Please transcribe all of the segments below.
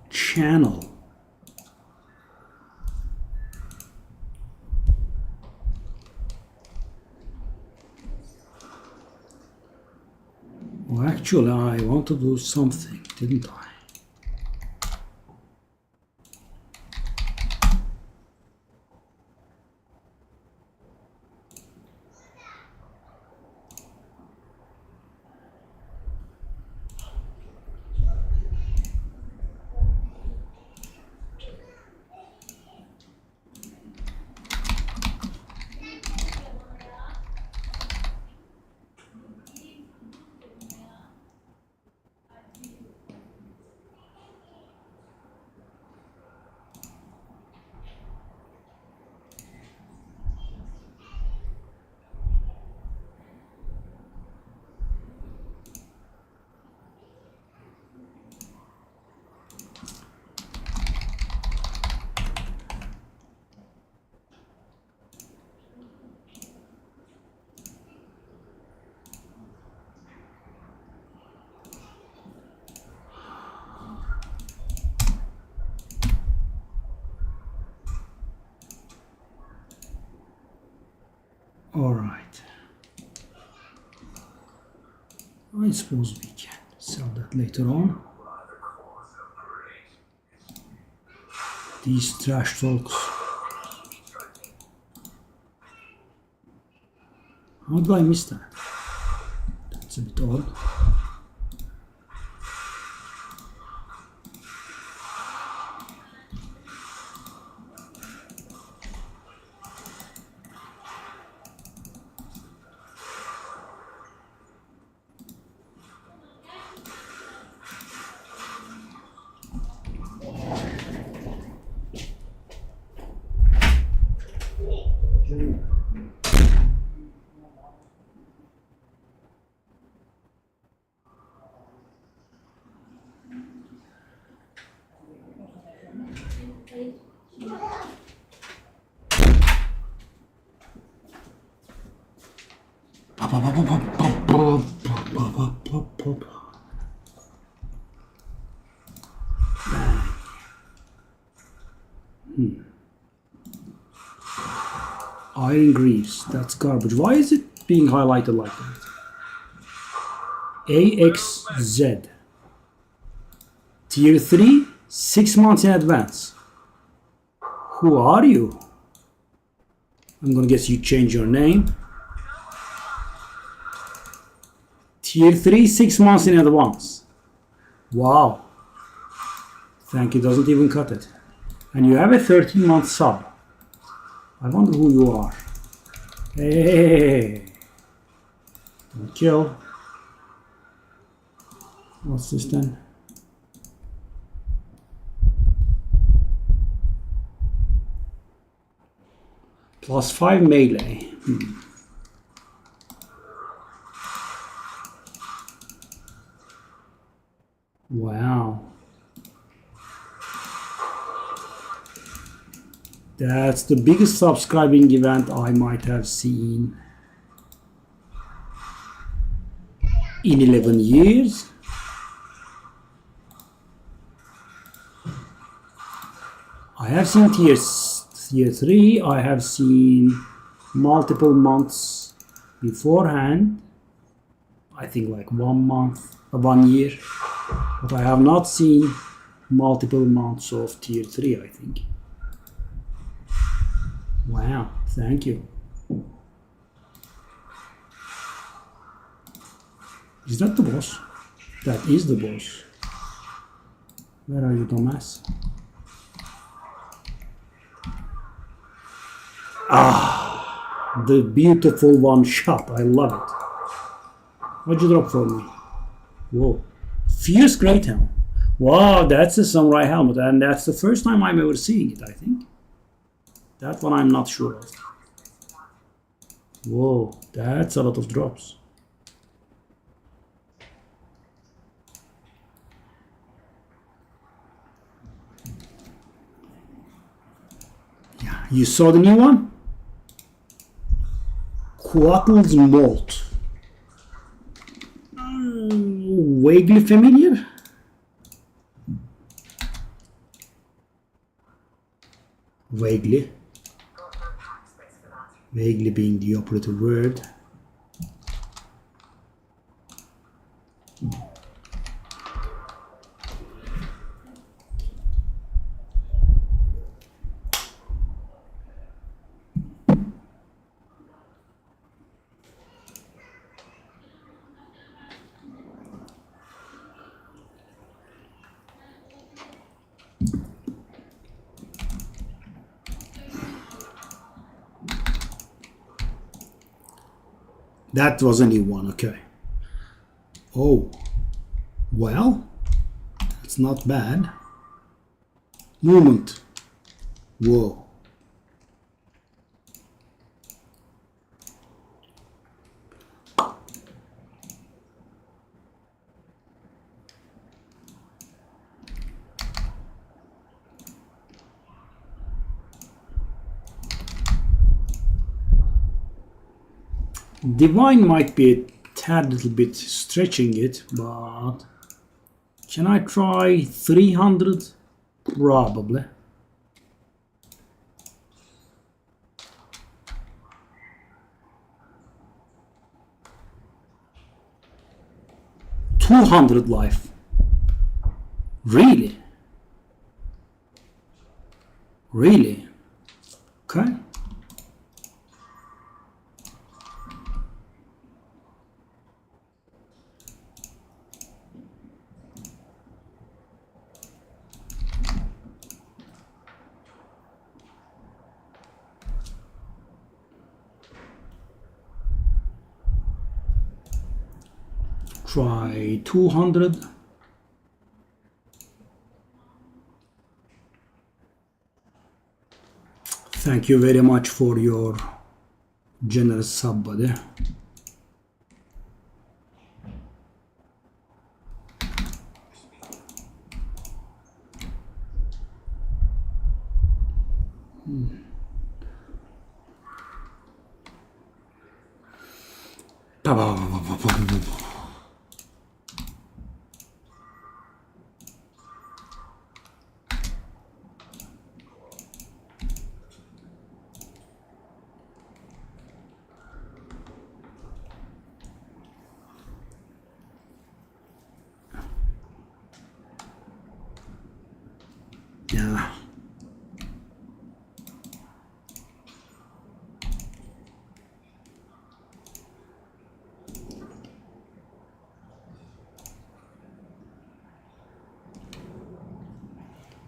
Channel. Well, actually, I want to do something, didn't I? All right. I suppose we can sell that later on. These trash talks. How did I miss that? That's a bit odd. Iron greaves, that's garbage. Why is it being highlighted like that? AXZ. Tier 3, 6 months in advance. Who are you? I'm gonna guess you change your name. Tier 3, 6 months in advance. Wow. Thank you, doesn't even cut it. And you have a 13-month sub. I wonder who you are. Hey. Don't kill. What's this then? +5 melee. Wow. That's the biggest subscribing event I might have seen in 11 years. I have seen tier 3, I have seen multiple months beforehand, I think like 1 month, 1 year, but I have not seen multiple months of tier 3, I think. Wow, thank you. Is that the boss? That is the boss. Where are you, Thomas? Ah, the beautiful one shot. I love it. What'd you drop for me? Whoa. Fierce Great Helm. Wow, that's a samurai helmet, and that's the first time I'm ever seeing it, I think. That one I'm not sure of. Whoa, that's a lot of drops. Yeah, you saw the new one? Quattle's Malt. vaguely familiar. Vaguely. Vaguely being the operative word. That was a new one, okay. Oh, well, it's not bad. Movement. Whoa. Divine might be a tad little bit stretching it, but can I try 300? Probably. $200 life. Really? Really? Okay. Try 200. Thank you very much for your generous sub, buddy. Yeah.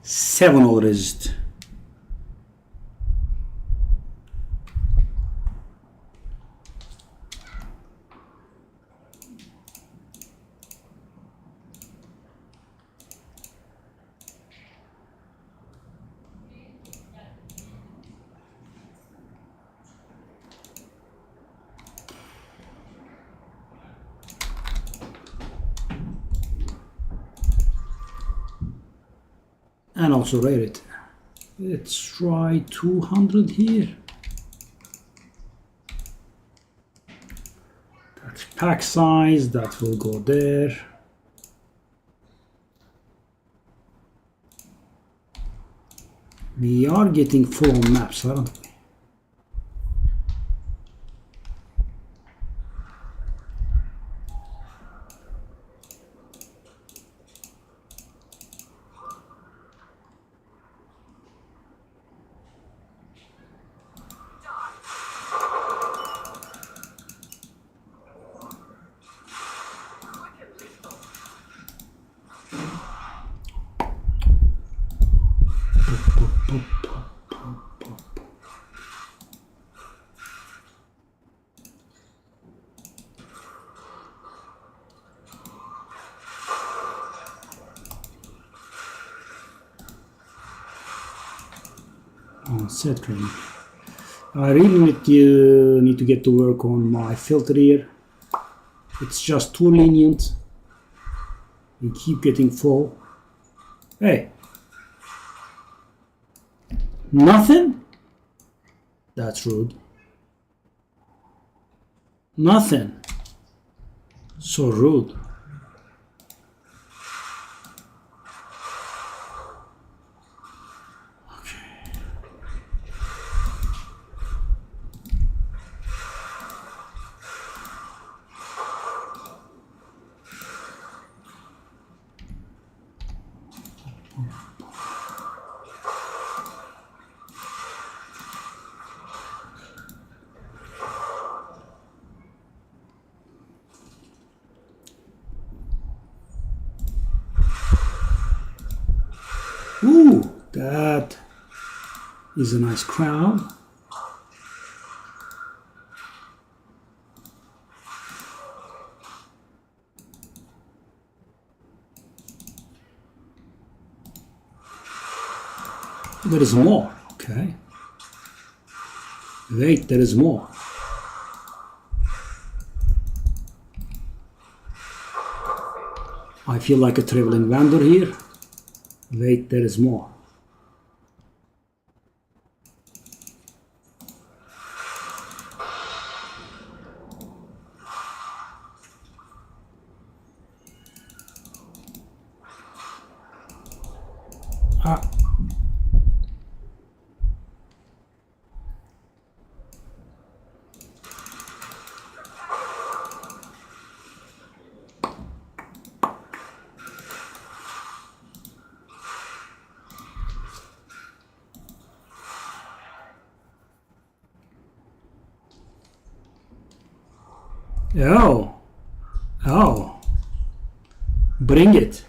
$7 resist. And also rate it. Let's try 200 here. That's pack size, that will go there. We are getting full on maps, aren't we? Setting. I really need to get to work on my filter here. It's just too lenient. We keep getting full. Hey, nothing? That's rude. Nothing. So rude. is a nice crowd. There is more. Okay. Wait, there is more. I feel like a traveling vendor here. Wait, there is more. Ah. Oh. Oh. Bring it.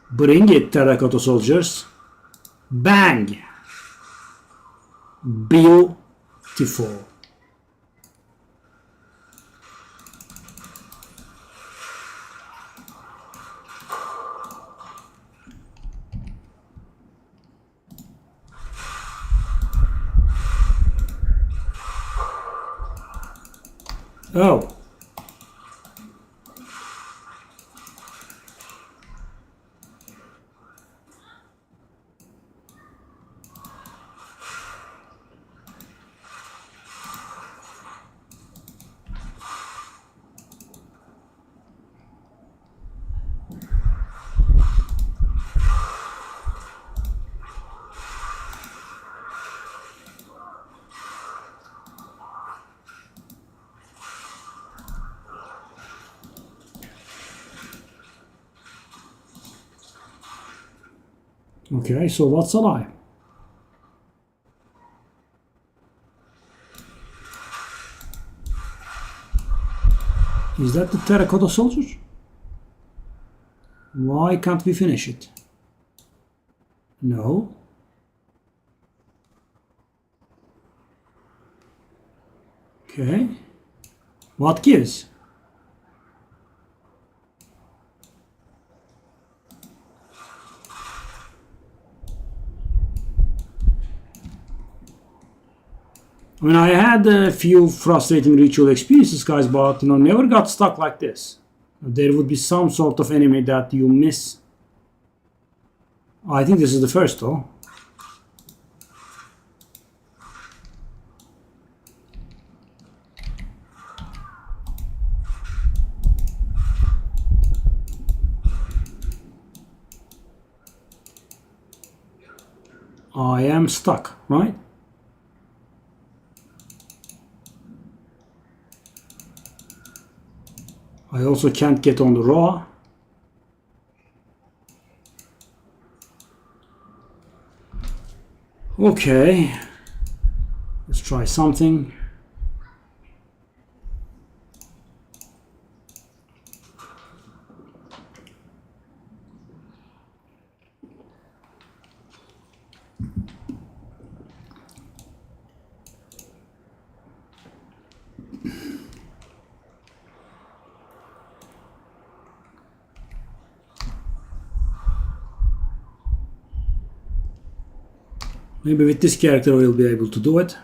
Bring it, terracotta soldiers. Bang. Beautiful. Oh. Okay, so what's alive? Is that the terracotta soldier? Why can't we finish it? No. Okay. What gives? I mean, I had a few frustrating ritual experiences, guys, but never got stuck like this. There would be some sort of enemy that you miss. I think this is the first, though. I am stuck, right? I also can't get on the raw. Okay, let's try something. Maybe with this character we'll be able to do it.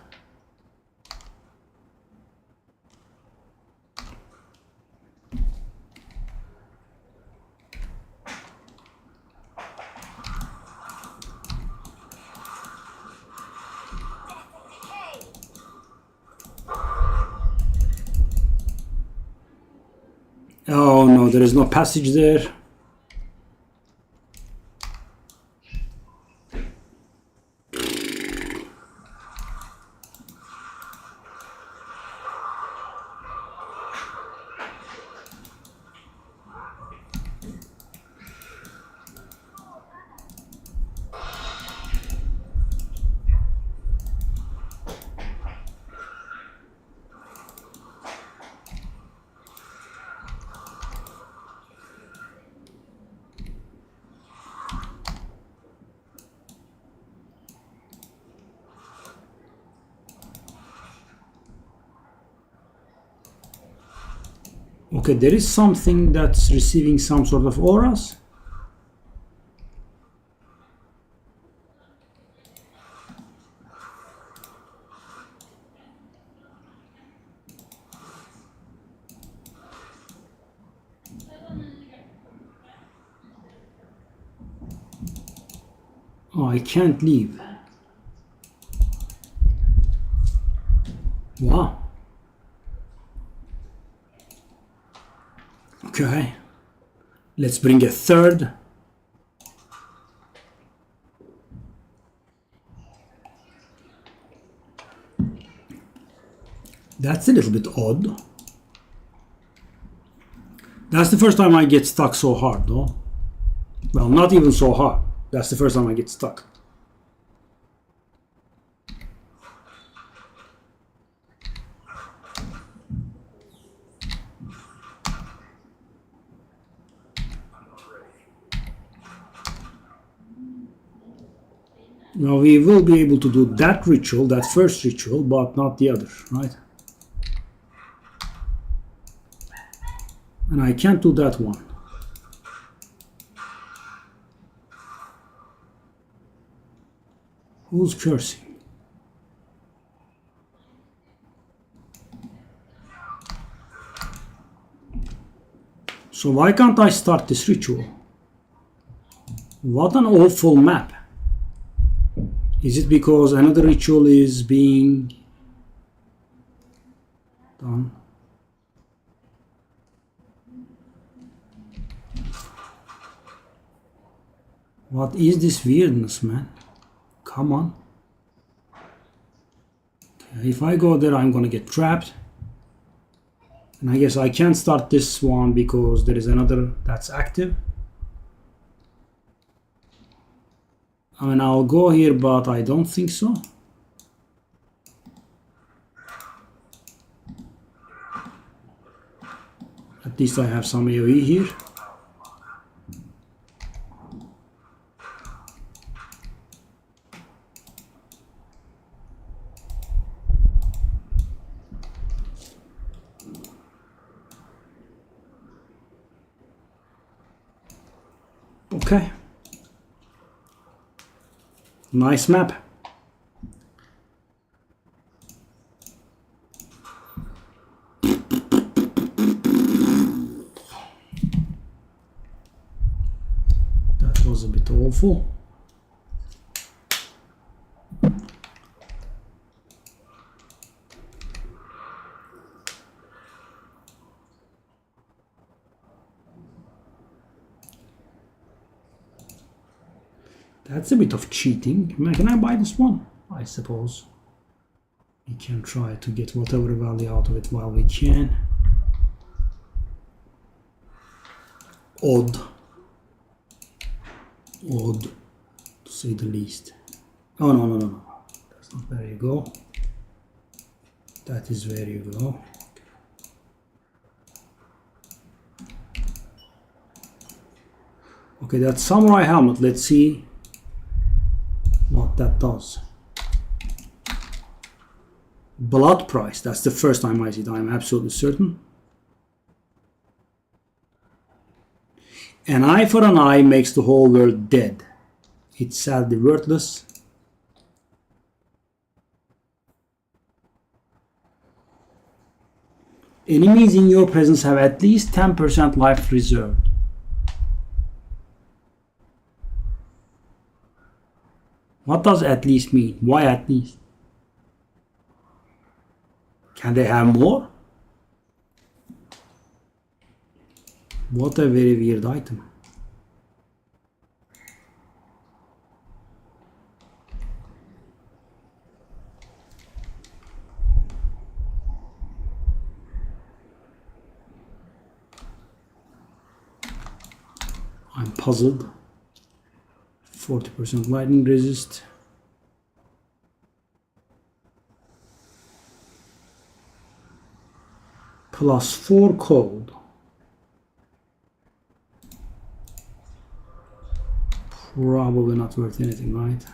Oh no, there is no passage there. Okay, there is something that's receiving some sort of auras. Oh, I can't leave. Wow. Okay. Let's bring a third. That's a little bit odd. That's the first time I get stuck so hard, though. Well, not even so hard. That's the first time I get stuck. Now we will be able to do that ritual, that first ritual, but not the other, right? And I can't do that one. Who's cursing? So why can't I start this ritual? What an awful map. Is it because another ritual is being done? What is this weirdness, man? Come on. Okay, if I go there, I'm gonna get trapped. And I guess I can't start this one because there is another that's active. I mean, I'll go here, but I don't think so. At least I have some AoE here. Okay. Nice map. That was a bit awful. That's a bit of cheating. Can I buy this one? I suppose. We can try to get whatever value out of it while we can. Odd. Odd, to say the least. Oh, no. That's not where you go. That is where you go. Okay, that samurai helmet. Let's see what that does. Blood price. That's the first time I see it. I'm absolutely certain. An eye for an eye makes the whole world dead. It's sadly worthless. Enemies in your presence have at least 10% life reserved. What does at least mean? Why at least? Can they have more? What a very weird item. I'm puzzled. 40% lightning resist. Plus 4 cold. Probably not worth anything, right?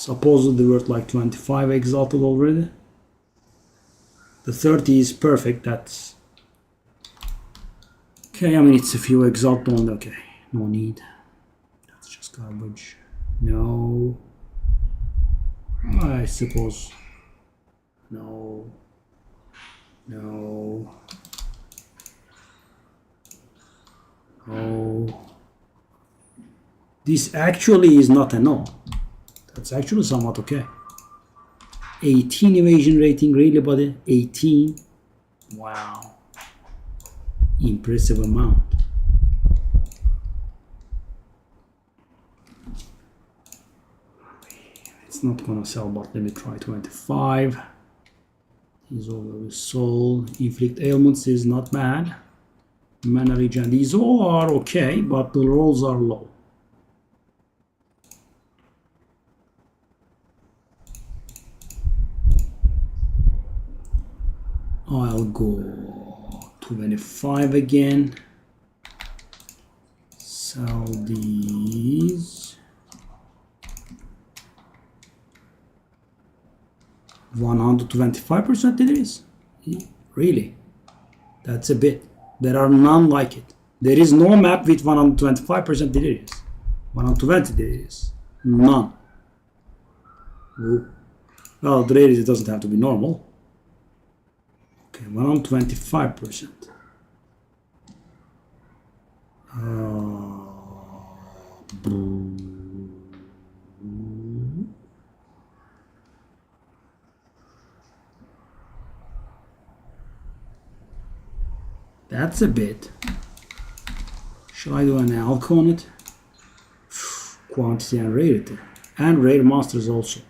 supposedly worth like 25 exalted already. The 30 is perfect. That's okay. I mean, it's a few exalted only. Okay, no need. That's just garbage. No, I suppose. No. No. No. This actually is not a no. That's actually somewhat okay. 18 evasion rating, really, buddy? 18. Wow. Impressive amount. It's not gonna sell, but let me try 25. He's already sold. Inflict ailments is not bad. Mana regen. These all are okay, but the rolls are low. I'll go 25 again. Sell these. 125% it is. Really? That's a bit. There are none like it. There is no map with 125% delirious. 120 delirious. None. Ooh. Well, delirious it doesn't have to be normal. Okay, 125%. That's a bit. Should I do an alch on it? Quantity and rarity. And rare monsters also.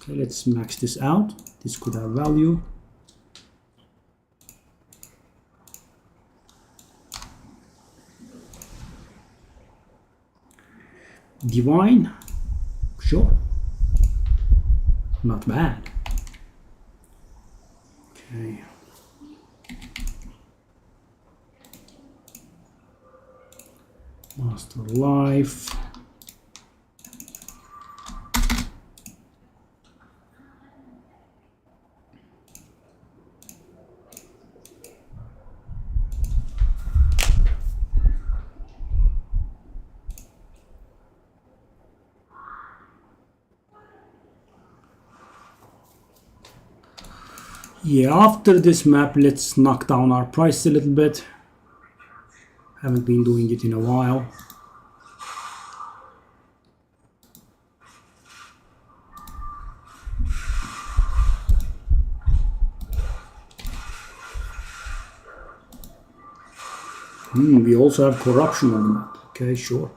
Okay, let's max this out. This could have value. Divine. Sure. Not bad. Okay. Master Life. Yeah, after this map, let's knock down our price a little bit. Haven't been doing it in a while. We also have corruption on the map. Okay, sure.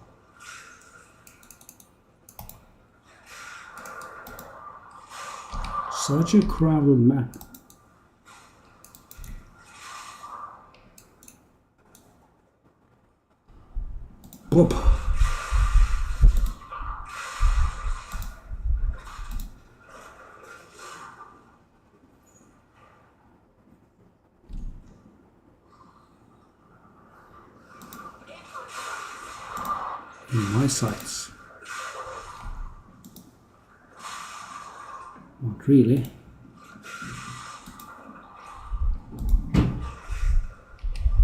Such a crowded map. Boop. In my sights. Not really.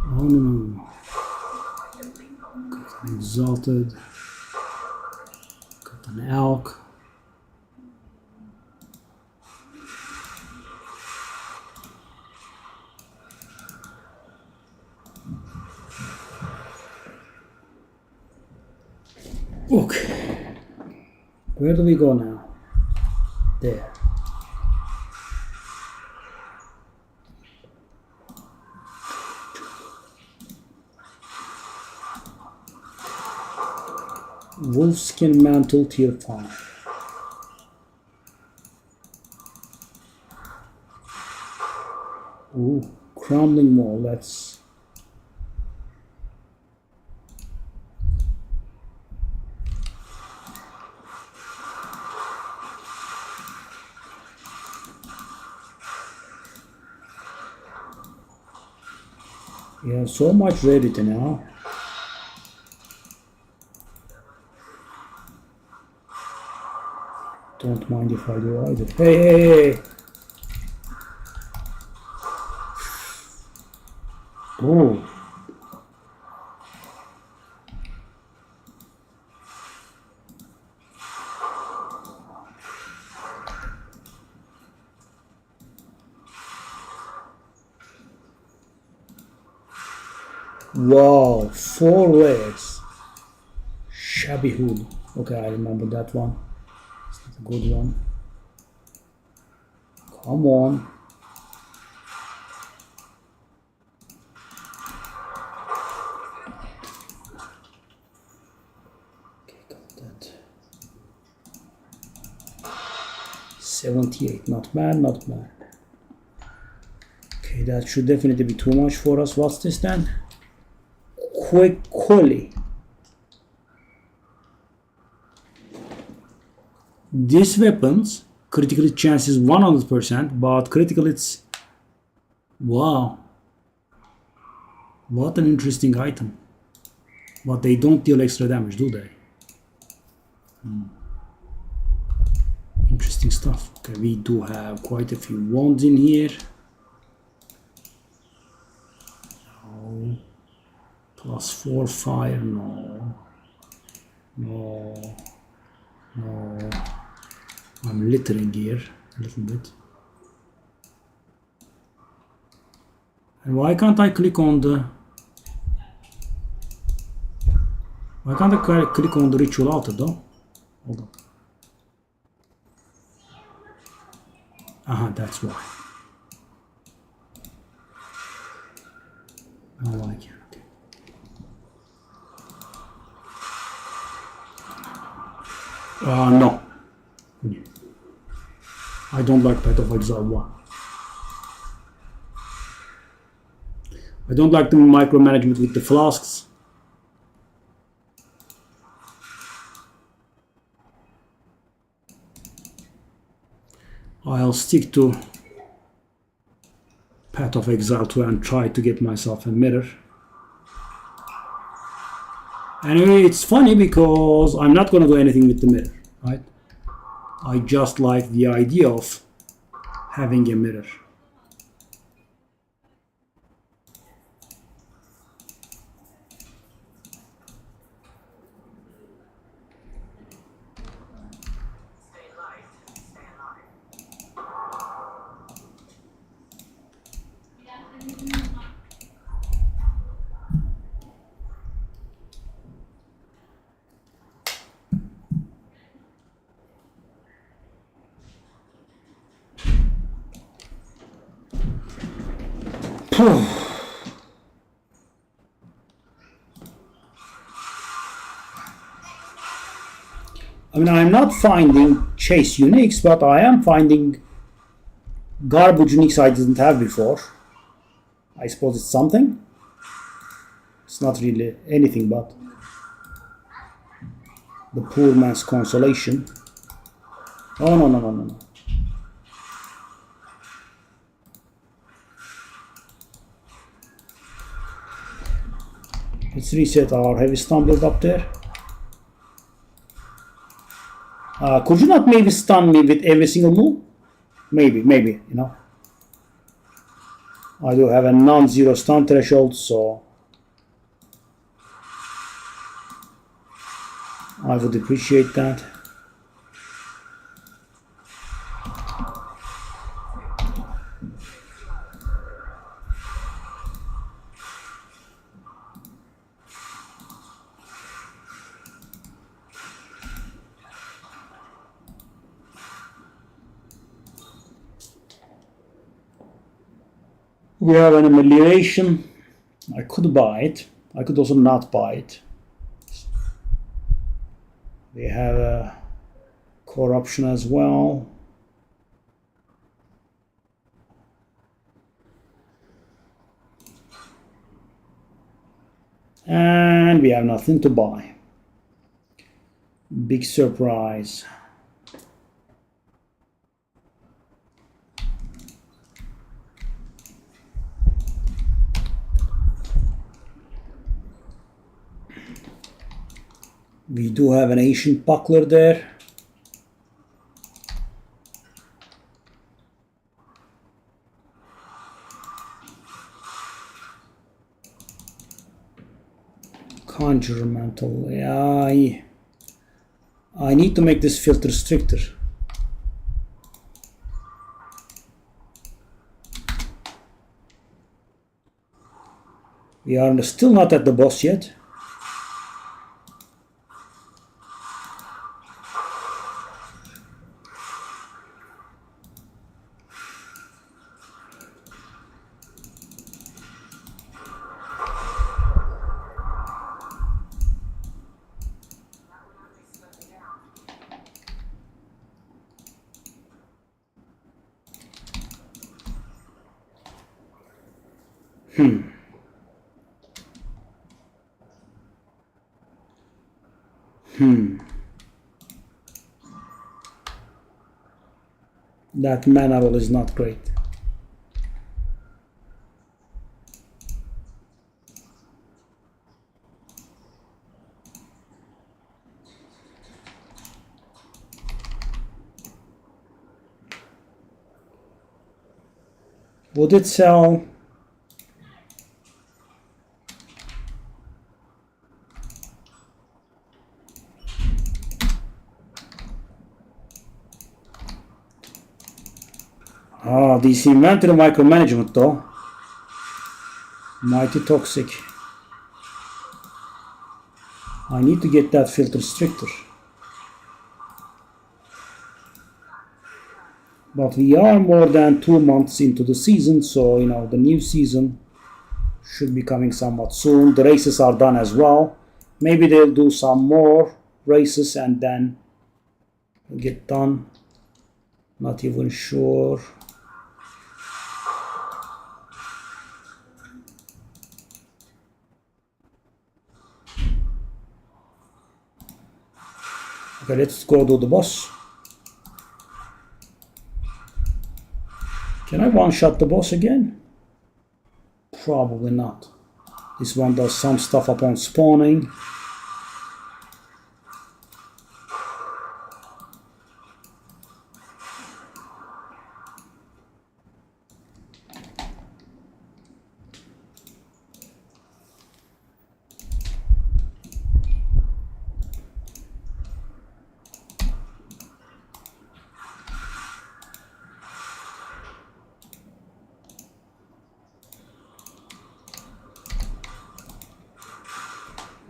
Oh no. Got an exalted. Got an elk. Okay. Where do we go now? There. Wolfskin Mantle Tier 5. Ooh, Crumbling Wall, that's... We have so much rarity now. Don't mind if I do either. Hey, hey, hey! Oh. Wow, 4 layers. Shabby hood. Okay, I remember that one. It's a good one. Come on. Okay, got that. 78. Not bad, not bad. Okay, that should definitely be too much for us. What's this then? Quick Collie. This weapons critical chance is 100%, but critical it's wow. What an interesting item. But they don't deal extra damage, do they? Interesting stuff. Okay, we do have quite a few wands in here. No. +4 fire, no. No. No. I'm littering here a little bit. And why can't I click on the... Why can't I click on the ritual altar though? Hold on. Aha, that's why. Oh, I can. Okay. No. I don't like Path of Exile 1. I don't like the micromanagement with the flasks. I'll stick to Path of Exile 2 and try to get myself a mirror. Anyway, it's funny because I'm not going to do anything with the mirror, right? I just like the idea of having a mirror. I mean, I'm not finding chase uniques, but I am finding garbage uniques I didn't have before. I suppose it's something. It's not really anything but the poor man's consolation. Oh, no, no, no, no, no. Let's reset our heavy stun build up there. Could you not maybe stun me with every single move? Maybe, you know. I do have a non-zero stun threshold, so I would appreciate that. We have an amelioration. I could buy it. I could also not buy it. We have a corruption as well. And we have nothing to buy. Big surprise. We do have an ancient buckler there. Conjurer Mantle. Yeah, I need to make this filter stricter. We are still not at the boss yet. That mana roll is not great. Would it sell? Ah, this inventory micromanagement though. Mighty toxic. I need to get that filter stricter. But we are more than 2 months into the season, so you know the new season should be coming somewhat soon. The races are done as well. Maybe they'll do some more races and then get done. Not even sure. Okay, let's go do the boss. Can I one-shot the boss again? Probably not. This one does some stuff upon spawning.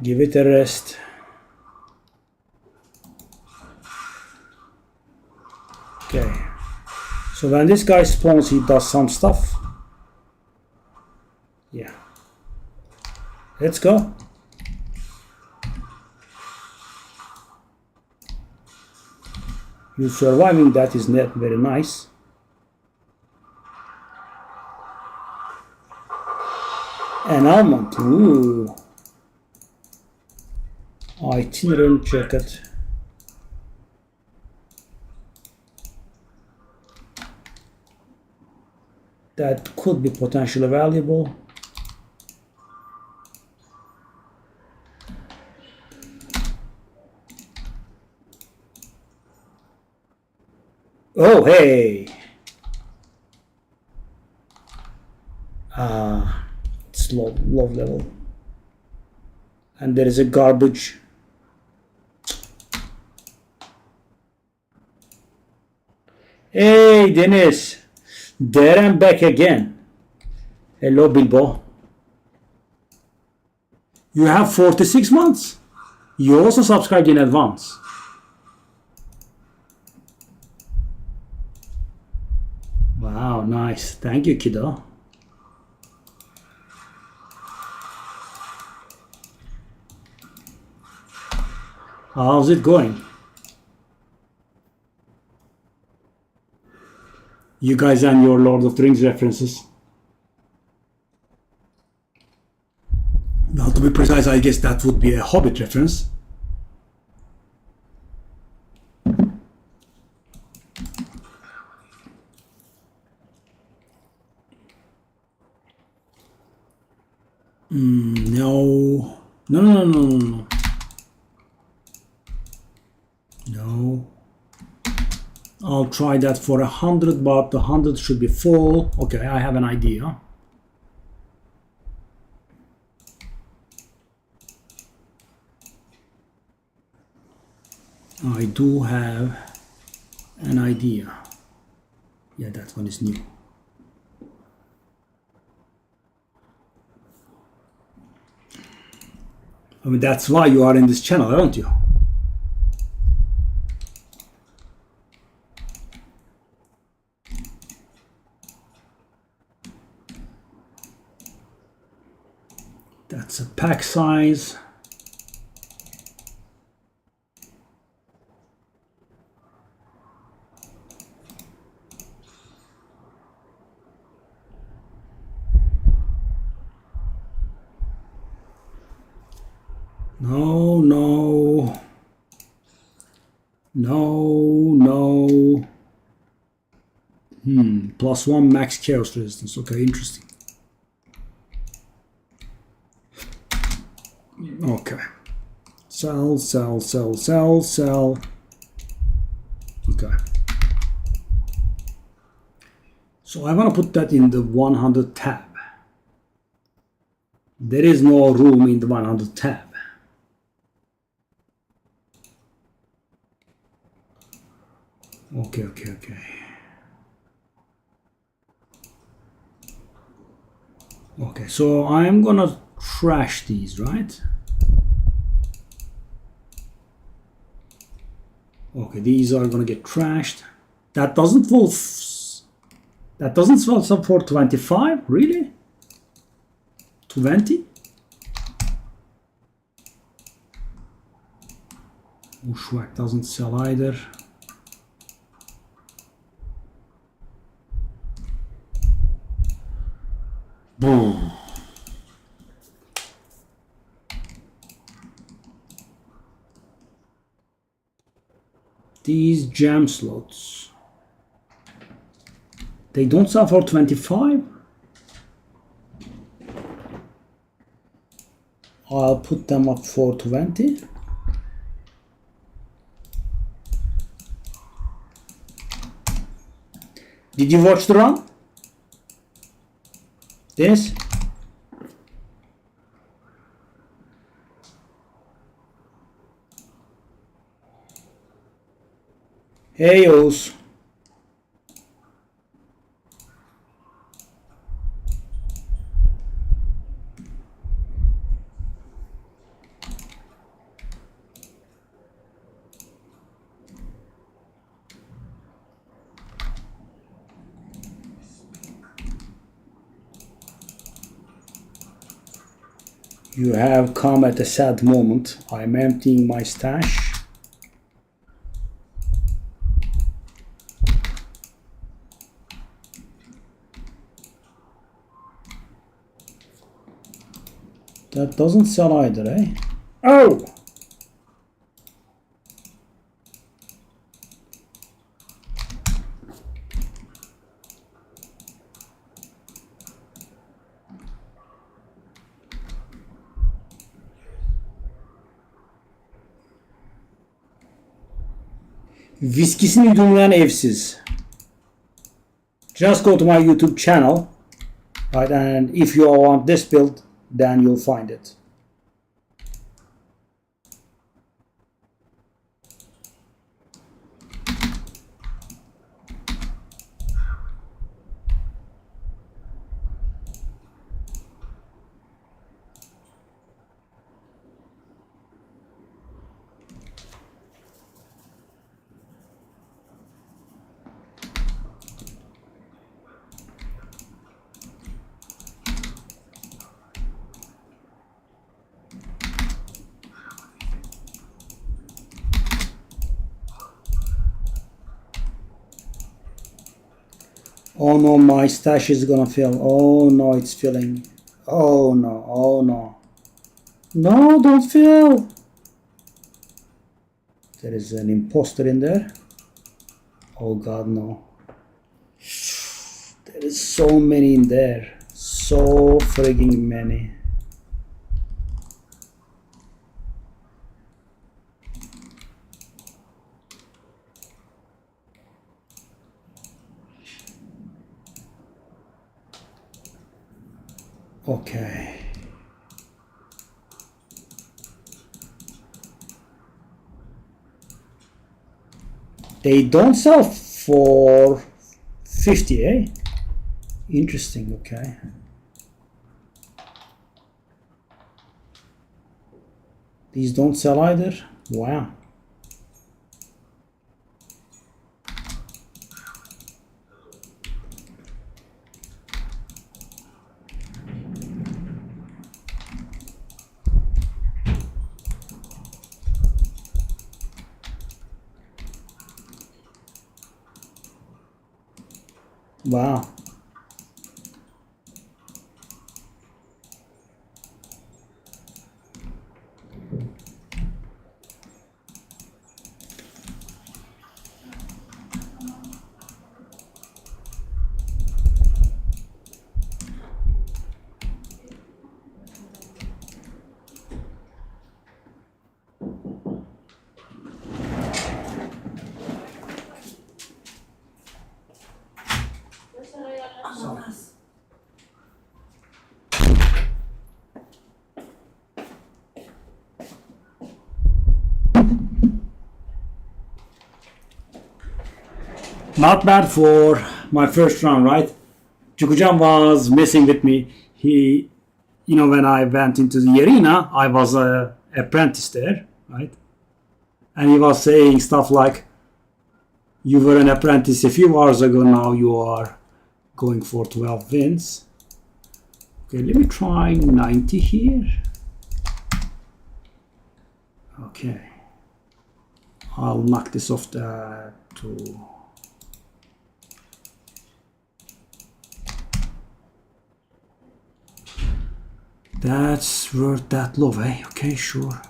Give it a rest. Okay. So when this guy spawns, he does some stuff. Yeah. Let's go. You surviving that is not very nice. An almond. Ooh. Itinerant jacket. That could be potentially valuable. Oh, hey. It's low level. And there is a garbage. Hey, Dennis. There I'm back again. Hello, Bilbo. You have 46 months. You also subscribed in advance. Wow, nice. Thank you, kiddo. How's it going? You guys and your Lord of the Rings references. Well, to be precise, I guess that would be a Hobbit reference. No. No. No. I'll try that for 100, but the 100 should be full. Okay, I have an idea. I do have an idea. Yeah, that one is new. I mean, that's why you are in this channel, aren't you? That's a pack size. No, no. No, no. +1 max chaos resistance. Okay, interesting. Okay. Sell, sell, sell, sell, sell. Okay. So I want to put that in the 100 tab. There is no room in the 100 tab. Okay, okay, okay. Okay, so I'm gonna trash these, right? Okay, these are gonna get trashed. That doesn't fall. That doesn't sell for 25, really? 20? Bushwhack doesn't sell either. Boom. These jam slots, they don't sell for 25. I'll put them up for 20. Did you watch the run? This? Hey, Os. You have come at a sad moment. I'm emptying my stash. That doesn't sell either, eh? Oh! Viskisini yudumlayan evsiz. Just go to my YouTube channel, right? And if you want this build, then you'll find it. Oh no, my stash is gonna fill. Oh no, it's filling. Oh no, oh no. No, don't fill. There is an imposter in there. Oh god, no. There is so many in there. So frigging many. Okay. They don't sell for 50, eh? Interesting, okay. These don't sell either. Wow. Wow. Not bad for my first round, right? Jukujan was messing with me. He, when I went into the arena, I was a apprentice there, right? And he was saying stuff like, you were an apprentice a few hours ago, now you are going for 12 wins. Okay, let me try 90 here. Okay. I'll knock this off to... That's worth that low, eh? Okay, sure.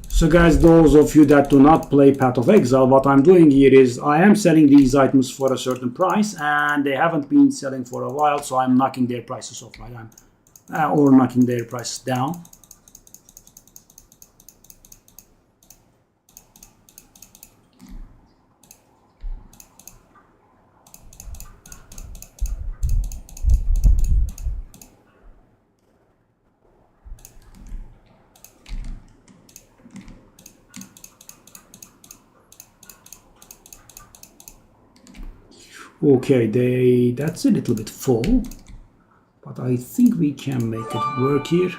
So guys, those of you that do not play Path of Exile, what I'm doing here is I am selling these items for a certain price and they haven't been selling for a while, so I'm knocking their prices off, right? Or knocking their prices down. Okay, that's a little bit full, but I think we can make it work here.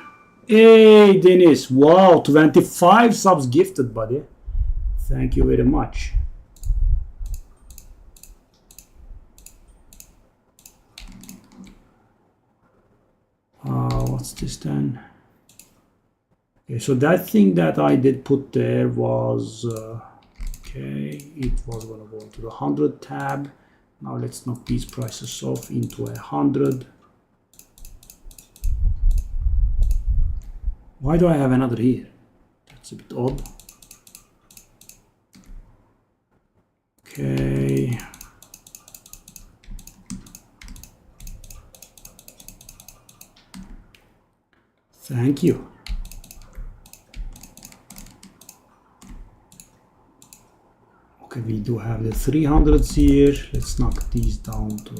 Hey, Dennis! Wow, 25 subs gifted, buddy. Thank you very much. What's this then? Okay, so that thing that I did put there was okay. It was gonna go to the 100 tab. Now let's knock these prices off into 100. Why do I have another here? That's a bit odd. Okay. Thank you. Okay, we do have the 300s here. Let's knock these down to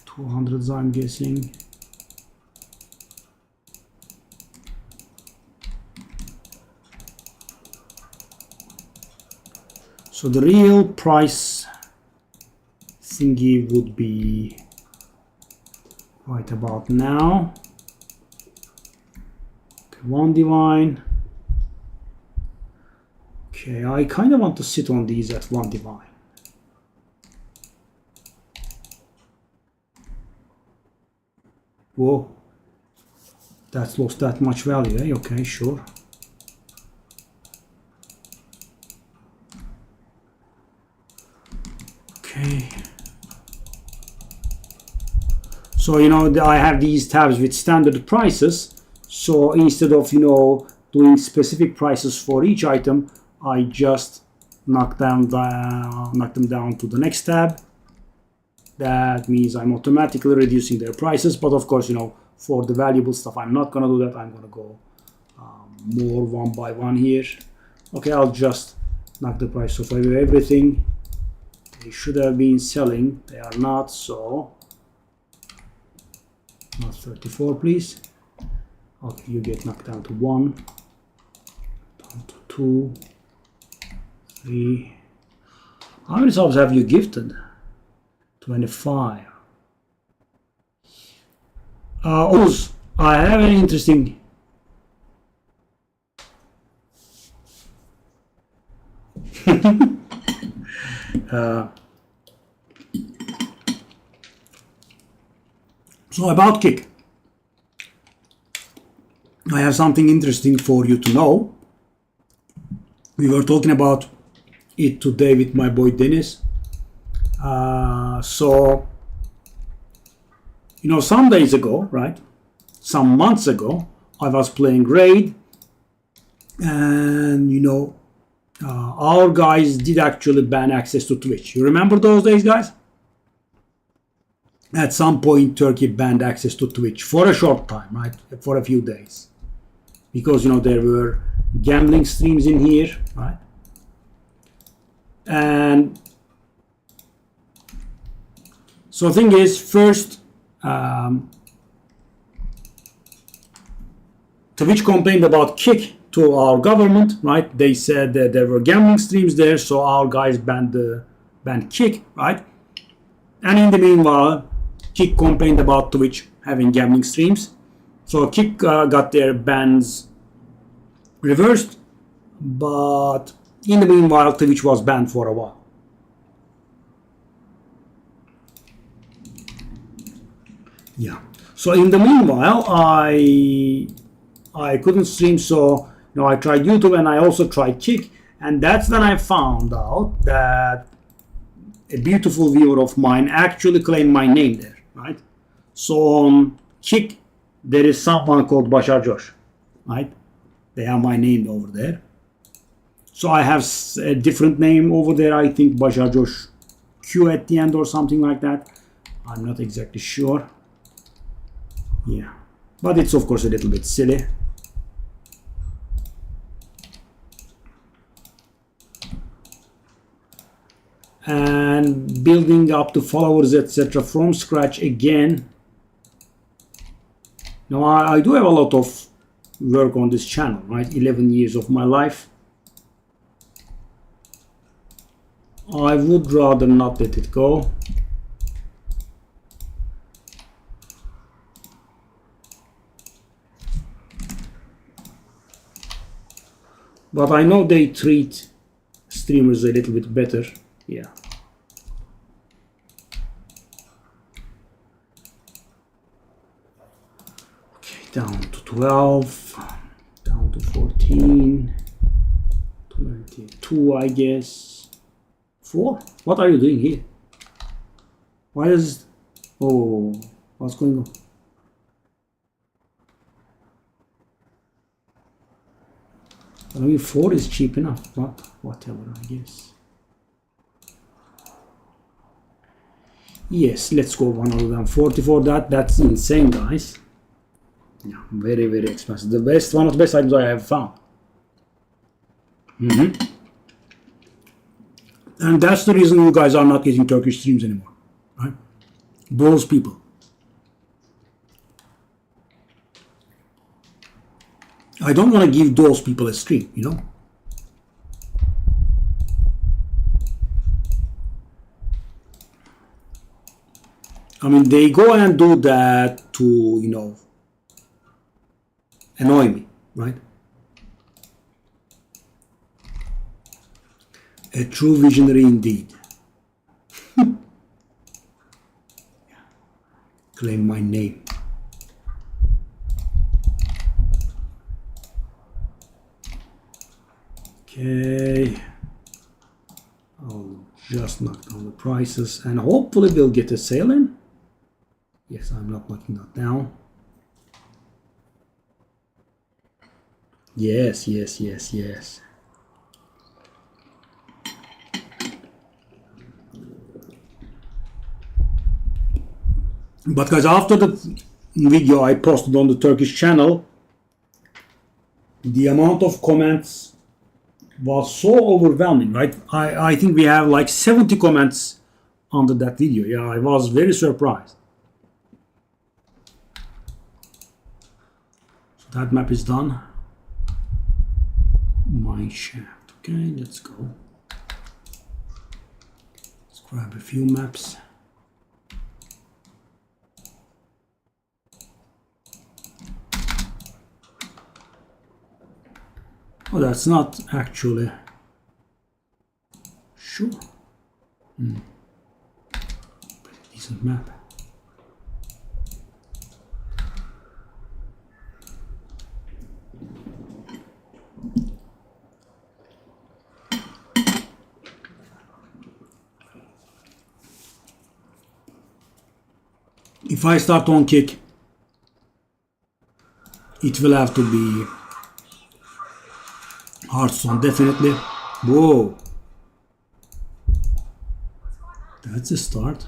200s, I'm guessing. So the real price thingy would be right about now. Okay, one divine. Okay, I kind of want to sit on these at one divine. Whoa, that's lost that much value, eh? Okay, sure. Okay. So, I have these tabs with standard prices. So instead of, doing specific prices for each item, I just knock them down to the next tab. That means I'm automatically reducing their prices. But of course, for the valuable stuff, I'm not going to do that. I'm going to go more one by one here. Okay, I'll just knock the price of everything. They should have been selling. They are not, so not 34, please. Okay, you get knocked down to 1, down to 2, 3. How many subs have you gifted? 25. Oz, I have an interesting. So about Kick, I have something interesting for you to know. We were talking about it today with my boy Dennis. So, some days ago, right? Some months ago, I was playing Raid, and our guys did actually ban access to Twitch. You remember those days, guys? At some point, Turkey banned access to Twitch for a short time, right? For a few days. Because, there were gambling streams in here, right? And so the thing is, first, Twitch complained about Kick to our government, right? They said that there were gambling streams there, so our guys banned Kick, right? And in the meanwhile, Kick complained about Twitch having gambling streams. So Kick got their bans reversed, but in the meanwhile, Twitch was banned for a while. Yeah. So in the meanwhile, I couldn't stream, so I tried YouTube and I also tried Kick, and that's when I found out that a beautiful viewer of mine actually claimed my name there, right? So on Kick, there is someone called Bashar Josh, right? They have my name over there. So I have a different name over there. I think Bashar Josh Q at the end or something like that. I'm not exactly sure. Yeah, but it's of course a little bit silly. And building up to followers, etc. from scratch again. Now I do have a lot of work on this channel, right? 11 years of my life. I would rather not let it go. But I know they treat streamers a little bit better. Yeah. Okay, down to 12, down to 14, 22, I guess. 4? What are you doing here? Why is... Oh, what's going on? I mean, 4 is cheap enough, but whatever, I guess. Yes, let's go 140 for that. That's insane, guys. Yeah, very, very expensive. The best, one of the best items I have found. And that's the reason you guys are not getting Turkish streams anymore, right? Those people. I don't want to give those people a stream, I mean, they go and do that to, annoy me, right? A true visionary indeed. Claim my name. Okay. I'll just knock down the prices and hopefully we'll get a sale in. Yes, I'm not knocking that down. Yes, yes, yes, yes. But guys, after the video I posted on the Turkish channel, the amount of comments was so overwhelming, right? I think we have like 70 comments under that video. Yeah, I was very surprised. So That map is done. Mine shaft. Okay, let's go. Let's grab a few maps. Oh, that's not actually sure. Decent map. If I start on kick, it will have to be Hearthstone, definitely. Whoa. That's a start.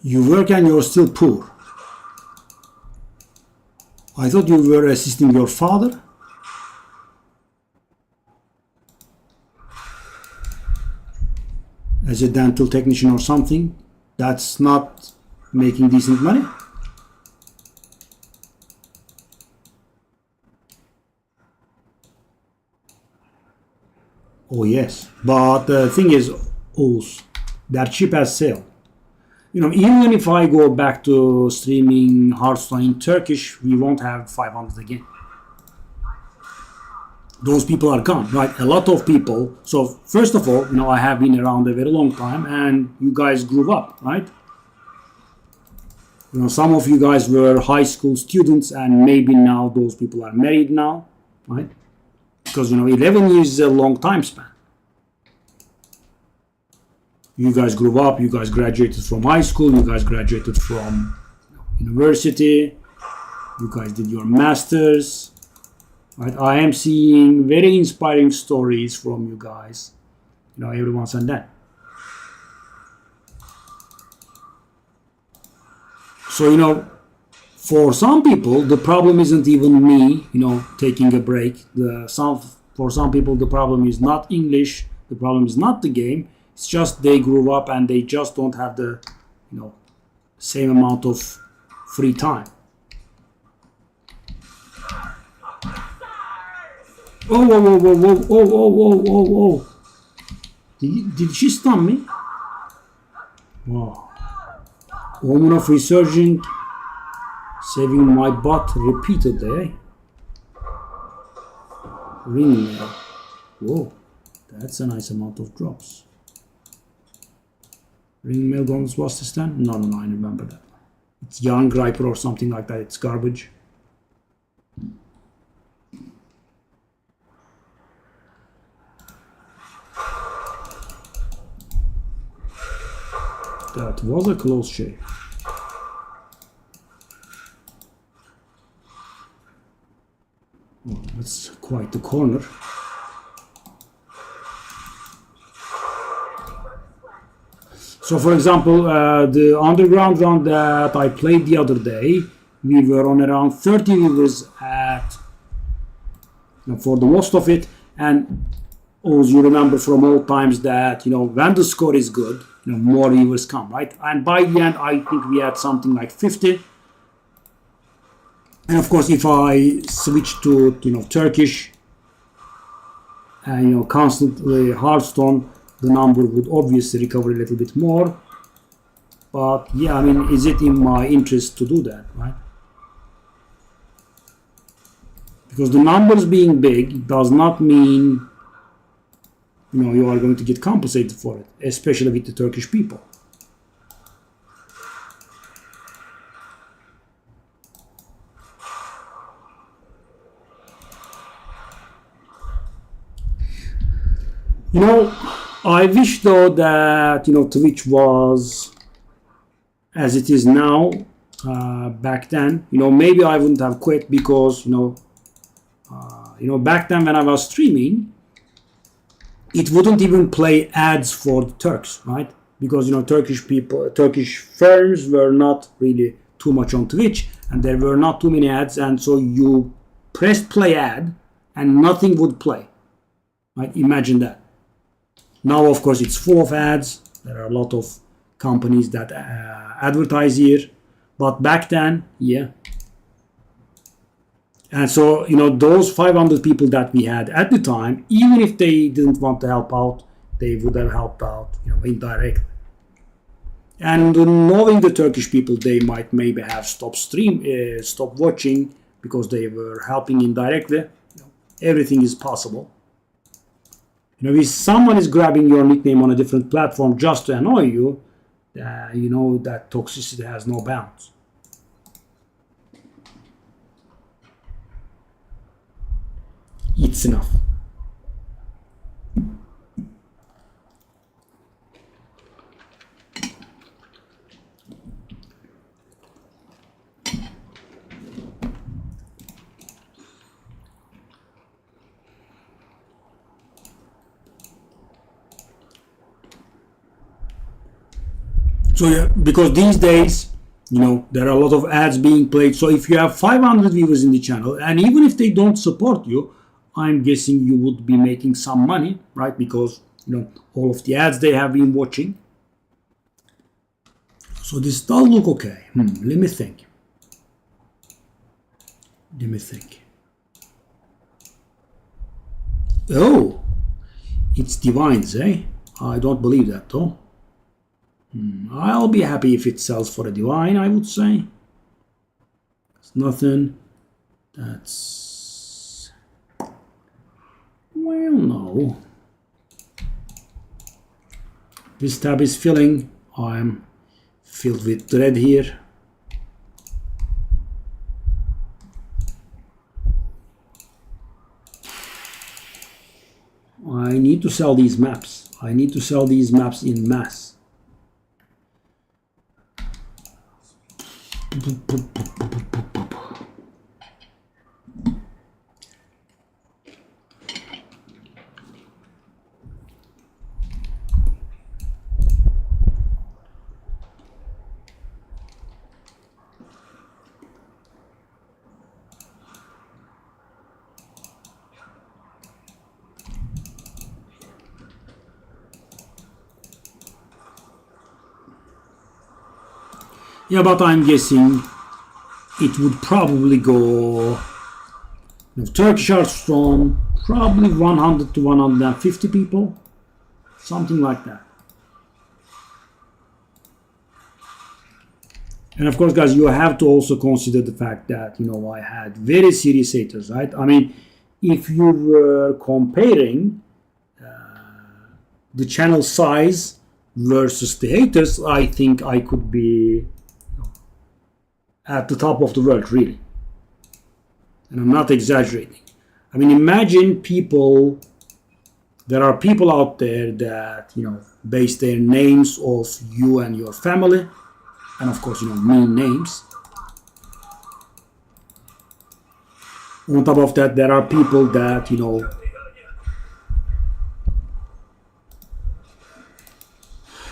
You work and you're still poor. I thought you were assisting your father. As a dental technician or something. That's not making decent money. Oh yes, but the thing is, also, that ship has sailed. You know, even if I go back to streaming Hearthstone in Turkish, we won't have 500 again. Those people are gone, right? A lot of people. So first of all, you know, I have been around a very long time, and you guys grew up, right? You know, some of you guys were high school students, and maybe now those people are married now, right? Because, you know, 11 years is a long time span. You guys grew up, you guys graduated from high school, you guys graduated from university, you guys did your masters. Right? I am seeing very inspiring stories from you guys, you know, every once and then. So, you know, for some people, the problem isn't even me, you know, taking a break. For some people, the problem is not English. The problem is not the game. It's just they grew up and they just don't have the, you know, same amount of free time. Oh, whoa, whoa, whoa, whoa, whoa, whoa, whoa, whoa, whoa. Did she stun me? Wow. Omen of Resurging, saving my butt repeatedly, eh? Ring mail. Whoa, that's a nice amount of drops. Ring mail bonus was this time? No, I remember that. It's Young Griper or something like that. It's garbage. That was a close shave. Oh, that's quite the corner. So, for example, the underground round that I played the other day, we were on around 30 viewers at, you know, for the most of it, and as you remember from old times that, you know, when the score is good, you know, more viewers come, right? And by the end, I think we had something like 50. And of course, if I switch to, you know, Turkish and, you know, constantly Hearthstone, the number would obviously recover a little bit more. But yeah, I mean, is it in my interest to do that, right? Because the numbers being big does not mean, you know, you are going to get compensated for it, especially with the Turkish people. You know, I wish though that, you know, Twitch was as it is now. Back then, you know, maybe I wouldn't have quit because, you know, back then when I was streaming, it wouldn't even play ads for the Turks, right? Because, you know, Turkish firms were not really too much on Twitch, and there were not too many ads, and so you pressed play ad, and nothing would play, right? Imagine that. Now, of course, it's full of ads. There are a lot of companies that advertise here. But back then, yeah. And so, those 500 people that we had at the time, even if they didn't want to help out, they would have helped out, indirectly. And knowing the Turkish people, they might maybe have stopped watching because they were helping indirectly. Everything is possible. If someone is grabbing your nickname on a different platform just to annoy you, that toxicity has no bounds. It's enough. So yeah, because these days, there are a lot of ads being played. So if you have 500 viewers in the channel, and even if they don't support you, I'm guessing you would be making some money, right? Because, all of the ads they have been watching. So this does look okay. Let me think. Oh, it's divines, eh? I don't believe that, though. I'll be happy if it sells for a divine, I would say. It's nothing. That's... Well, no. This tab is filling. I'm filled with dread here. I need to sell these maps. I need to sell these maps in mass. Yeah, but I'm guessing it would probably go Turkish hearthstone, probably 100 to 150 people, something like that. And of course, guys, you have to also consider the fact that I had very serious haters, right? I mean, if you were comparing the channel size versus the haters, I think I could be at the top of the world, really. And I'm not exaggerating. I mean, imagine there are people out there that, base their names off you and your family. And of course, mean names. On top of that, there are people that,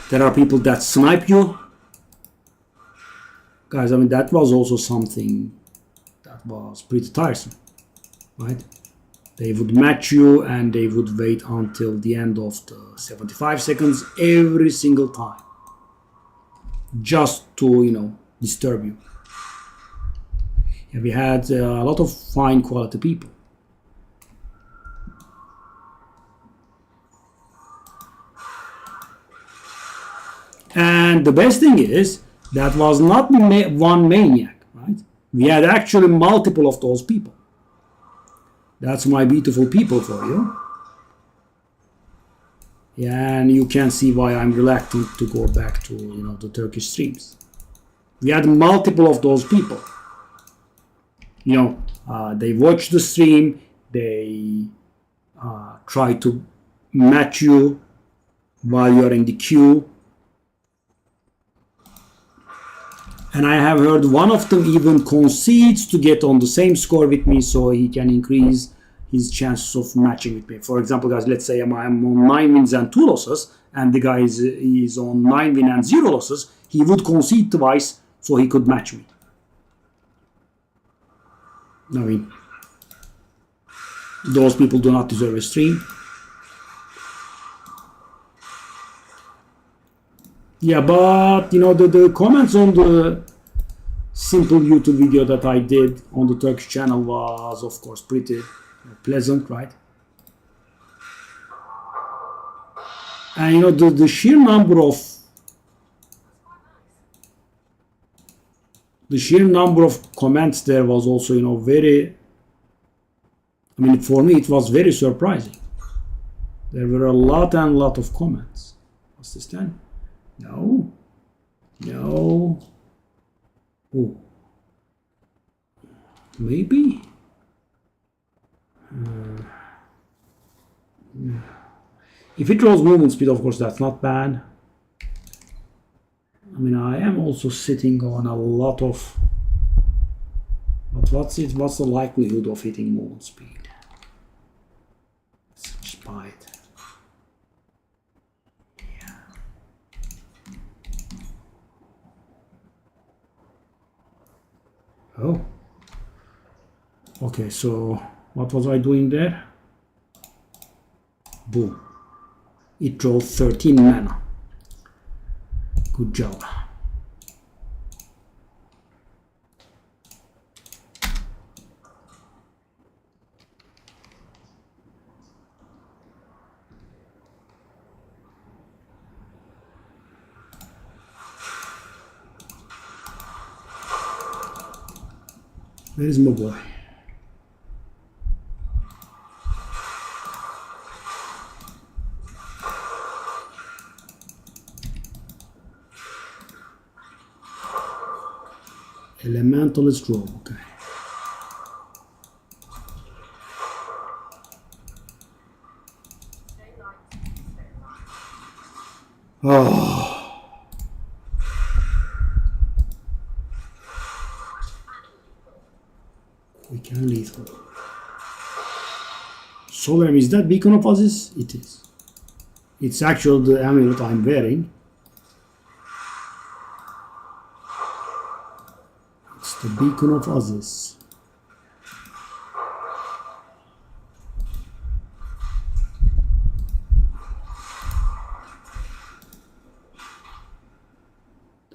there are people that snipe you. Guys, I mean, that was also something that was pretty tiresome, right? They would match you and they would wait until the end of the 75 seconds every single time. Just to, disturb you. Yeah, we had a lot of fine quality people. And the best thing is, that was not one maniac, right? We had actually multiple of those people. That's my beautiful people for you. Yeah, and you can see why I'm reluctant to go back to, the Turkish streams. We had multiple of those people. They watch the stream, they try to match you while you're in the queue. And I have heard one of them even concedes to get on the same score with me so he can increase his chances of matching with me. For example, guys, let's say I'm on 9 wins and 2 losses, and the guy is on 9 wins and 0 losses. He would concede twice so he could match me. I mean, those people do not deserve a stream. Yeah, but you know, the comments on the simple YouTube video that I did on the Turkish channel was, of course, pretty pleasant, right? And you know, the sheer number of comments there was also, you know, very, I mean, for me it was very surprising. There were a lot of comments. What's this then? No. Oh, maybe. If it draws movement speed, of course, that's not bad. I mean, I am also sitting on a lot of. But what's the likelihood of hitting movement speed? Let's just buy it. Yeah. Oh. Okay, so what was I doing there? Boom. It drove 13 mana. Good job. Where is my boy? Elementalist draw, okay. Oh. We can lethal. Solar, is that Beacon of Aziz? It is. It's actually the amulet I'm wearing. The Beacon of Aziz.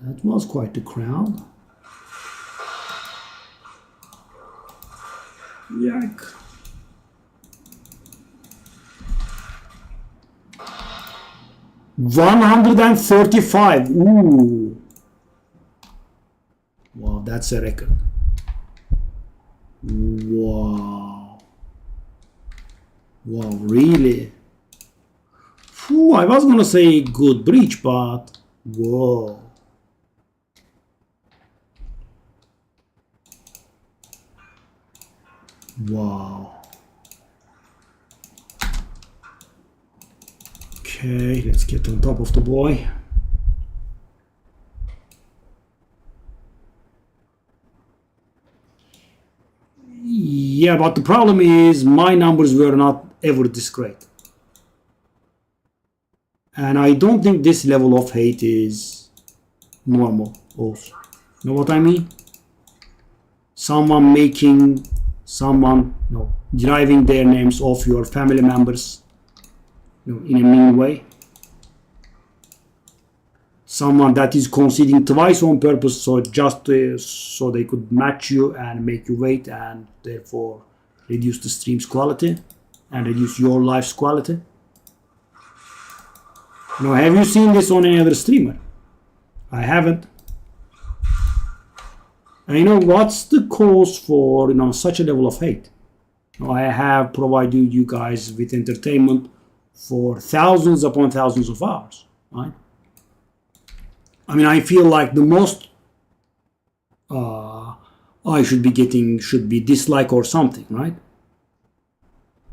That was quite the crowd. Yak. $135. Ooh. Wow, that's a record. Wow. Wow, really? Whew, I was gonna say good breach, but whoa. Wow. Okay, let's get on top of the boy. Yeah, but the problem is my numbers were not ever this great. And I don't think this level of hate is normal also. You know what I mean? Someone deriving their names off your family members, you know, in a mean way. Someone that is conceding twice on purpose, so just so they could match you and make you wait, and therefore reduce the stream's quality and reduce your life's quality. You know, have you seen this on any other streamer? I haven't. And you know, what's the cause for, you know, such a level of hate? You know, I have provided you guys with entertainment for thousands upon thousands of hours, right? I mean, I feel like the most I should be getting should be dislike or something, right?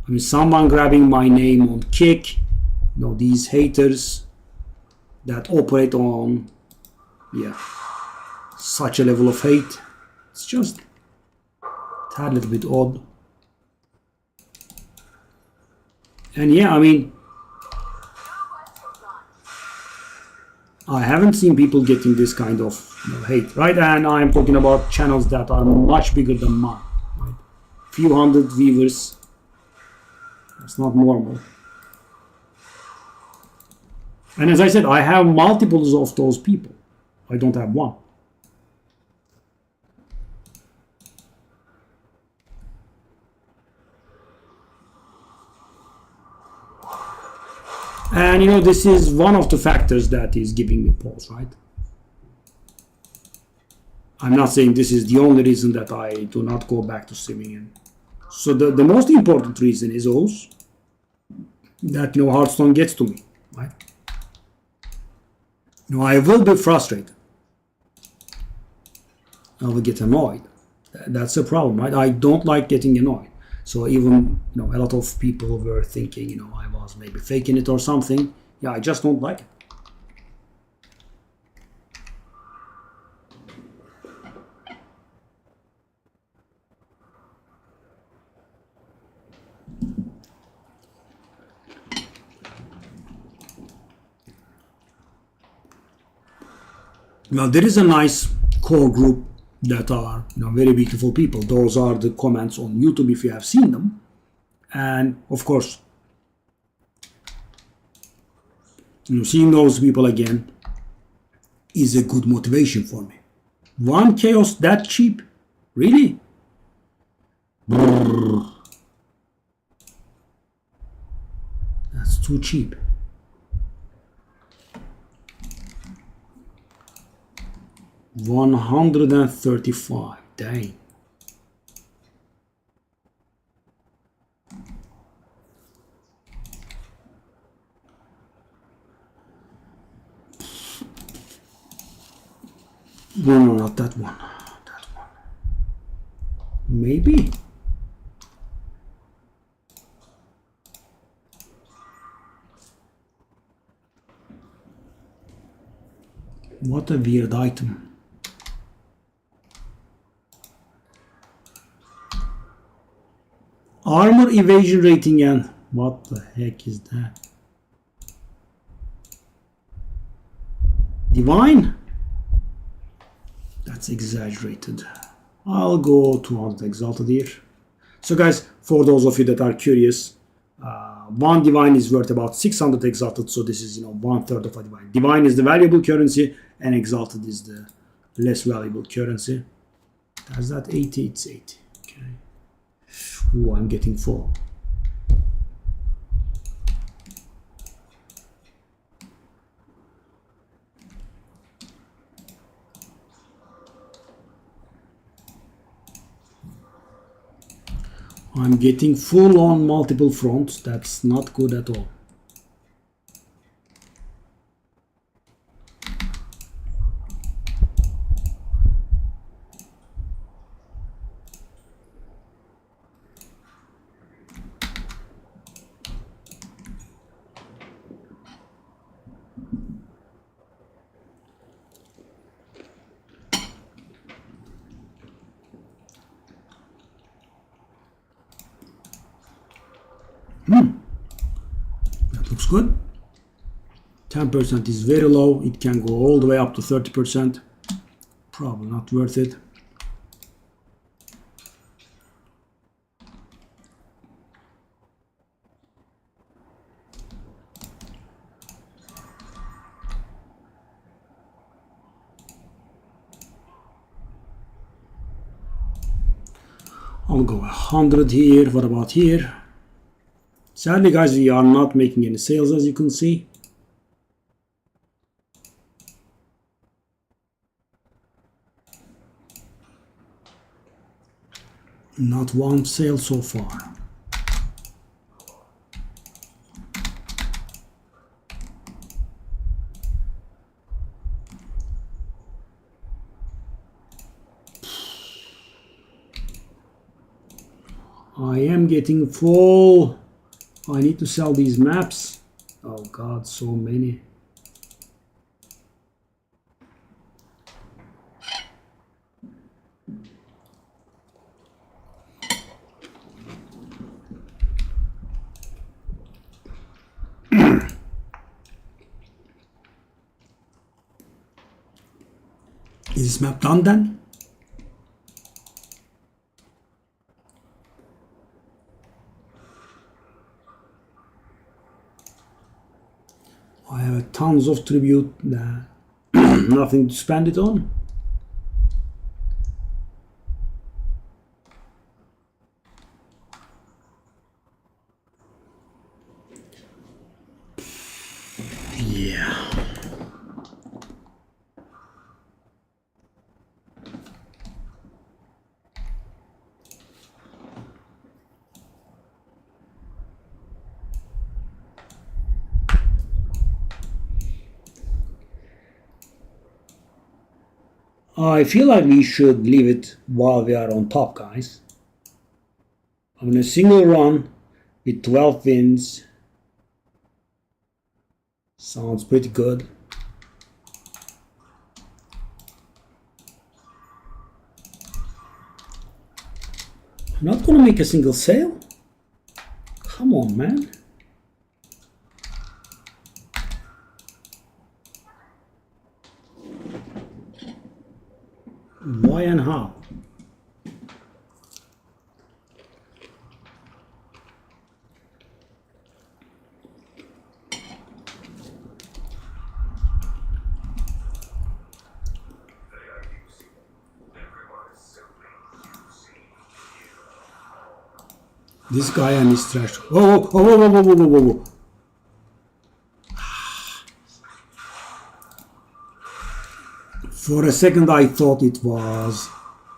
I mean, someone grabbing my name on Kick, you know, these haters that operate on, yeah, such a level of hate. It's just a tad little bit odd. And yeah, I mean, I haven't seen people getting this kind of, you know, hate, right? And I'm talking about channels that are much bigger than mine, right? Few hundred viewers. It's not normal. And as I said, I have multiples of those people. I don't have one. And this is one of the factors that is giving me pause, right? I'm not saying this is the only reason that I do not go back to streaming. And so the most important reason is also that Hearthstone gets to me, right? I will be frustrated. I will get annoyed. That's a problem, right? I don't like getting annoyed. So even a lot of people were thinking I was maybe faking it or something. Yeah, I just don't like it. Now there is a nice core group that are very beautiful people. Those are the comments on YouTube if you have seen them. And of course, seeing those people again is a good motivation for me. One chaos that cheap? Really? Brrr. That's too cheap. $135. Dang. No, not that one. That one. Maybe. What a weird item. Armor evasion rating and what the heck is that? Divine? That's exaggerated. I'll go 200 exalted here. So guys, for those of you that are curious, one divine is worth about 600 exalted, so this is 1/3 of a divine. Divine is the valuable currency and exalted is the less valuable currency. That's that 80, it's 80. Okay. Ooh, I'm getting full. I'm getting full on multiple fronts. That's not good at all. That looks good. 10% is very low. It can go all the way up to 30%. Probably not worth it. I'll go 100 here. What about here? Sadly, guys, we are not making any sales, as you can see. Not one sale so far. I am getting full. I need to sell these maps. Oh God, so many. Is this map done then? I have tons of tribute, nothing to spend it on. Yeah. I feel like we should leave it while we are on top, guys. I'm in a single run with 12 wins. Sounds pretty good. I'm not gonna make a single sale. Come on, man. Why and how? This guy and his trash. Whoa, whoa, whoa, whoa, whoa, whoa, whoa, whoa. For a second I thought it was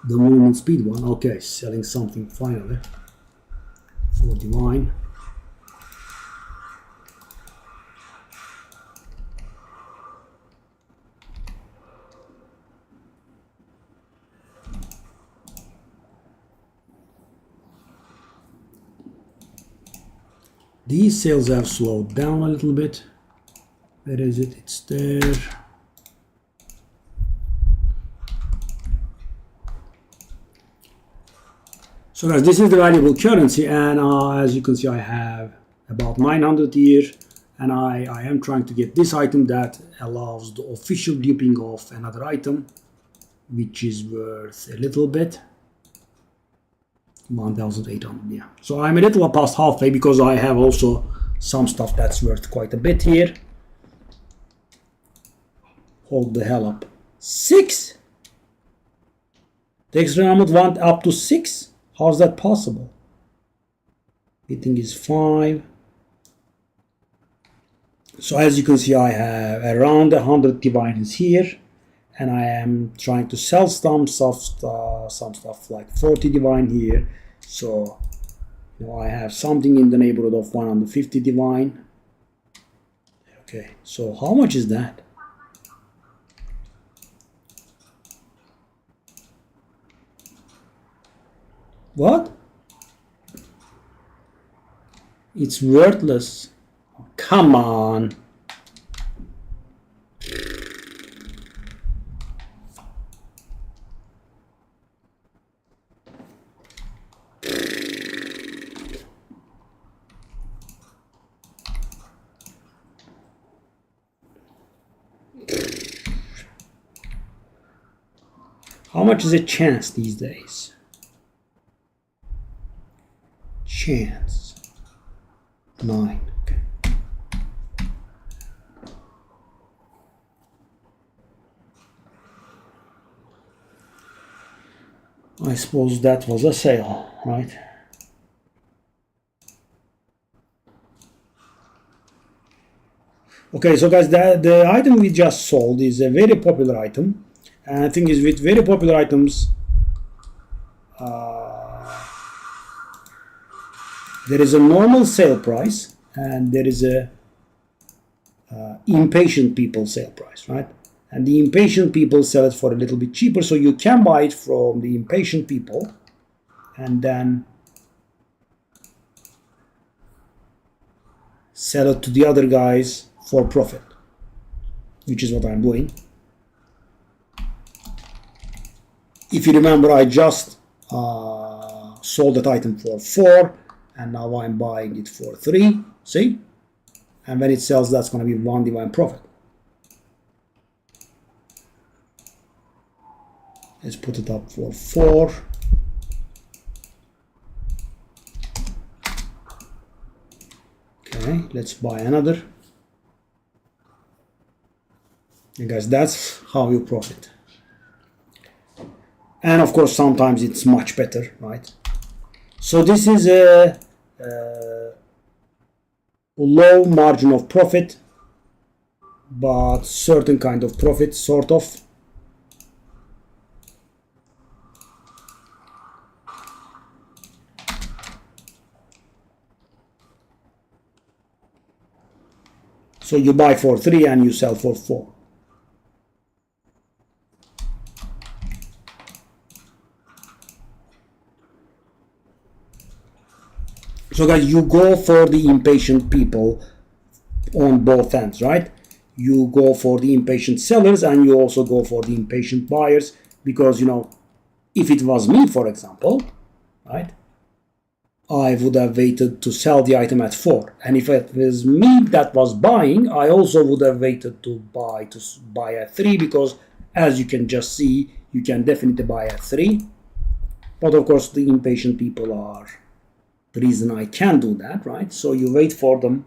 the movement speed one. Okay, selling something finally. For divine. These sales have slowed down a little bit. Where is it? It's there. So guys, this is the valuable currency, and as you can see I have about 900 here, and I am trying to get this item that allows the official duping of another item, which is worth a little bit. 1,800, yeah. So I'm a little past halfway because I have also some stuff that's worth quite a bit here. Hold the hell up. 6? The extra amount went up to 6? How's that possible? Hitting is 5. So as you can see I have around 100 divines here, and I am trying to sell some stuff like 40 divine here. So you know, I have something in the neighborhood of 150 divine. Okay, so how much is that? What? It's worthless. Oh, come on. How much is a chance these days? Chance. 9. Okay. I suppose that was a sale, right? Okay, so guys, the item we just sold is a very popular item. And I think is with very popular items, there is a normal sale price and there is a impatient people sale price, right? And the impatient people sell it for a little bit cheaper, so you can buy it from the impatient people and then sell it to the other guys for profit, which is what I'm doing. If you remember, I just sold that item for 4 and now I'm buying it for 3, see? And when it sells, that's going to be 1 divine profit. Let's put it up for 4. Okay, let's buy another. And guys, that's how you profit. And of course, sometimes it's much better, right? So this is a low margin of profit, but certain kind of profit, sort of. So you buy for 3 and you sell for 4. So guys, you go for the impatient people on both ends, right? You go for the impatient sellers and you also go for the impatient buyers, because, you know, if it was me, for example, right, I would have waited to sell the item at 4. And if it was me that was buying, I also would have waited to buy at 3, because as you can just see, you can definitely buy at 3. But of course, the impatient people are the reason I can do that, right? So you wait for them.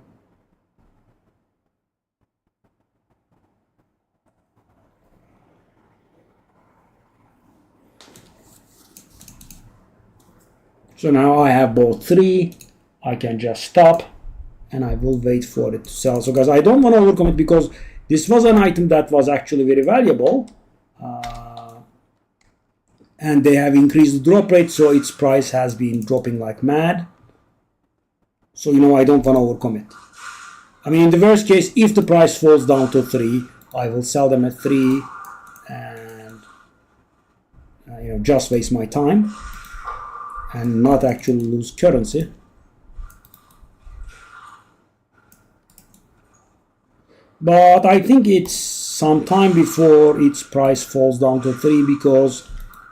So now I have bought 3. I can just stop and I will wait for it to sell. So guys, I don't want to overcommit, because this was an item that was actually very valuable. And they have increased the drop rate, so its price has been dropping like mad. So, you know, I don't want to overcommit. I mean, in the worst case, if the price falls down to 3, I will sell them at 3 and, you know, just waste my time and not actually lose currency. But I think it's some time before its price falls down to 3, because,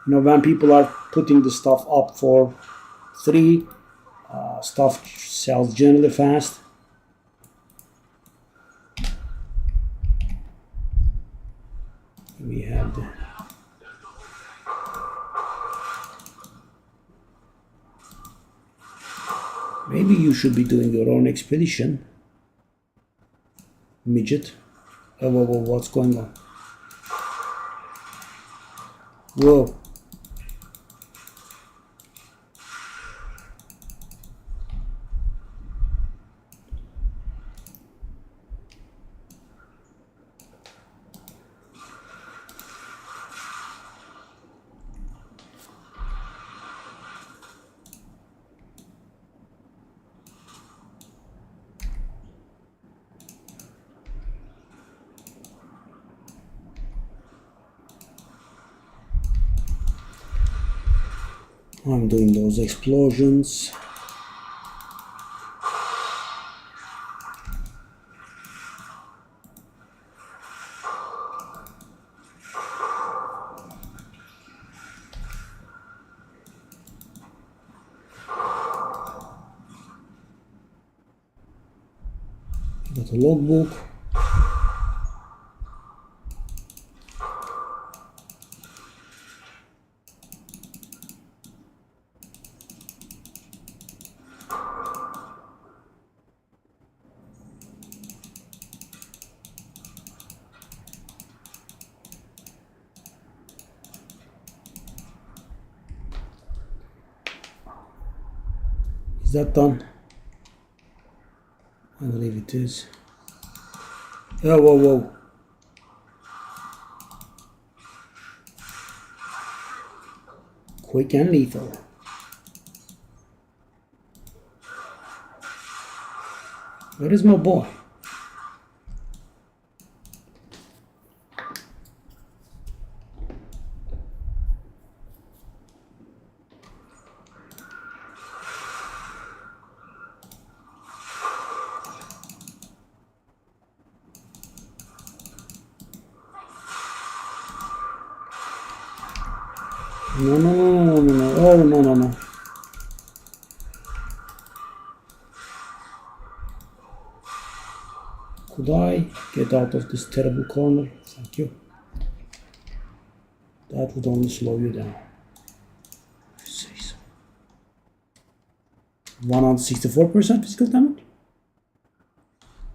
you know, when people are putting the stuff up for 3, stuff sells generally fast. We have the maybe you should be doing your own expedition, midget. Oh, whoa, whoa, what's going on? Whoa. I'm doing those explosions. Got a logbook. Is that done? I believe it is. Oh, whoa, whoa. Quick and lethal. Where is my boy? No, no, no, no, no, no. Oh, no, no, no. Could I get out of this terrible corner? Thank you. That would only slow you down. 164% physical damage?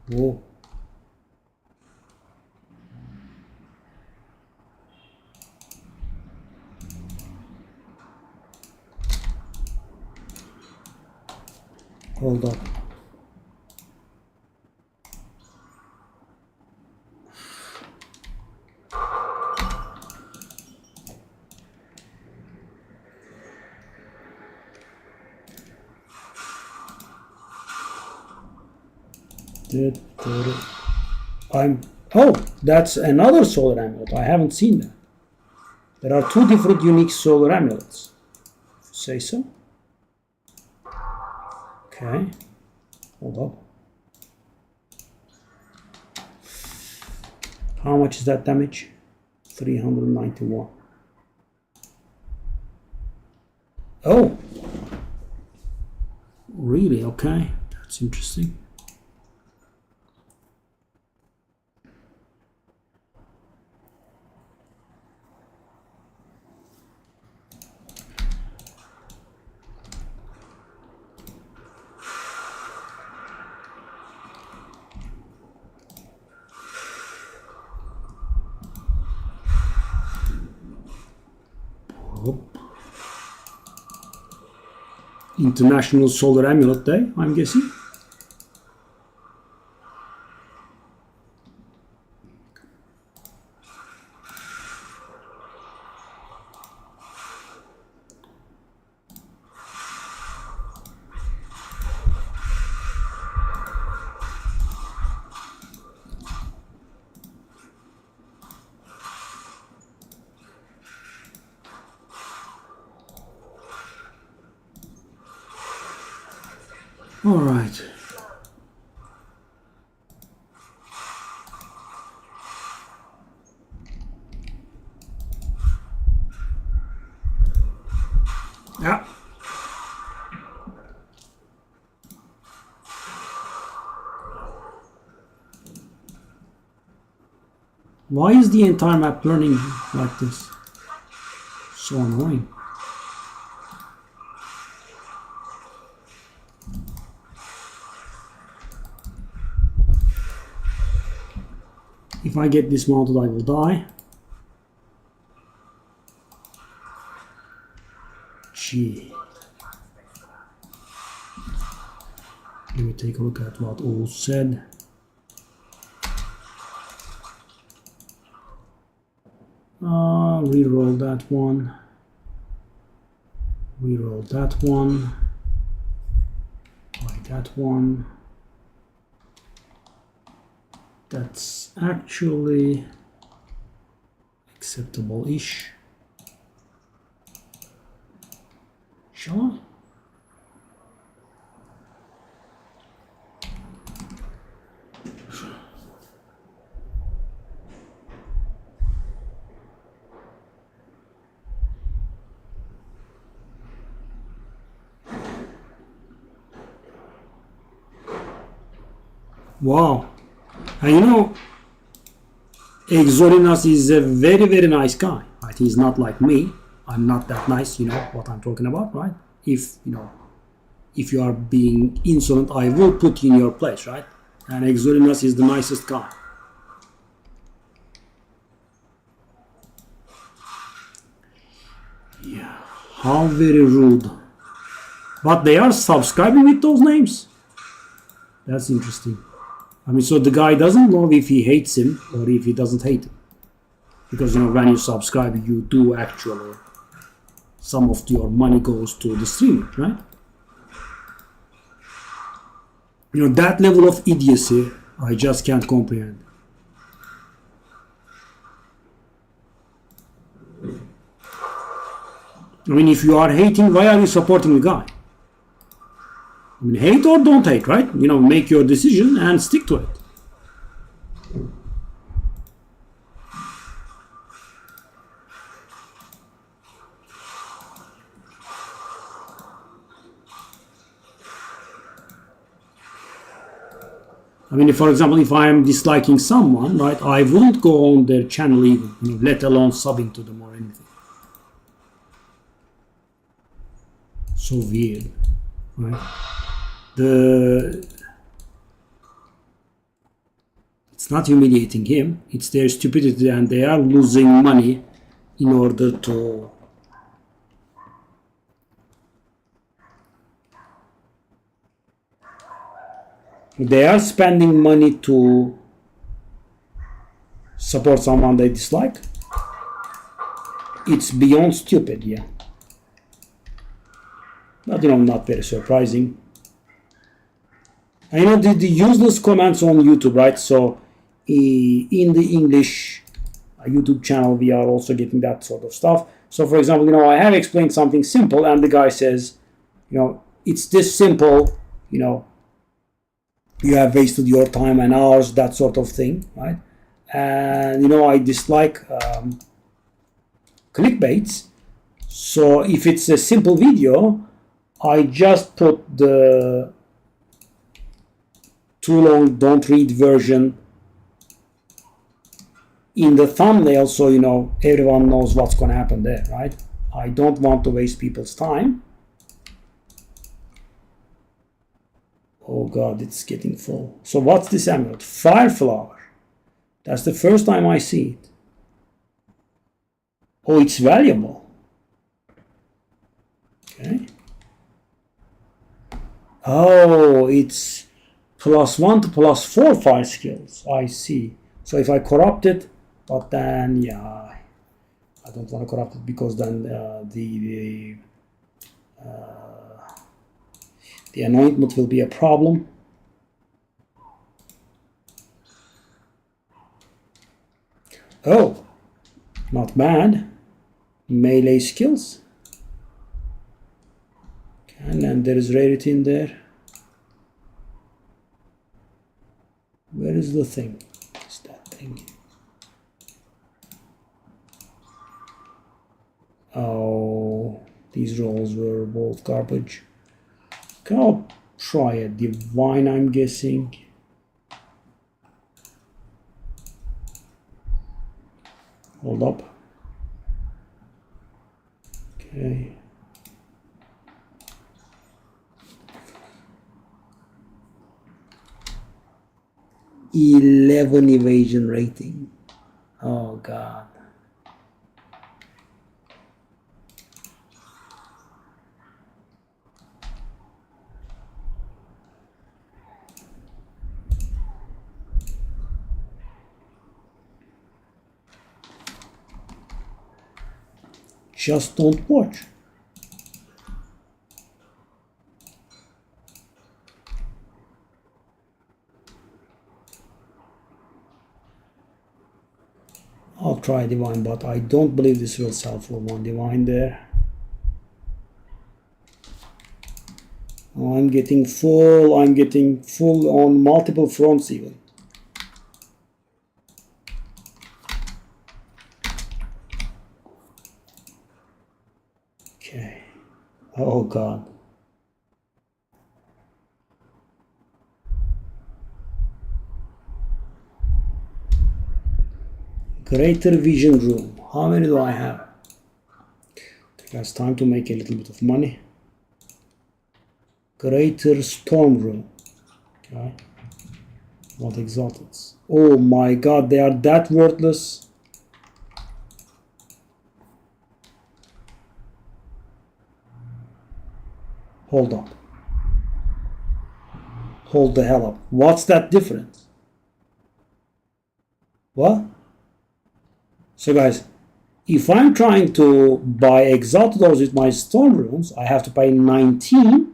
Whoa. Hold up. Oh, that's another solar amulet. I haven't seen that. There are two different unique solar amulets. Say so. Okay. Hold up. How much is that damage? 391. Oh. Really? Okay. That's interesting. International Solar Amulet Day, I'm guessing. All right. Yeah. Why is the entire map turning like this? So annoying. If I get dismounted, I will die. Gee. Let me take a look at what all said. Reroll that one. Reroll that one. Buy that one. That's actually acceptable-ish. Shall I? Wow. And you know, Exorinas is a very, very nice guy. Right? He's not like me. I'm not that nice, you know what I'm talking about, right? If you are being insolent, I will put you in your place, right? And Exorinas is the nicest guy. Yeah. How very rude. But they are subscribing with those names. That's interesting. I mean, so the guy doesn't know if he hates him or if he doesn't hate him. Because, when you subscribe, you do actually, some of your money goes to the streamer, right? That level of idiocy, I just can't comprehend. I mean, if you are hating, why are you supporting the guy? I mean, hate or don't hate, right? Make your decision and stick to it. I mean, for example, if I am disliking someone, right, I wouldn't go on their channel even, let alone subbing to them or anything. So weird, right? It's not humiliating him, it's their stupidity, and they are losing money in order to They are spending money to support someone they dislike. It's beyond stupid, yeah. But not very surprising. And the useless comments on YouTube, right? So in the English YouTube channel, we are also getting that sort of stuff. So for example, I have explained something simple and the guy says, it's this simple, you have wasted your time and hours, that sort of thing, right? And I dislike clickbaits. So if it's a simple video, I just put the too long don't read version in the thumbnail, so everyone knows what's going to happen there, right? I don't want to waste people's time. Oh god, it's getting full. So what's this emerald? Fireflower. That's the first time I see it. Oh, it's valuable. Okay. Oh, it's +1 to +4 fire skills. I see. So if I corrupt it, but then yeah, I don't want to corrupt it because then the anointment will be a problem. Oh, not bad. Melee skills. And then there is rarity in there. Where is the thing? It's that thing. Oh, these rolls were both garbage. Okay, I'll try a divine, I'm guessing. Hold up. Okay. $11 evasion rating. Oh god. Just don't watch. I'll try divine, but I don't believe this will sell for 1 divine there. Oh, I'm getting full on multiple fronts even. Okay. Oh god. Greater vision room. How many do I have? It's time to make a little bit of money. Greater storm room. Okay. Not exalted. Oh my god, they are that worthless. Hold up. Hold the hell up. What's that difference? What? So guys, if I'm trying to buy exalted ores with my stone runes, I have to pay 19.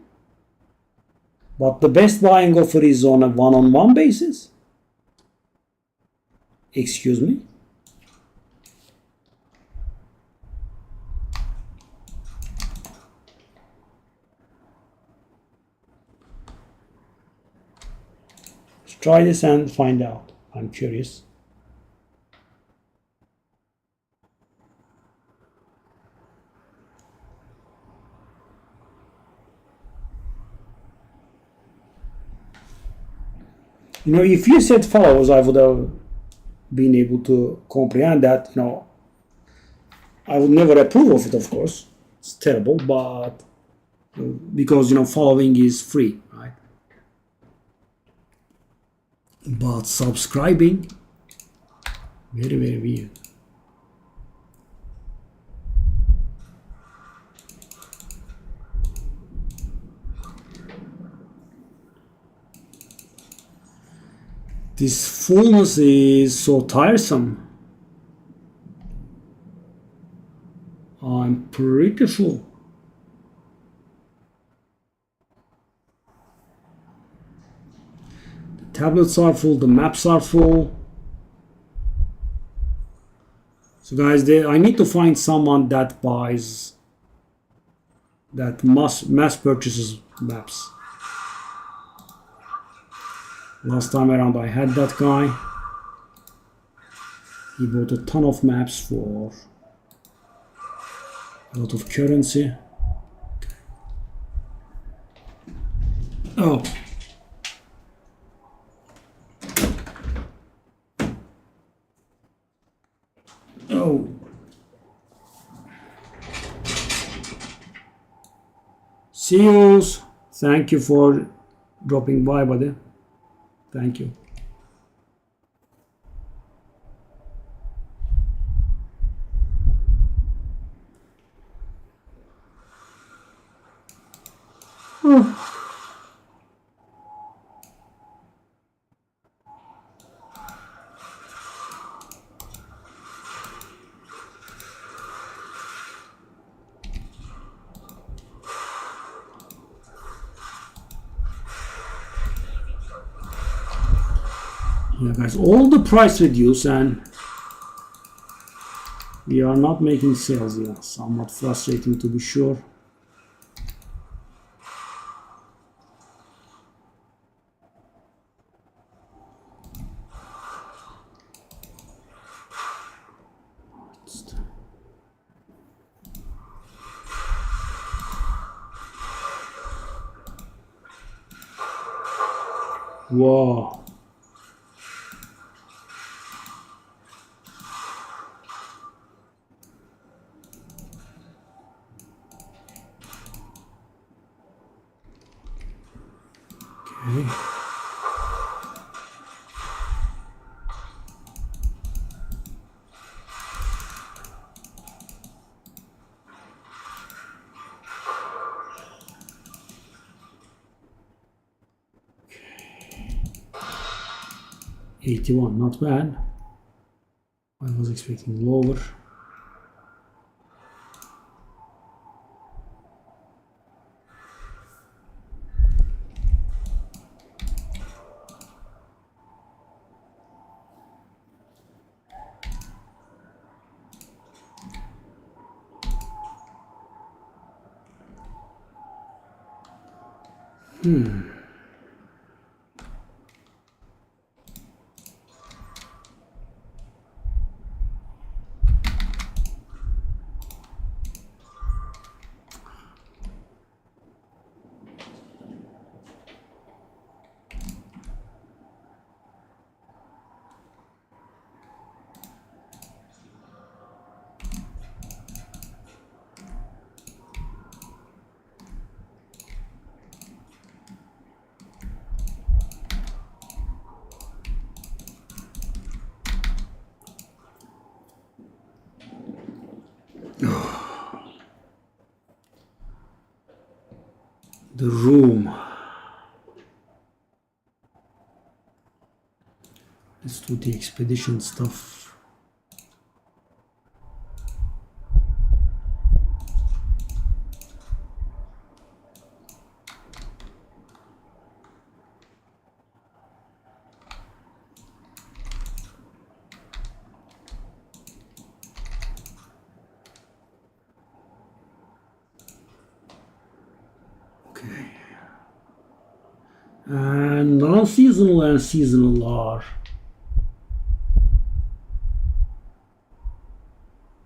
But the best buying offer is on a one-on-one basis. Excuse me? Let's try this and find out. I'm curious. If you said follows, I would have been able to comprehend that, I would never approve of it, of course. It's terrible, but because, following is free, right? But subscribing, very, very weird. This fullness is so tiresome. I'm pretty full. The tablets are full, the maps are full. So guys, I need to find someone that buys, that mass purchases maps. Last time around I had that guy. He bought a ton of maps for a lot of currency. Oh. Oh. See you. Thank you for dropping by, buddy. Thank you. Yeah, guys, all the price reduce and we are not making sales. Yeah, somewhat frustrating to be sure. Wow. Okay. $81, not bad. I was expecting lower. The room. Let's do the expedition stuff. Okay. And non-seasonal and seasonal are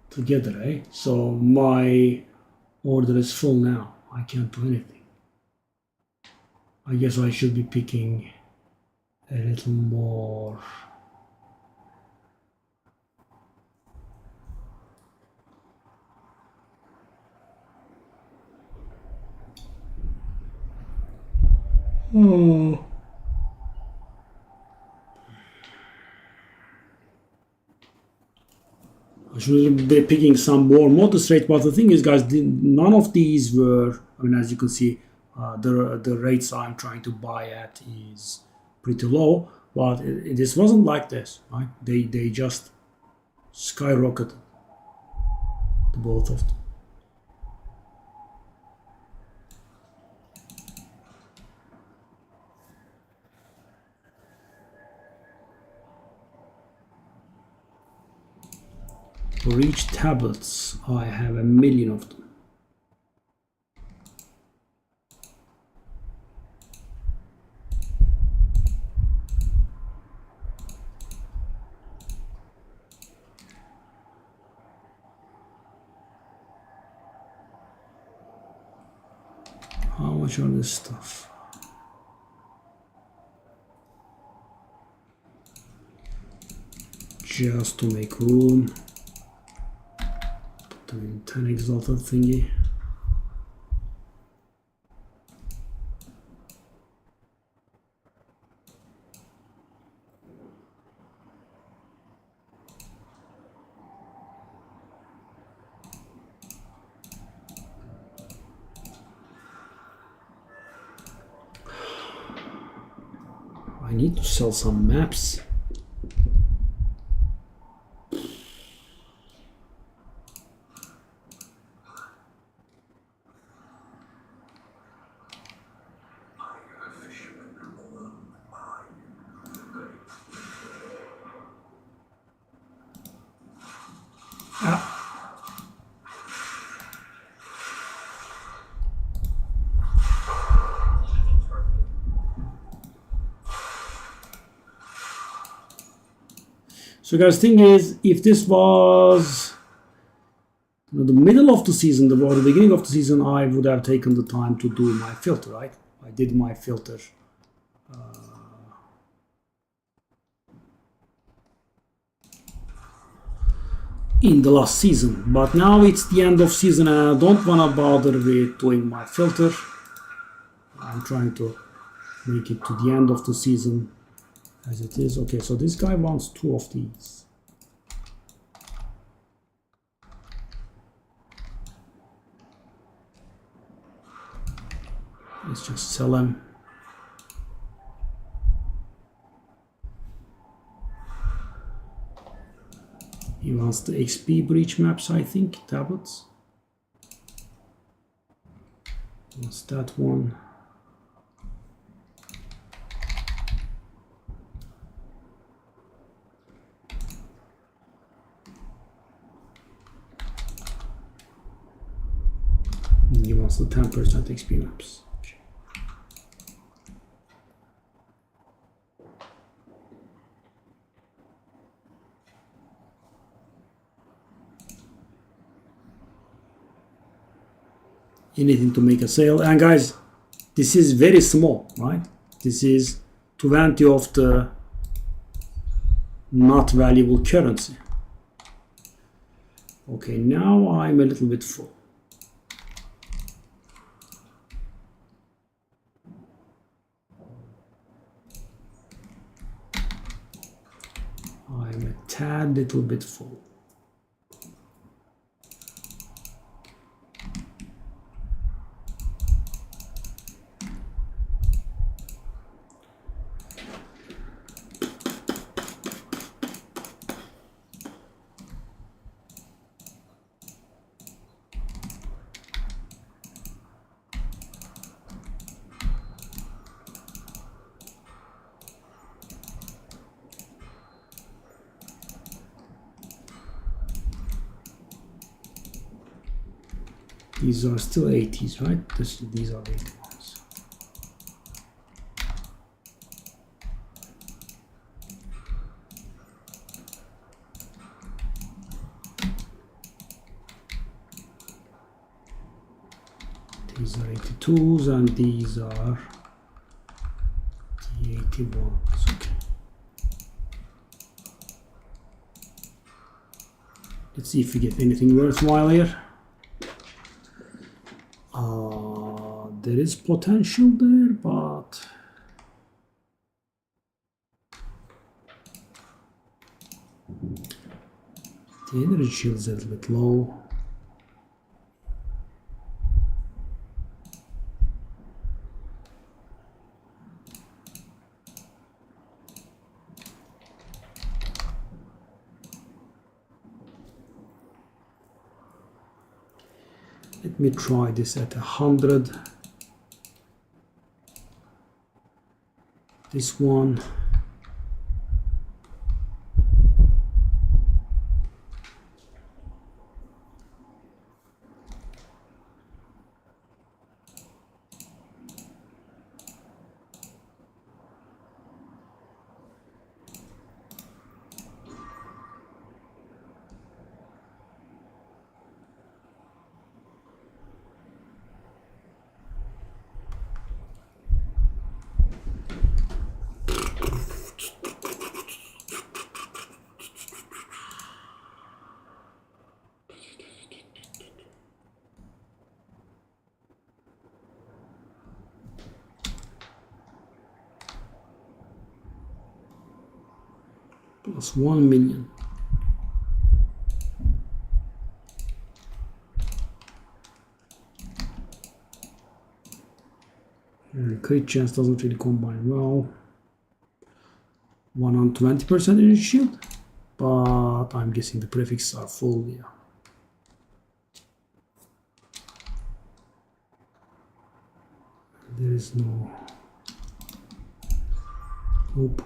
together, eh? So my order is full now. I can't do anything. I guess I should be picking a little more. Oh. I should be picking some more modest rate, but the thing is, guys, none of these were. I mean, as you can see, the rates I'm trying to buy at is pretty low. But this wasn't like this, right? They just skyrocketed, the both of them. For each tablets, I have 1,000,000 of them. How much are this stuff? Just to make room. Put them in 10 exalted thingy. I need to sell some maps. So guys, thing is, if this was the middle of the season, or the beginning of the season, I would have taken the time to do my filter, right? I did my filter in the last season, but now it's the end of season and I don't want to bother with doing my filter. I'm trying to make it to the end of the season as it is. Okay, so this guy wants 2 of these. Let's just sell them. He wants the XP breach maps, I think, tablets. What's that one? He wants the 10% XP maps. Anything to make a sale. And guys, this is very small, right? This is 20 of the not valuable currency. Okay, now I'm a little bit full. I'm a tad little bit full. These are still 80s, right? These are the 81s. These are 82s and these are the 81s. Okay. Let's see if we get anything worthwhile here. There is potential there, but the energy shield is a little bit low. Let me try this at 100. This one. Plus 1 million. Crit chance doesn't really combine well. 120% energy shield, but I'm guessing the prefixes are full. Yeah. There is no. Nope.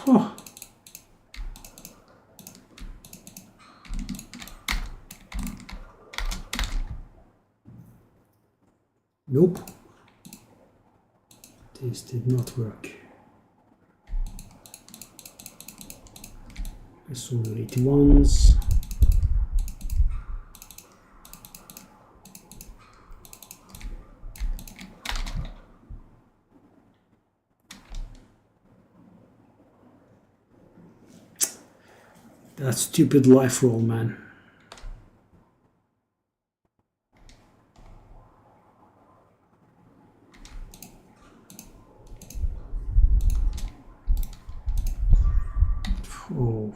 Oh. Nope. This did not work. I saw 81s. That stupid life roll, man. Oh.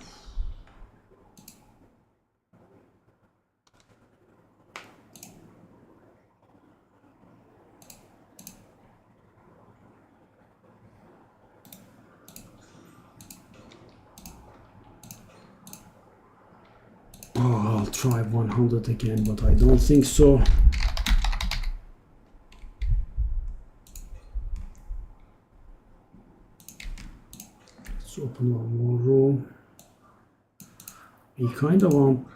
I'll try 100 again, but I don't think so. Let's open one more row. We kind of want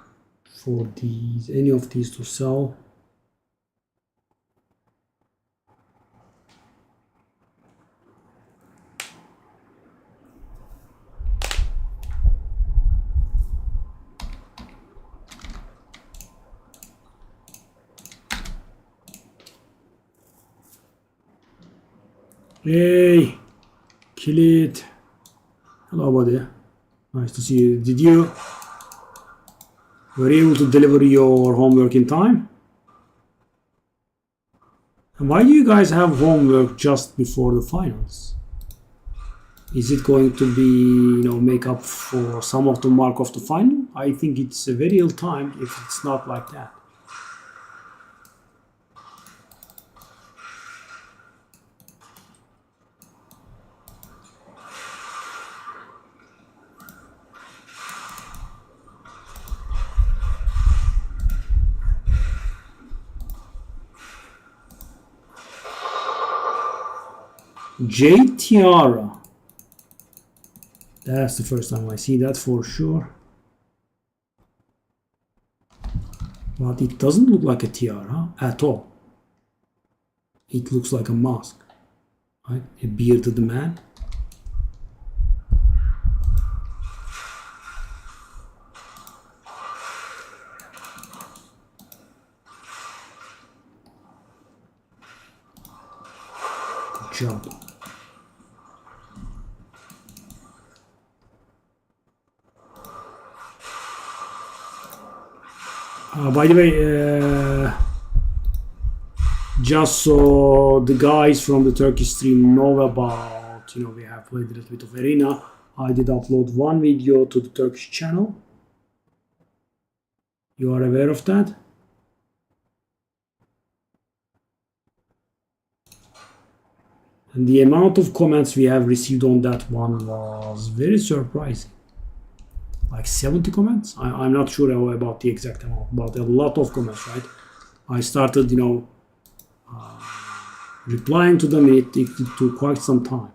for these, any of these to sell. Hey, kill it. Hello, buddy. Nice to see you. Did you were you able to deliver your homework in time? And why do you guys have homework just before the finals? Is it going to be, make up for some of the mark of the final? I think it's very ill timed if it's not like that. J Tiara. That's the first time I see that for sure. But it doesn't look like a tiara at all. It looks like a mask. Right? A bearded man. Good job. By the way, just so the guys from the Turkish stream know about, we have played a little bit of Arena. I did upload one video to the Turkish channel. You are aware of that? And the amount of comments we have received on that one was very surprising. Like 70 comments? I'm not sure about the exact amount, but a lot of comments, right? I started, replying to them. It took quite some time.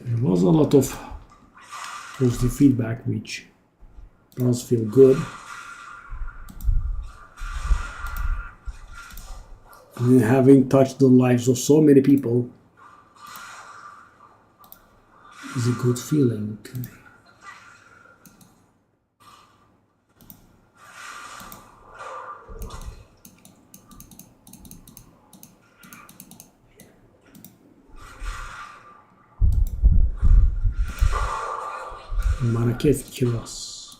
There was a lot of positive feedback, which does feel good. And having touched the lives of so many people is a good feeling. Okay. Market Kiras.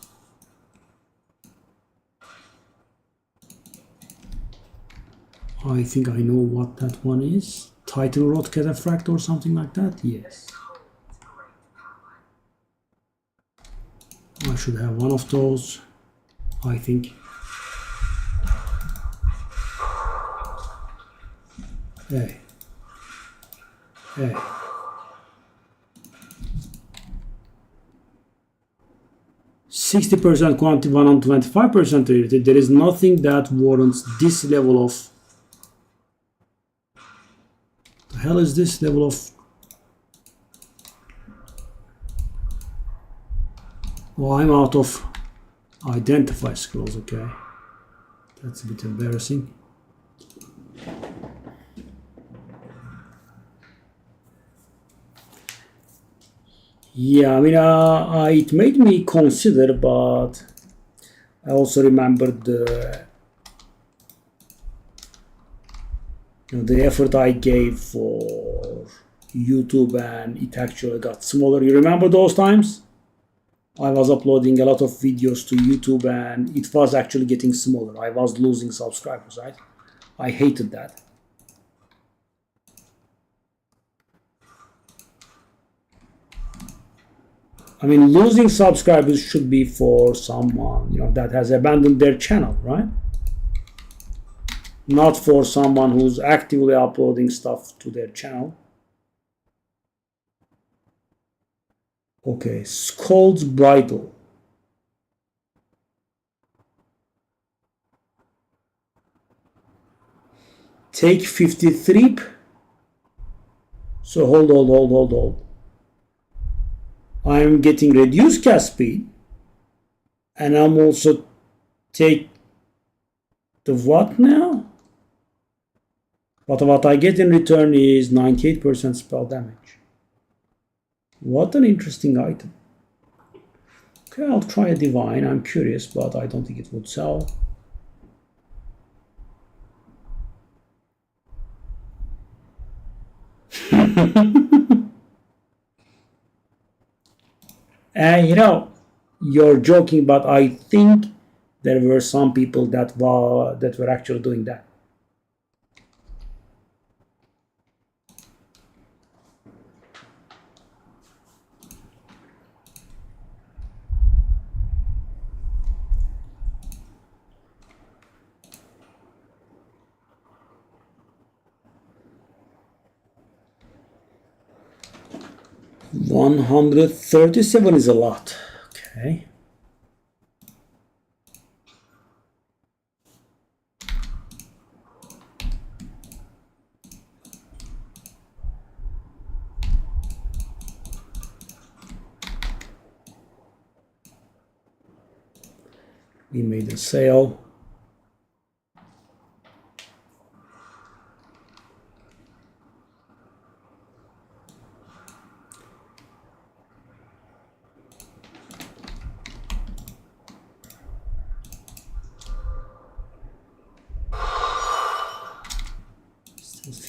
I think I know what that one is. Titan Rod Cataphract or something like that? Yes. I should have one of those, I think. Hey. Hey. %60% quantity, 125% rarity. There is nothing that warrants this level of. The hell is this level of? Oh, I'm out of identify scrolls. Okay, that's a bit embarrassing. Yeah, I mean, it made me consider, but I also remembered the effort I gave for YouTube, and it actually got smaller. You remember those times? I was uploading a lot of videos to YouTube, and it was actually getting smaller. I was losing subscribers, right? I hated that. I mean, losing subscribers should be for someone, that has abandoned their channel, right? Not for someone who's actively uploading stuff to their channel. Okay, Scold's Bridle. Take 53. So hold. I'm getting reduced cast speed, and I'm also take the what now? But what I get in return is 98% spell damage. What an interesting item. Okay, I'll try a divine. I'm curious, but I don't think it would sell. And you're joking, but I think there were some people that were actually doing that. $137 is a lot. Okay. We made a sale.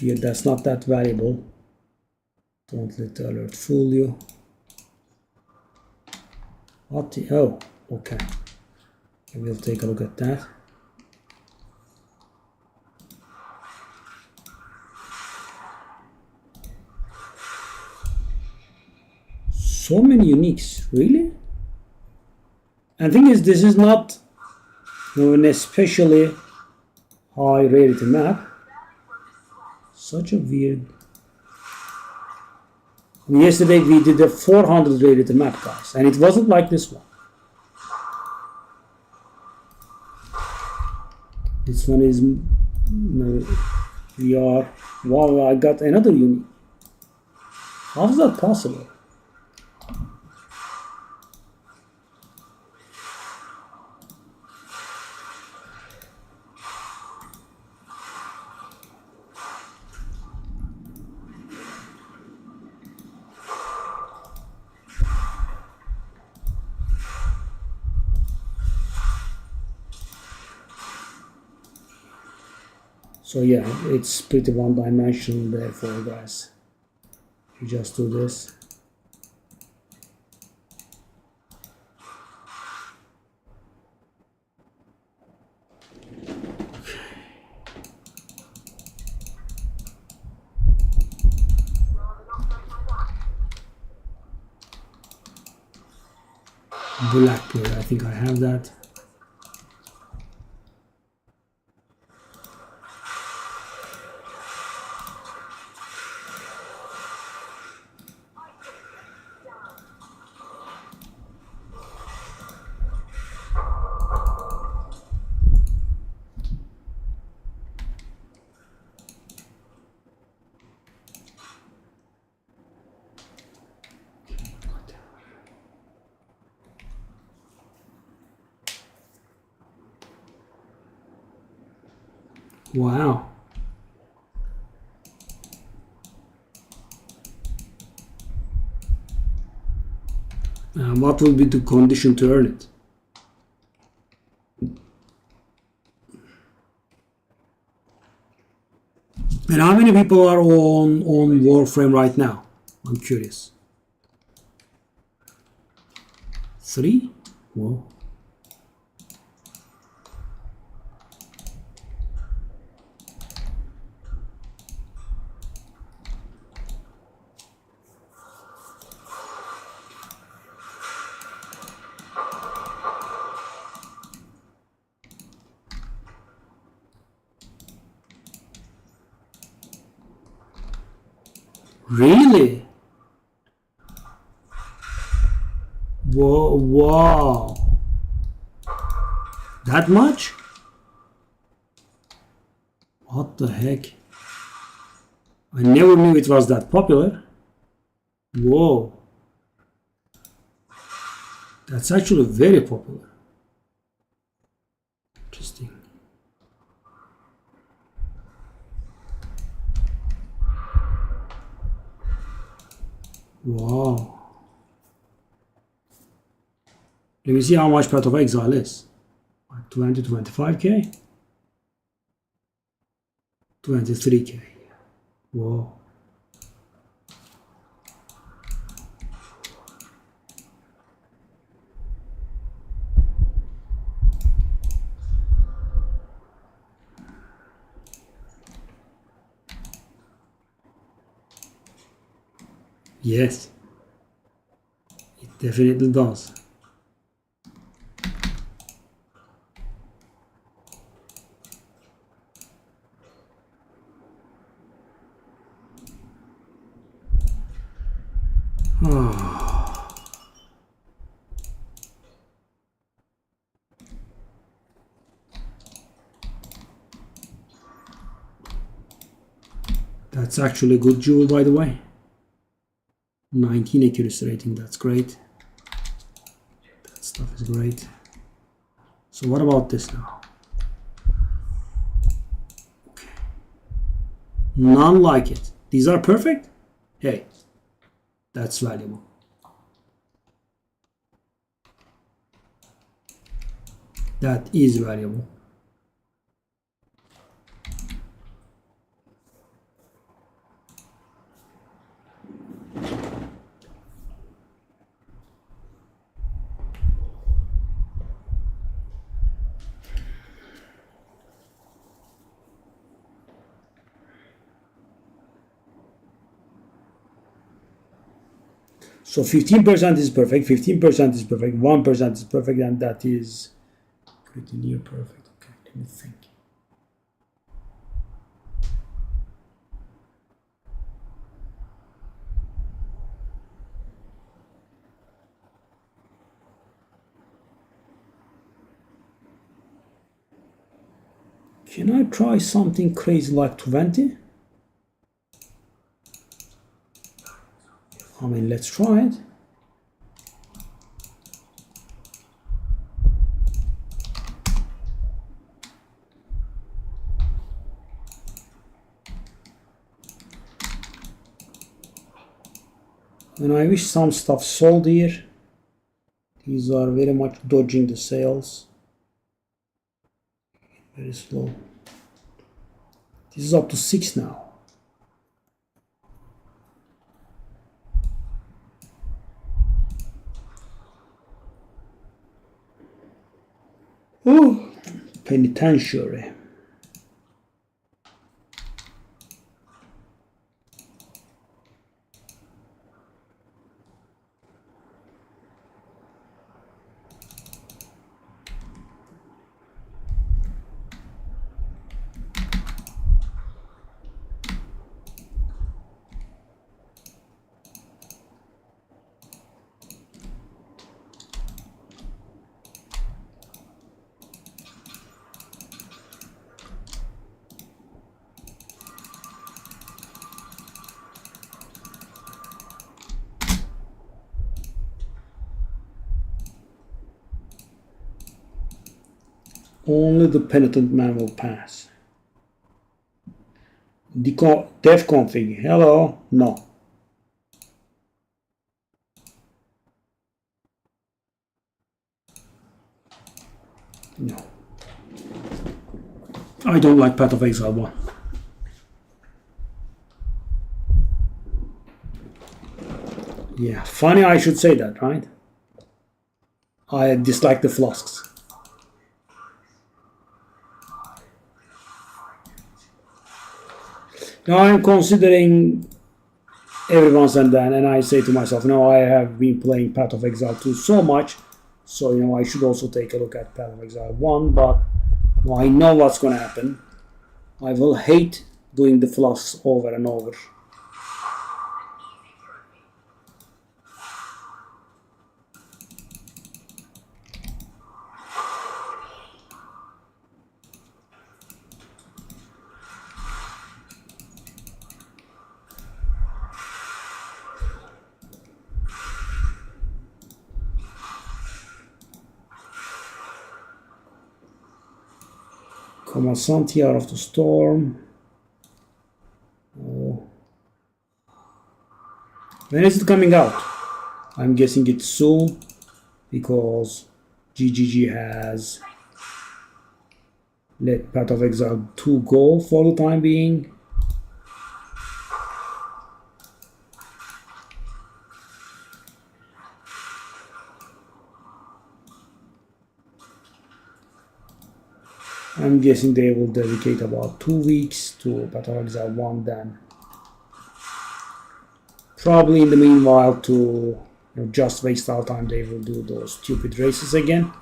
Fear that's not that valuable. Don't let the alert fool you. What the, oh, okay. We'll take a look at that. So many uniques, really? And the thing is, this is not an especially high rarity map. Such a weird. Yesterday we did a 400 rarity map, guys, and it wasn't like this one. This one is we are. Wow, I got another unique. How is that possible? So yeah, it's pretty one-dimensional therefore, guys. You just do this. Blackbird, I think I have that. Wow. What will be the condition to earn it? And how many people are on Warframe right now? I'm curious. 3? Whoa. Really? Whoa, wow. That much? What the heck? I never knew it was that popular. Whoa. That's actually very popular. Interesting. Wow. Let me see how much Path of Exile is. 20 to 25k? 23k. Whoa. Yes, it definitely does. That's actually a good jewel, by the way. 19 accuracy rating, that's great. That stuff is great. So what about this now? Okay. None like it. These are perfect? Hey, that's valuable. That is valuable. So 15% is perfect, 15% is perfect, 1% is perfect, and that is pretty near perfect. Okay, let me think. Can I try something crazy like 20? I mean, let's try it. And I wish some stuff sold here. These are very much dodging the sales. Very slow. This is up to 6 now. Oh, penitentiary. Only the penitent man will pass. Def config. Hello? No. No. I don't like Path of Exile 1. Yeah, funny I should say that, right? I dislike the flasks. Now I'm considering every once and then, and I say to myself, no, I have been playing Path of Exile 2 so much, so I should also take a look at Path of Exile 1, but I know what's going to happen. I will hate doing the flasks over and over. Commerçanti out of the storm. Oh. When is it coming out? I'm guessing it's soon because GGG has let Path of Exile 2 go for the time being. I'm guessing they will dedicate about 2 weeks to Path of Exile 1 then. Probably in the meanwhile to just waste our time, they will do those stupid races again.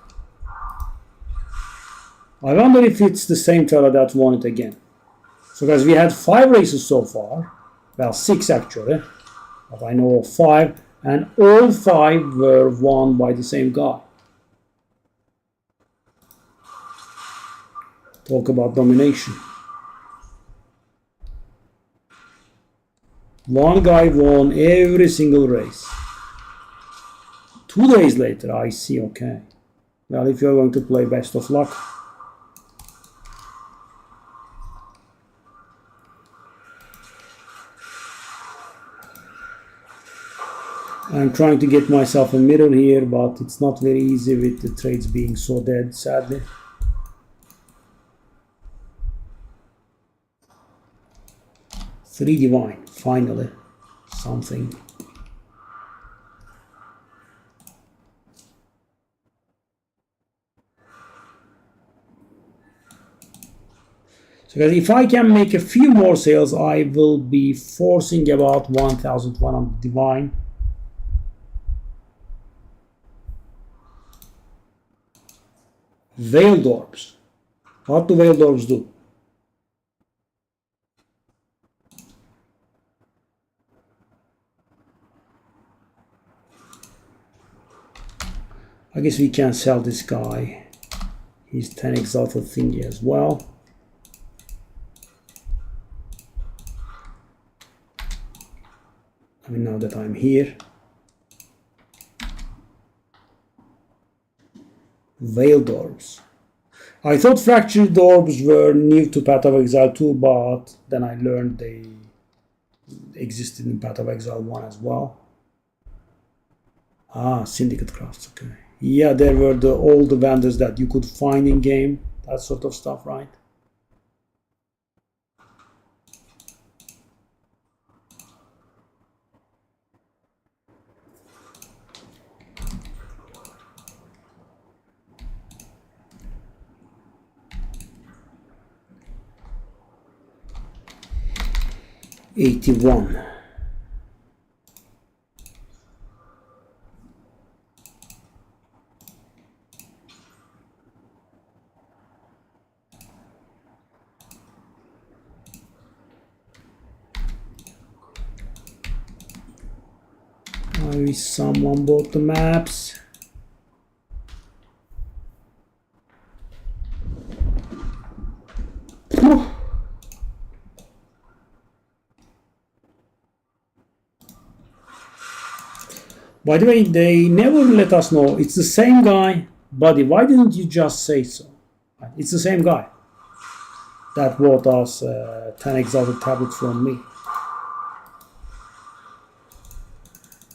I wonder if it's the same fella that won it again. So guys, we had 5 races so far. Well, 6 actually. But I know of 5. And all 5 were won by the same guy. Talk about domination. One guy won every single race. 2 days later, I see, okay. Well, if you're going to play best of luck. I'm trying to get myself a mirror here, but it's not very easy with the trades being so dead, sadly. Three divine, finally, something. So guys, if I can make a few more sales, I will be forcing about 1,100 divine. Veiled orbs. What do veiled orbs do? I guess we can sell this guy. He's 10 exalted thingy as well. I mean, now that I'm here. Veiled orbs. I thought fractured orbs were new to Path of Exile 2, but then I learned they existed in Path of Exile 1 as well. Ah, Syndicate Crafts, okay. Yeah, there were all the vendors that you could find in game, that sort of stuff, right? '81. I wish someone bought the maps. By the way, they never let us know. It's the same guy, buddy. Why didn't you just say so? It's the same guy that bought us 10 exalted tablets from me.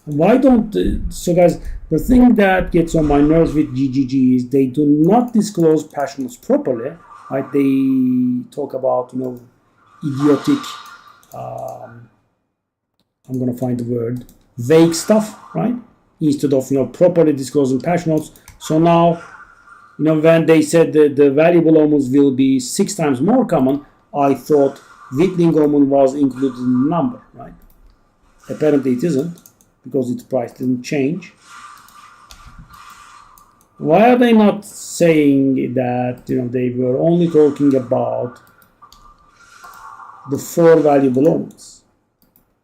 Why don't... so guys, the thing that gets on my nerves with GGG is they do not disclose passions properly. Right? They talk about, idiotic... I'm going to find the word. Vague stuff, right? Instead of, properly disclosing patch notes. So now, when they said that the valuable omens will be 6 times more common, I thought Whittling omen was included in the number, right? Apparently it isn't, because its price didn't change. Why are they not saying that, they were only talking about the 4 valuable omens?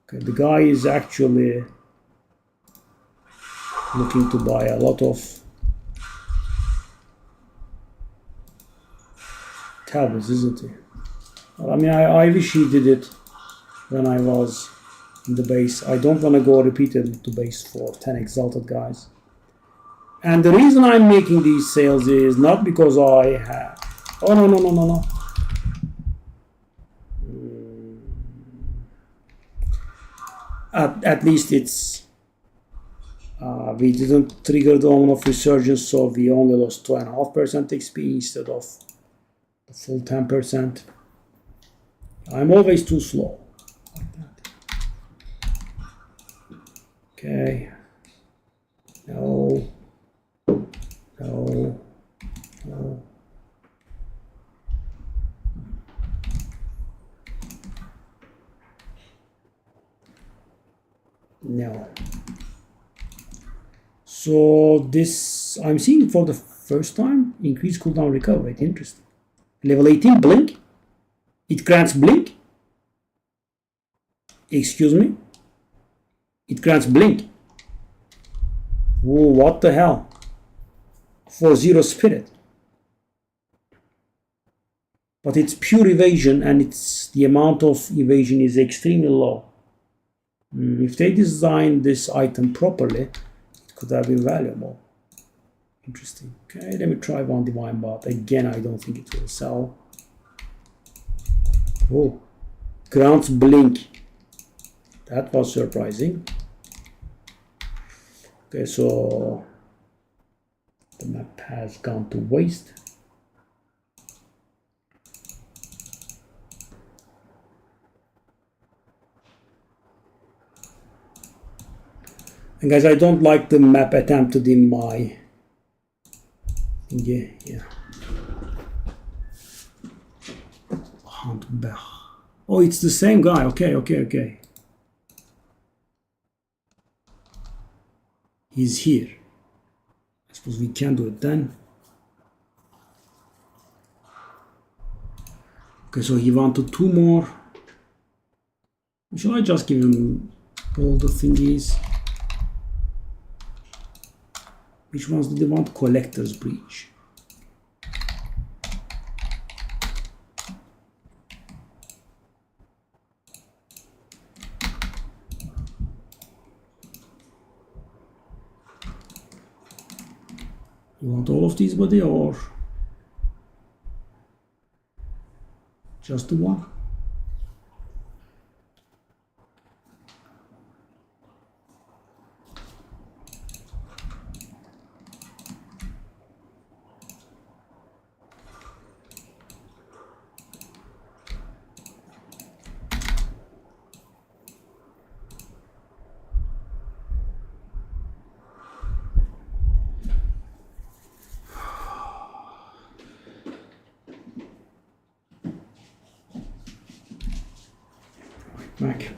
Okay, the guy is actually looking to buy a lot of tablets, isn't he? Well, I mean, I wish he did it when I was in the base. I don't want to go repeatedly to base for 10 exalted guys. And the reason I'm making these sales is not because I have... Oh, no. At least it's... we didn't trigger the omen of resurgence, so we only lost 2.5% XP instead of the full 10%. I'm always too slow. Like that. Okay. No. So this, I'm seeing for the first time, increased cooldown recovery. Interesting. Level 18, blink. It grants blink. Excuse me. It grants blink. Whoa, what the hell? For 0 spirit. But it's pure evasion, and the amount of evasion is extremely low. If they designed this item properly, it could have been valuable. Interesting. Okay, let me try one divine bot. Again, I don't think it will sell. Oh, grants blink. That was surprising. Okay, so the map has gone to waste. And guys, I don't like the map attempted in my... Yeah. Oh, it's the same guy. Okay. He's here. I suppose we can do it then. Okay, so he wanted 2 more. Should I just give him all the thingies? Which ones did they want? Collector's Breach. You want all of these, buddy, or just the one? Back.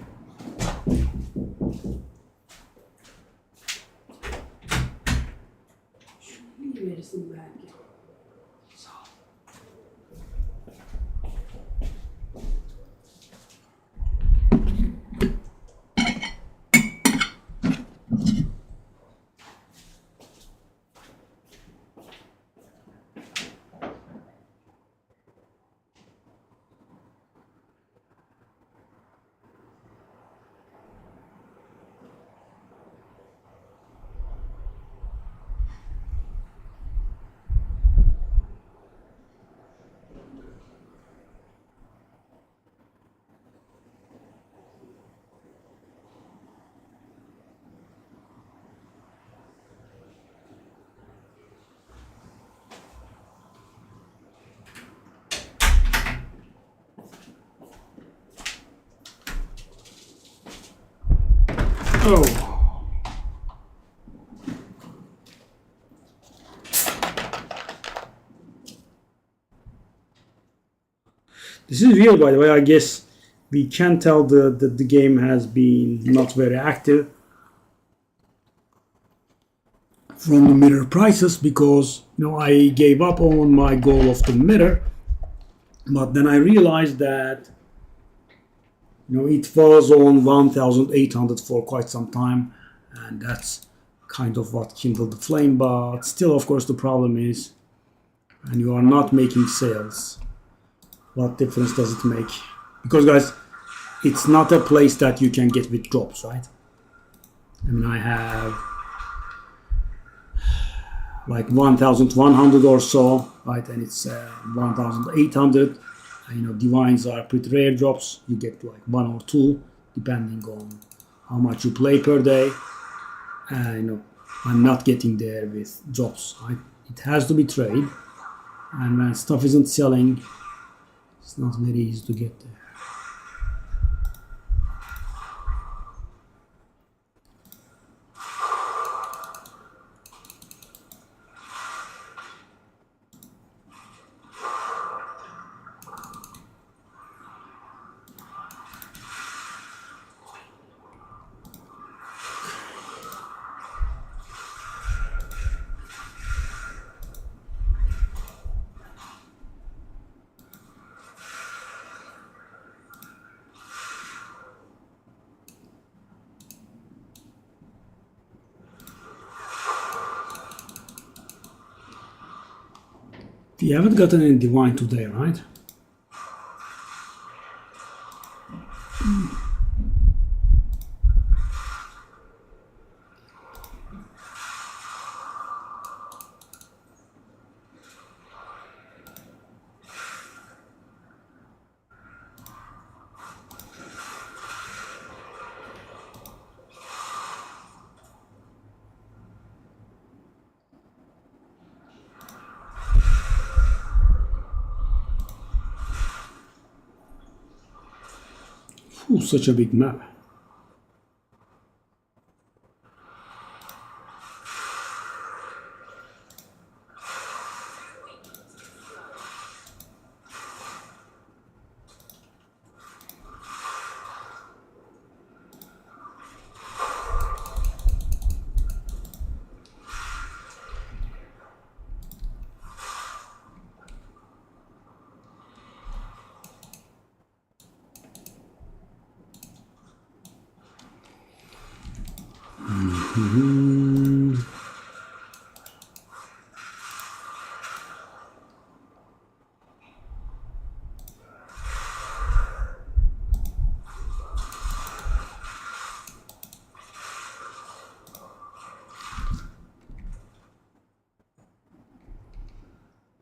Oh. This is weird, by the way. I guess we can tell that the game has been not very active from the mirror prices because I gave up on my goal of the mirror, but then I realized that it was on 1,800 for quite some time, and that's kind of what kindled the flame. But still, of course, the problem is, and you are not making sales, what difference does it make? Because, guys, it's not a place that you can get with drops, right? I mean, I have like 1,100 or so, right? And it's 1,800. Divines are pretty rare drops. You get like 1 or 2 depending on how much you play per day. And I'm not getting there with drops, right? It has to be trade, and when stuff isn't selling, it's not very easy to get there. You haven't gotten any divine today, right? Ooh, such a big map.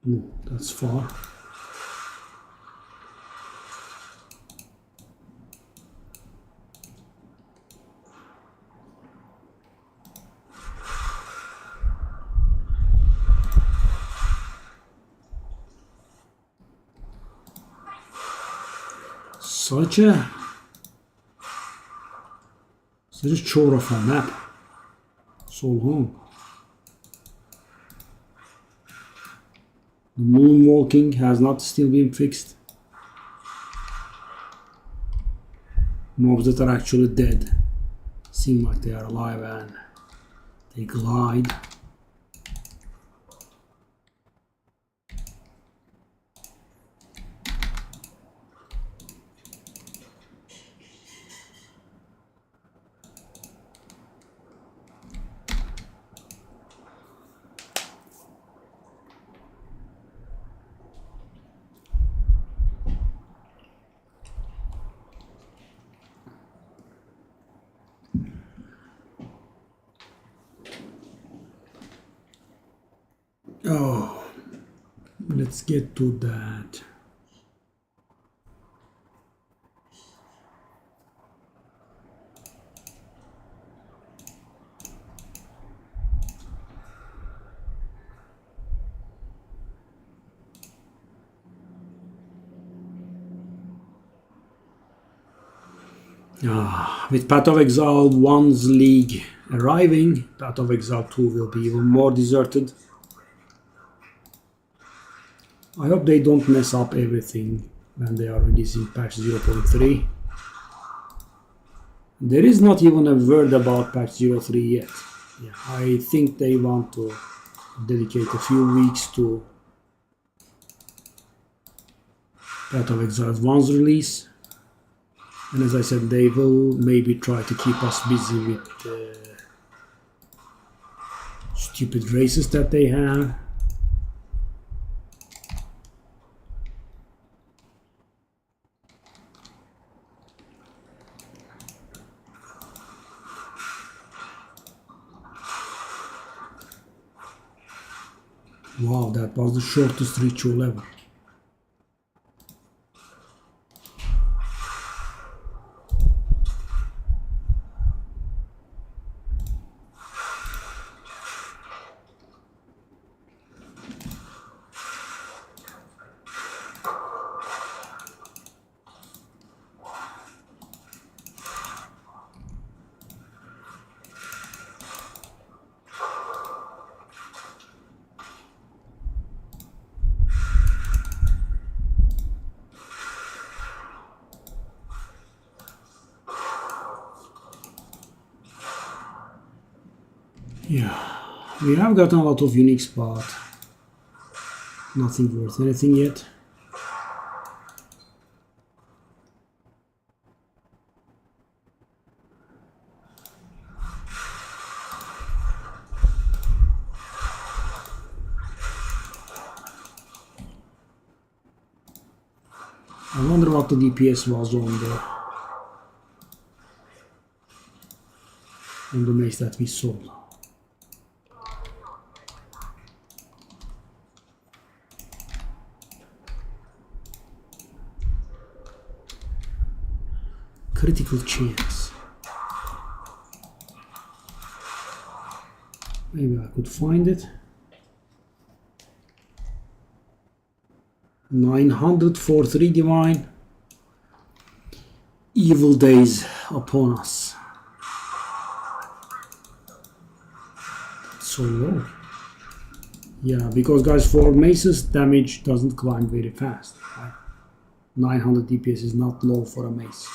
No, that's far. Such a chore of a map. So long. The moonwalking has not still been fixed. Mobs that are actually dead seem like they are alive and they glide. Oh, let's get to that. With Path of Exile 1's league arriving, Path of Exile 2 will be even more deserted. I hope they don't mess up everything when they are releasing patch 0.3. There is not even a word about patch 03 yet. Yeah, I think they want to dedicate a few weeks to Path of Exile 1's release. And as I said, they will maybe try to keep us busy with stupid races that they have. Wow, that was the shortest ritual ever. Yeah, we have gotten a lot of unique spots. Nothing worth anything yet. I wonder what the DPS was on the mace that we sold. Critical chance. Maybe I could find it. 900 for 3 divine. Evil days upon us. So low. Yeah, because guys, for maces, damage doesn't climb very fast. Right? 900 DPS is not low for a mace.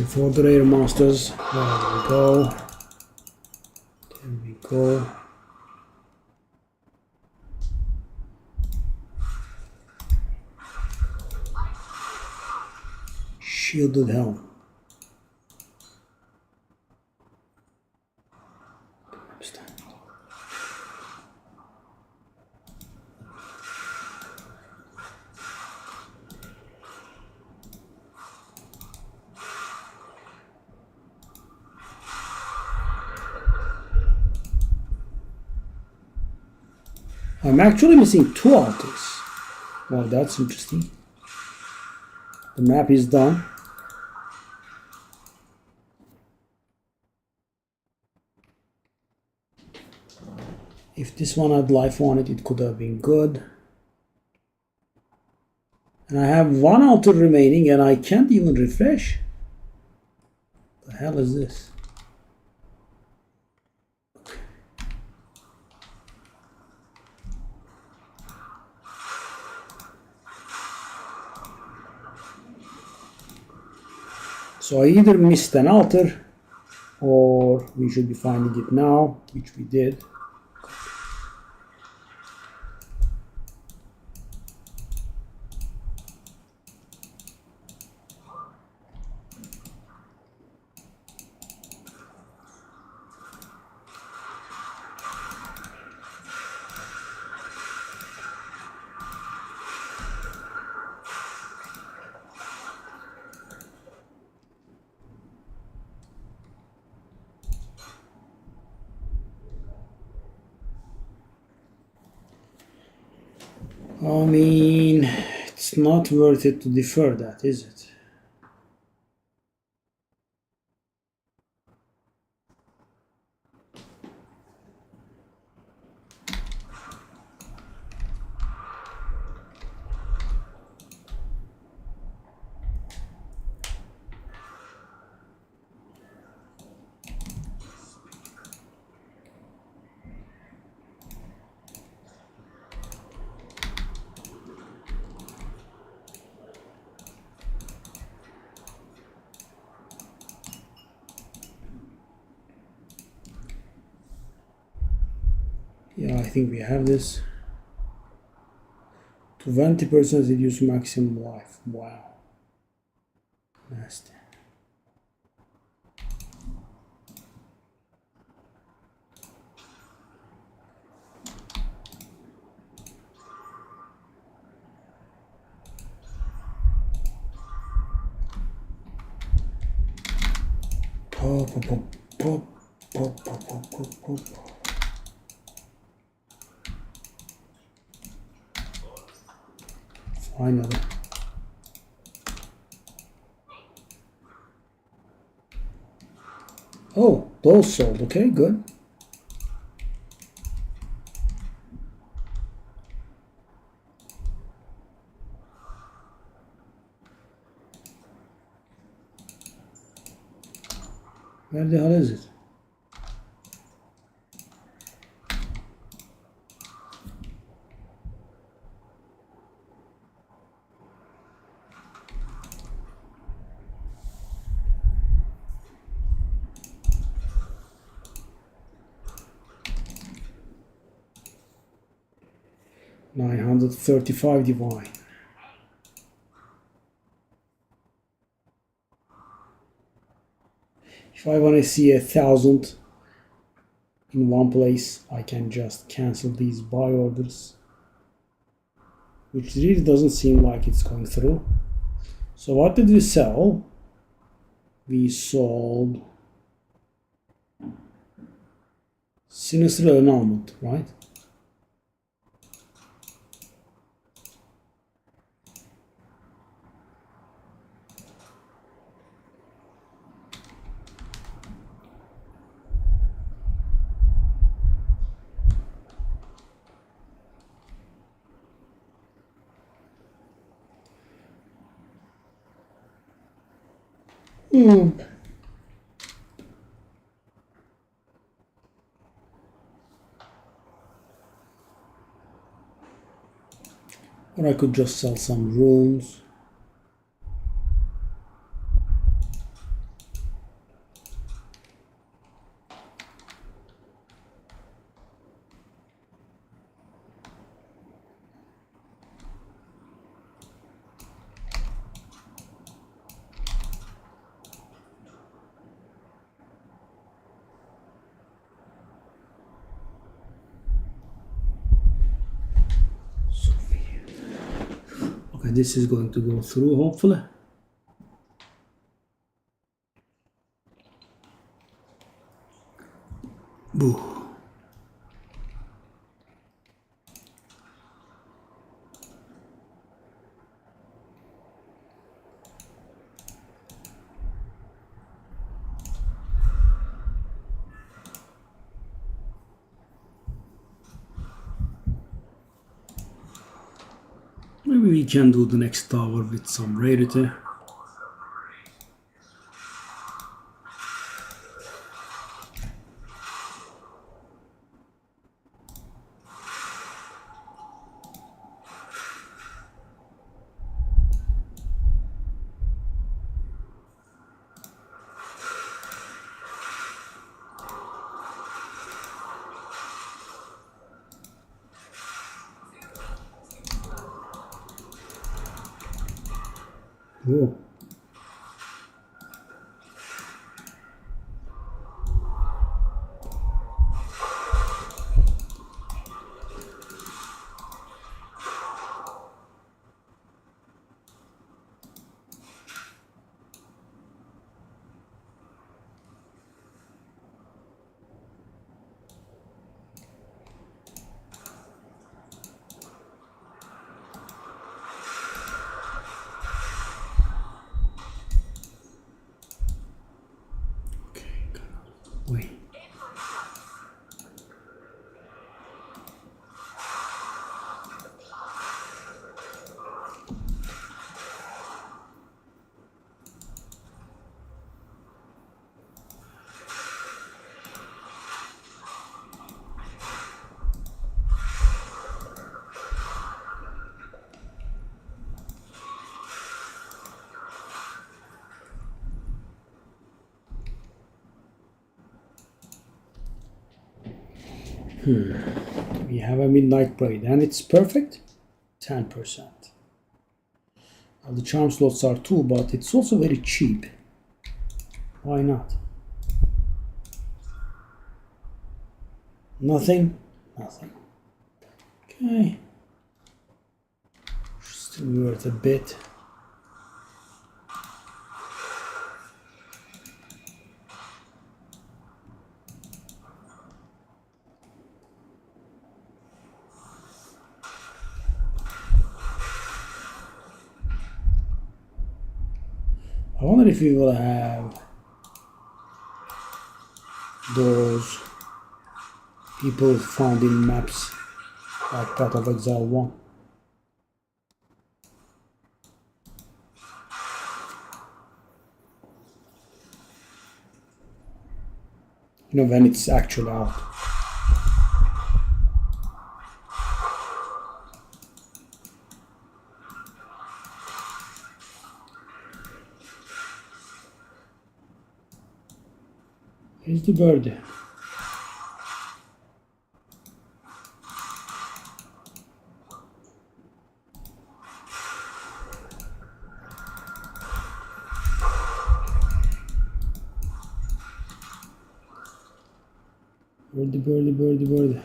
Before the rare monsters. There we go. There we go. Shielded helm. I'm actually missing 2 altars. Well, that's interesting. The map is done. If this one had life on it, it could have been good. And I have 1 altar remaining and I can't even refresh. The hell is this? So I either missed an altar or we should be finding it now, which we did. I mean, it's not worth it to defer that, is it? Yeah, I think we have this. 20% reduce maximum life. Wow. Nasty. Pop, pop, pop, pop, pop, pop, pop, pop, pop. Finally. Oh, those sold. Okay, good. Where the hell is it? $935 divine. If I want to see 1,000 in one place, I can just cancel these buy orders, which really doesn't seem like it's going through. So what did we sell? We sold Sinister Annulment, right? Or I could just sell some runes. this is going to go through, hopefully. Boo. Maybe we can do the next tower with some rarity. Whoa. Wait. We have a midnight blade and it's perfect. 10%. Now the charm slots are 2, but it's also very cheap. Why not? Nothing? Nothing. Okay. Still worth a bit. I wonder if we will have those people found in maps like Path of Exile 1. You know, when it's actually out. Here's the bird. Birdie, birdie, birdie, birdie.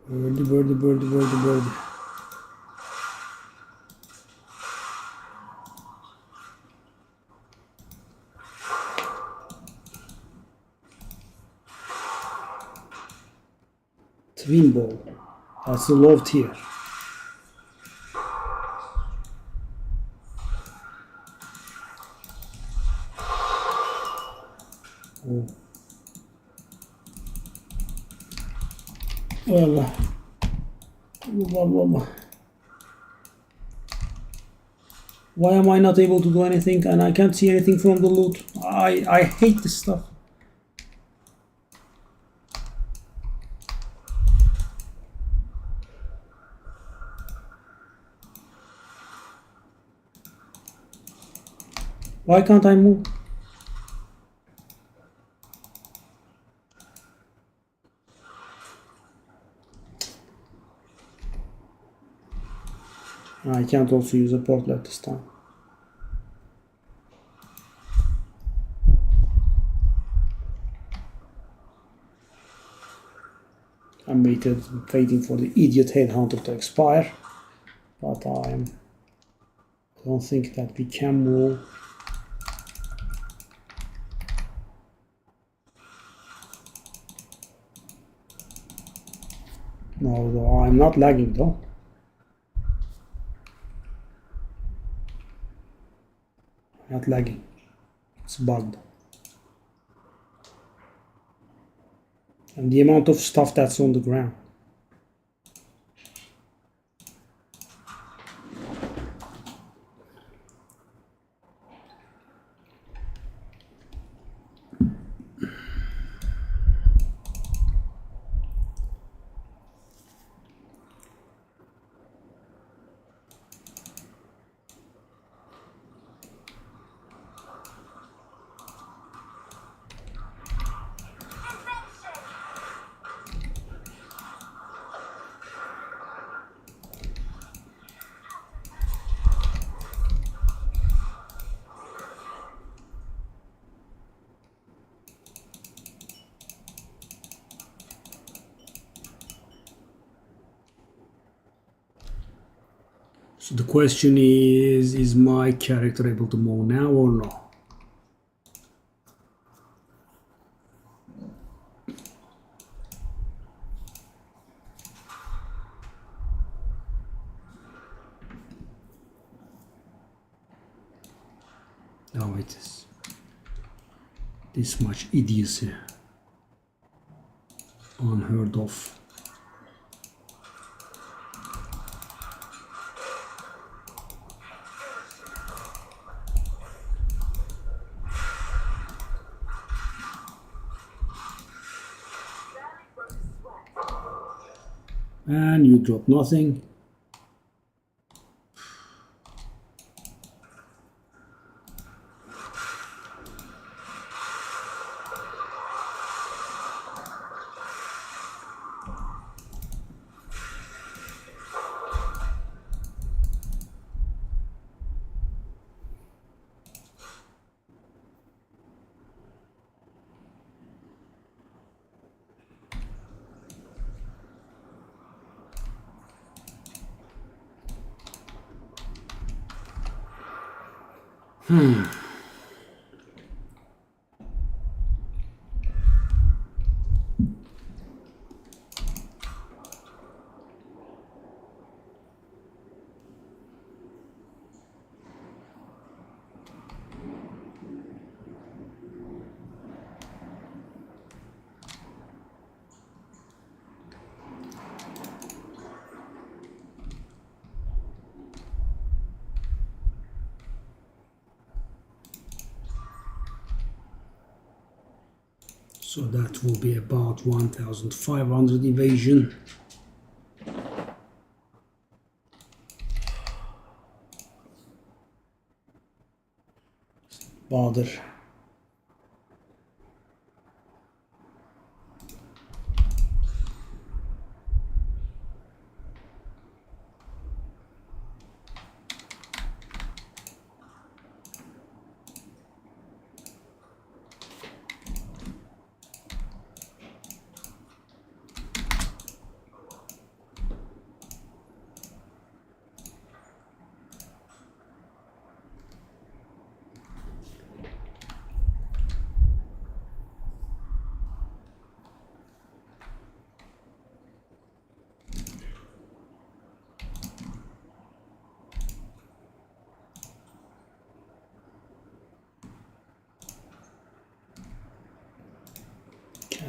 Birdie, birdie, birdie, birdie, birdie. Twin ball. That's a low tier. Oh. Well, why am I not able to do anything and I can't see anything from the loot? I hate this stuff. Why can't I move? I can't also use a portal this time. I'm waiting for the idiot headhunter to expire, but I don't think that we can move. No, though I'm not lagging though. Not lagging. It's bugged. And the amount of stuff that's on the ground. So the question is my character able to move now or no? No, it is this much idiocy. Unheard of. And you drop nothing. So that will be about 1,500 evasion. Bother.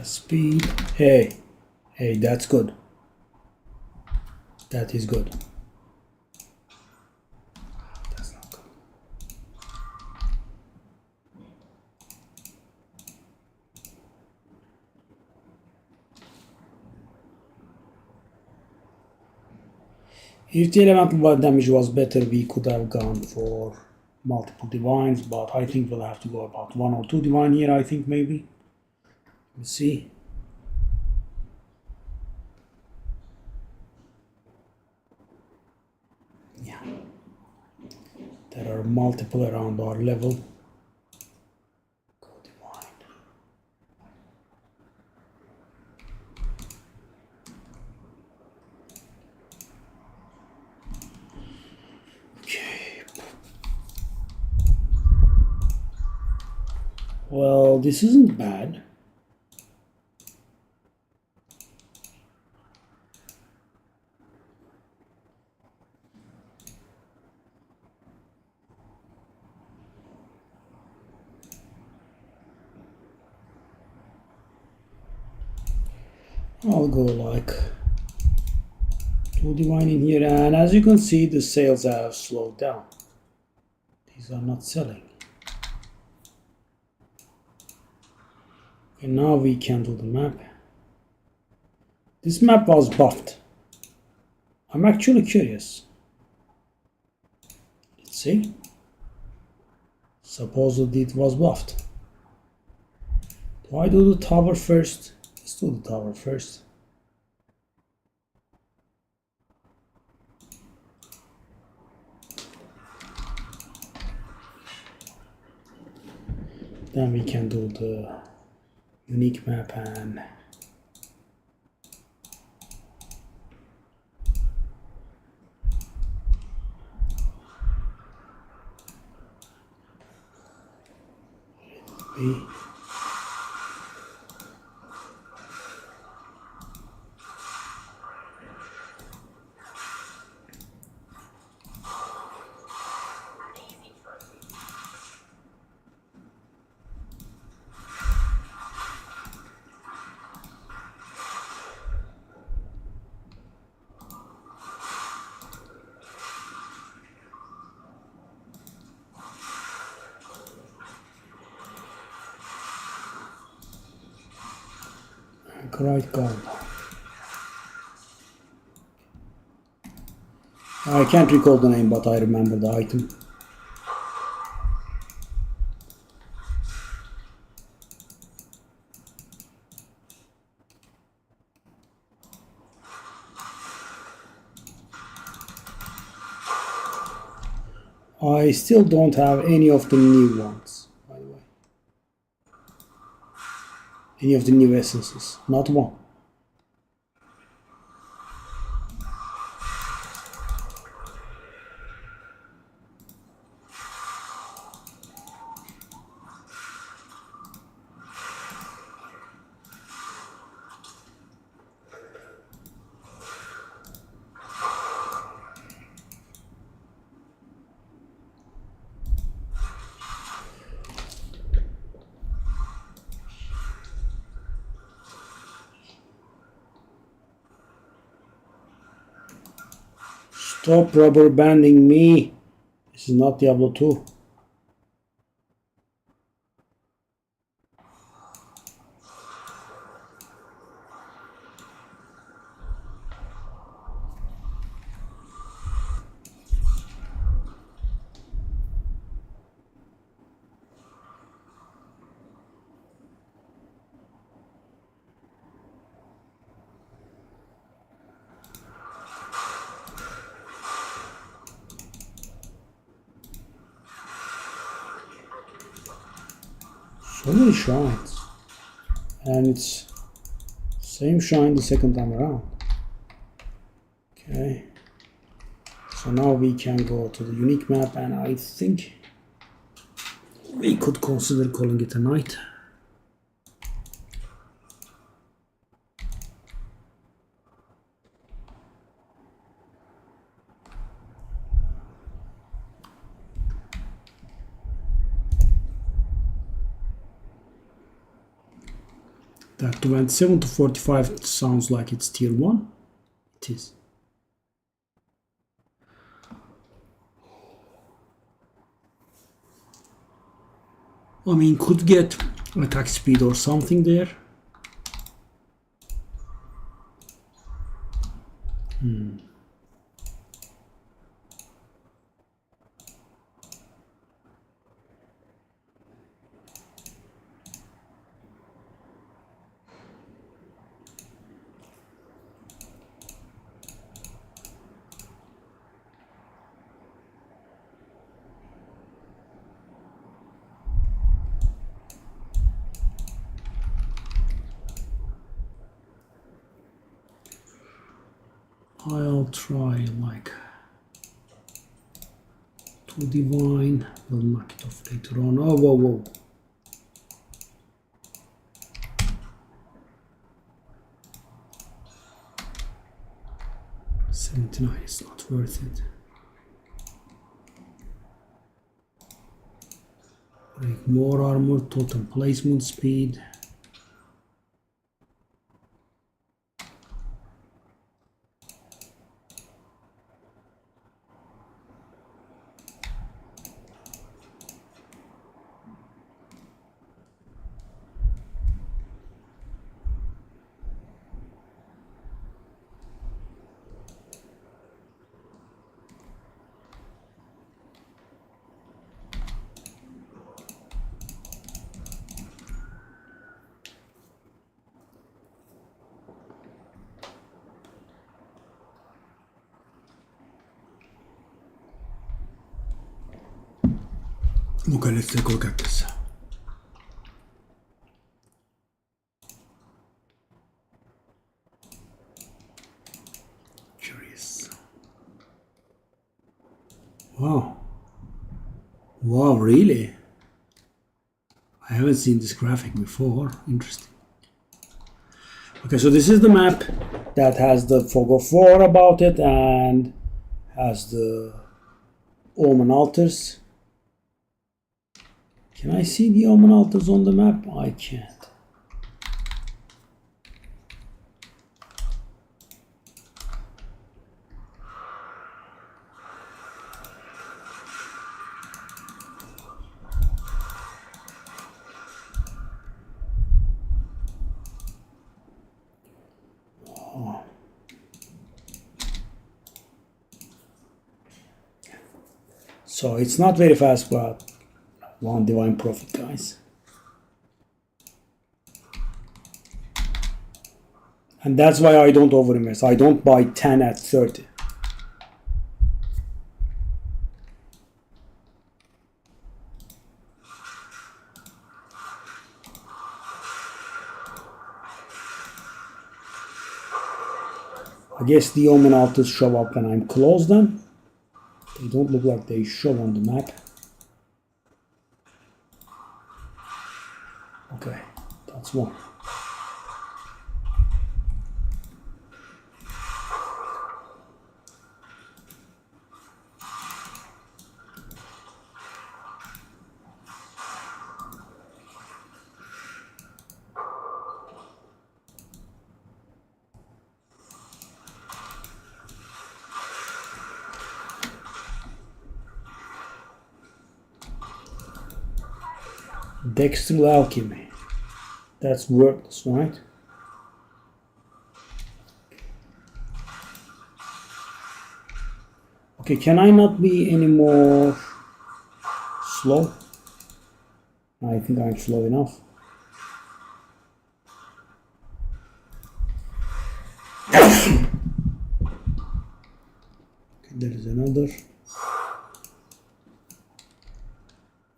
Speed. Hey, that's good. That is good. That's not good. If the elemental damage was better, we could have gone for multiple divines, but I think we'll have to go about 1 or 2 divine here, I think maybe. Let's see. Yeah. There are multiple around our level. Go divine. Okay. Well, this isn't bad. I'll go like 2 divine in here, and as you can see, the sales have slowed down. These are not selling. And now we can do the map. This map was buffed. I'm actually curious. Let's see. Supposedly it was buffed. Do I do the tower first? Let's do the tower first. Then we can do the unique map and be. Great gold. I can't recall the name, but I remember the item. I still don't have any of the new ones, by the way. Any of the new essences. Not one. Stop rubber banding me. This is not Diablo 2. So many shrines. And it's same shrine the second time around. Okay. So now we can go to the unique map, and I think we could consider calling it a night. That 27 to 45 sounds like it's tier 1. It is. I mean, could get attack speed or something there. I'll try like 2 divine. We'll knock it off later on. Oh, whoa, whoa. $79 is not worth it. Break more armor, total placement speed. Okay, let's take a look at this. Curious. Wow. Wow, really? I haven't seen this graphic before. Interesting. Okay, so this is the map that has the Fog of War about it and has the Omen altars. Can I see the Omen altars on the map? I can't. Oh. So it's not very fast, but one divine profit, guys. And that's why I don't overinvest. I don't buy 10 at 30. I guess the Omen altars show up when I'm close then. They don't look like they show on the map. Okay, that's one. Dexter's Alchemy. That's worthless, right? Okay, can I not be any more slow? I think I'm slow enough. Okay, there is another.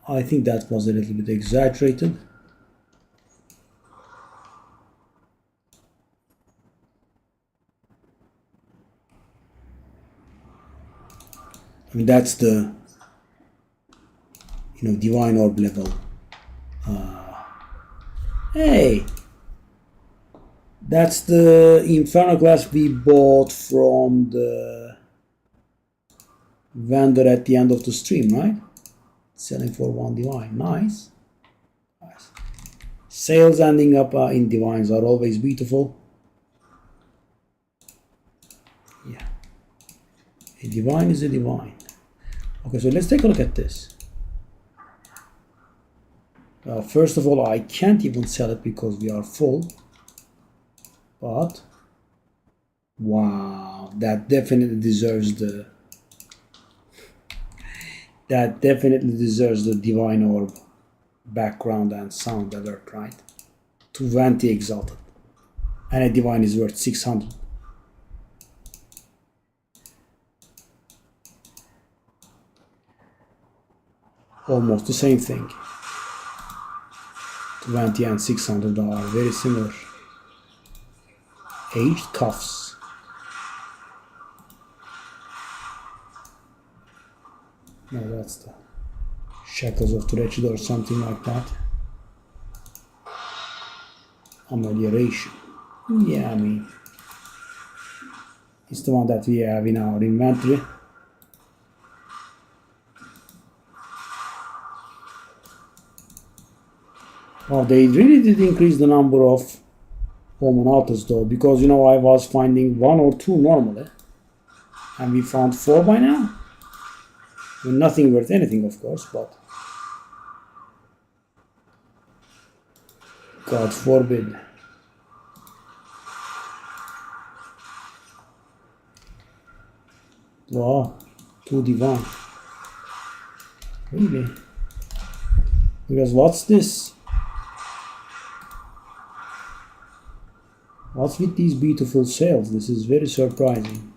I think that was a little bit exaggerated. I mean, that's the, divine orb level. Hey, that's the Inferno glass we bought from the vendor at the end of the stream, right? Selling for 1 divine. Nice. Nice. Sales ending up in divines are always beautiful. Yeah. A divine is a divine. Okay, so let's take a look at this. First of all, I can't even sell it because we are full. But, wow, that definitely deserves the divine orb background and sound alert, right? To Vanti Exalted. And a divine is worth 600. Almost the same thing. 20 and 600 are very similar. Aged cuffs. No, that's the Shackles of Wretched or something like that. Amelioration. Yeah, I mean, it's the one that we have in our inventory. Oh, they really did increase the number of Omen Altars though, because I was finding 1 or 2 normally, and we found 4 by now. I mean, nothing worth anything, of course, but God forbid. Wow, 2 divine. Really? Because what's this? What's with these beautiful sails? This is very surprising.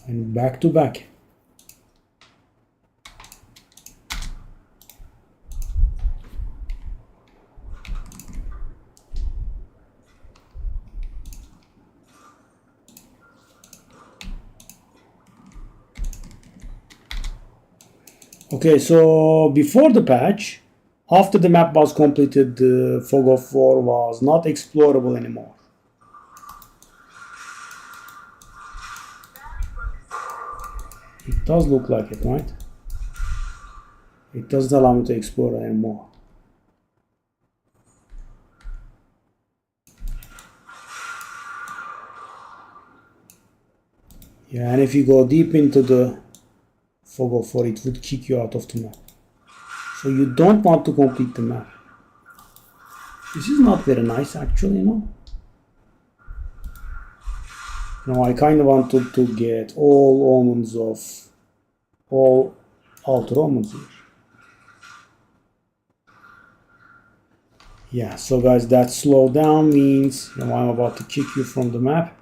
And back to back. Okay, so before the patch, after the map was completed, the Fog of War was not explorable anymore. It does look like it, right? It doesn't allow me to explore anymore. Yeah, and if you go deep into the Fog of War, it would kick you out of the map. So you don't want to complete the map. This is not very nice, actually, I kind of wanted to get all omens of all altar omens here. Yeah, so guys, that slowdown means I'm about to kick you from the map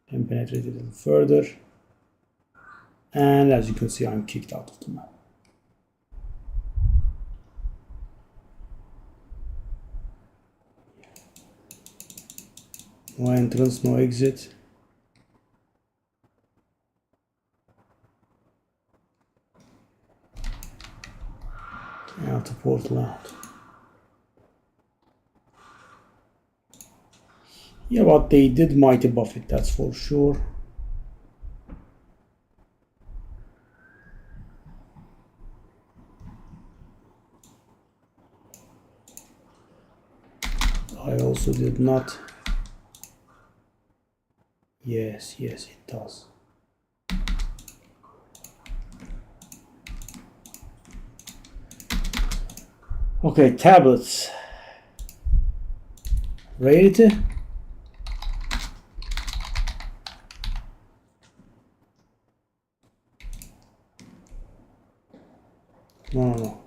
and penetrate it a little further. And as you can see, I'm kicked out of the map. No entrance, no exit. Out the portal out. Yeah, but they did mighty buff it, that's for sure. I also did not. Yes, it does. Okay, tablets. Ready to? No.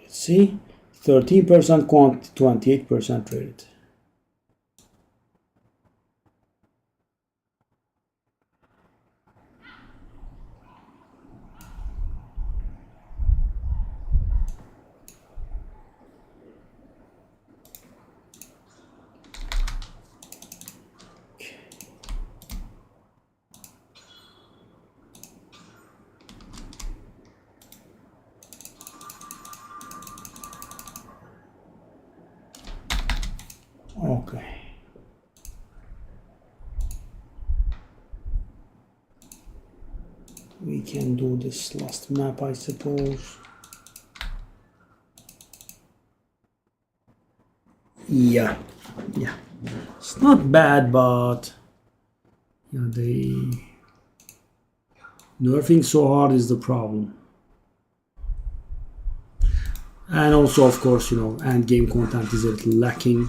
Let's see, 13% quantity, 28% rate. Okay. We can do this last map, I suppose. Yeah. It's not bad, but they nerfing so hard is the problem. And also, of course, end game content is a little lacking.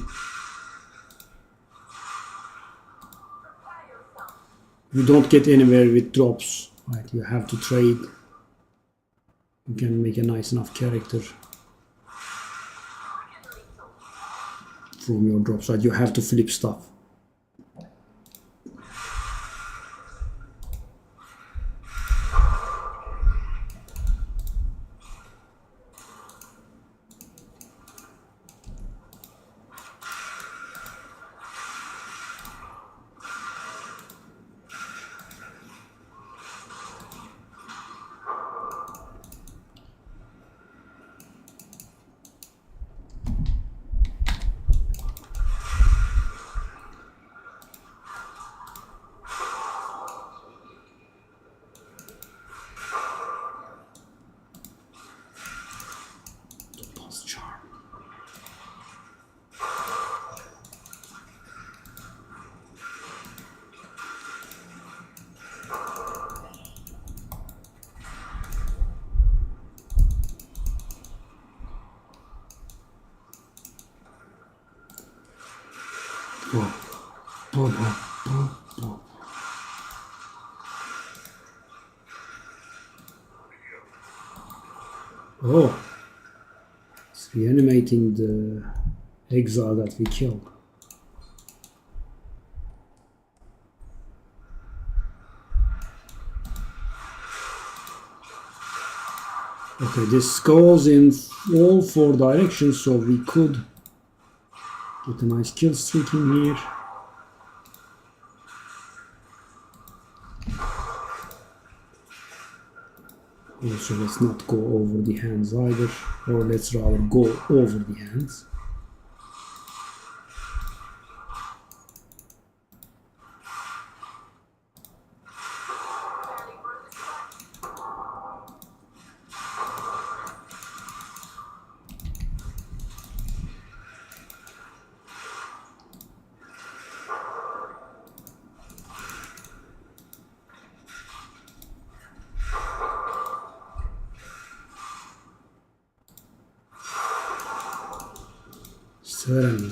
You don't get anywhere with drops, right? You have to trade You can make a nice enough character from your drop side. You have to flip stuff. Oh, it's reanimating the exile that we killed. Okay, this goes in all 4 directions, so we could get a nice kill streak in here. Also, let's not go over the hands either, or let's rather go over the hands.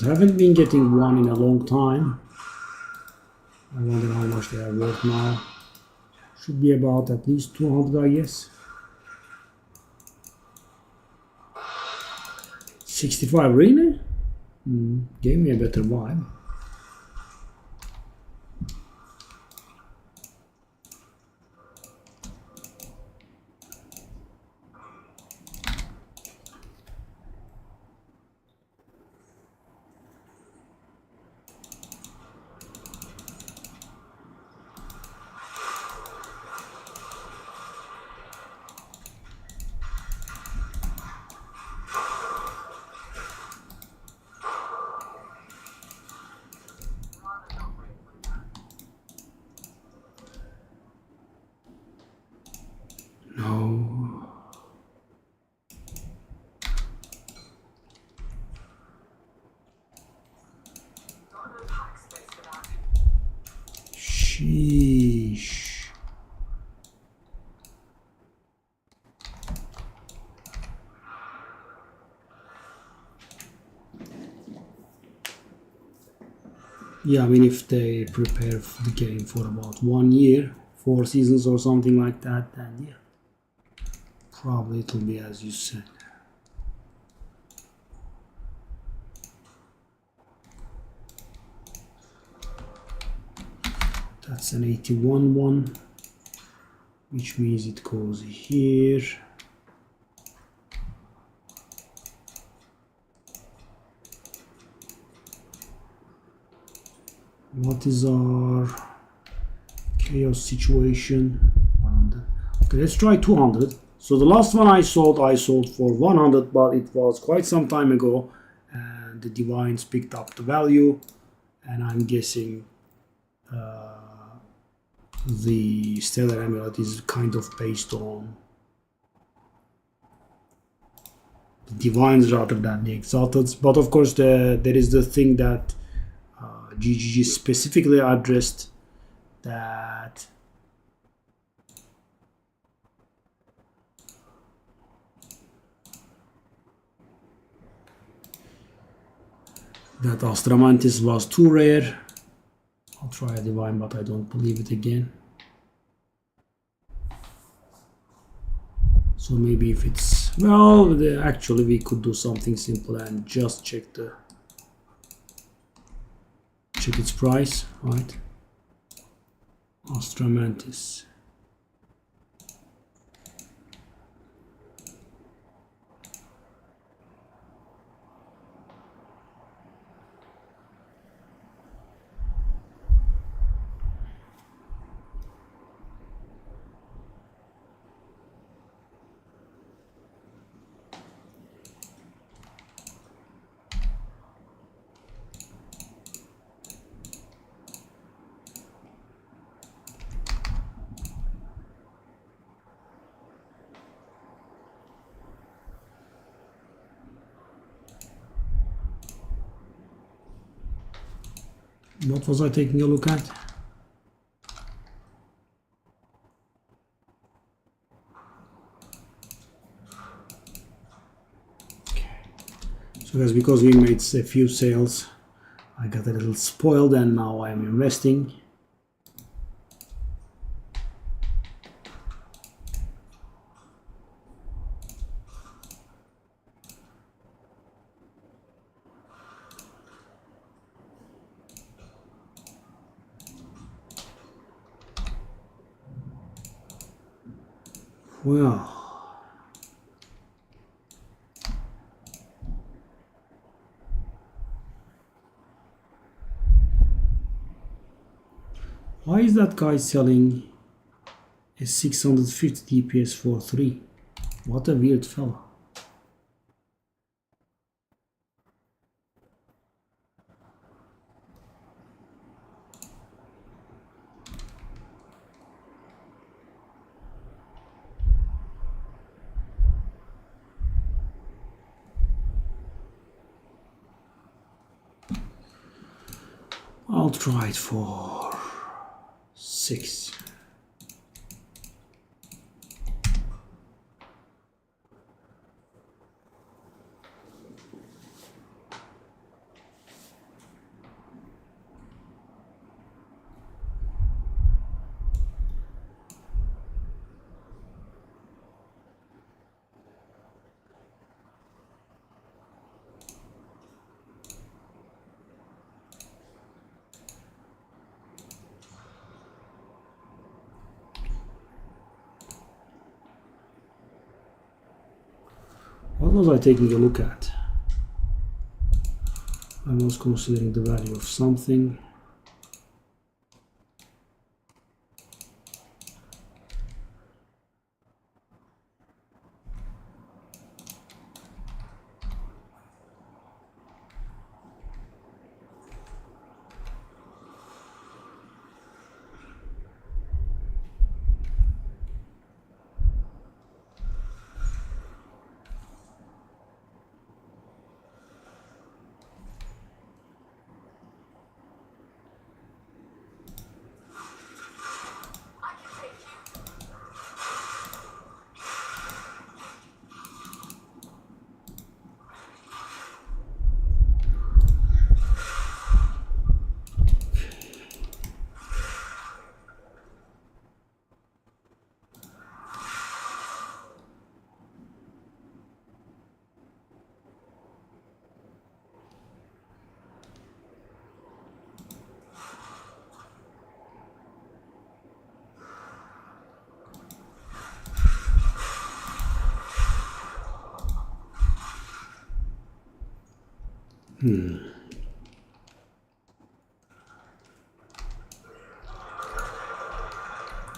Haven't been getting one in a long time. I wonder how much they are worth now. Should be about at least 200, I guess. 65, really? Gave me a better vibe. No. Sheesh. Yeah, I mean, if they prepare the game for about 1 year, 4 seasons or something like that, then yeah. Probably it'll be as you said. That's an 81 one, which means it goes here. What is our chaos situation? 100. Okay, let's try 200. So the last one I sold for 100, but it was quite some time ago, and the divines picked up the value, and I'm guessing the stellar amulet is kind of based on the divines rather than the exalted. But of course, there is the thing that GGG specifically addressed, that Astramantis was too rare. I'll try a divine, but I don't believe it again. So maybe if it's, well, actually we could do something simple and just check its price, right? Astramantis. What was I taking a look at? So that's because we made a few sales. I got a little spoiled and now I'm investing. Well, why is that guy selling a 650 DPS for 3? What a weird fellow. I'll try it for 6. What was I taking a look at? I was considering the value of something.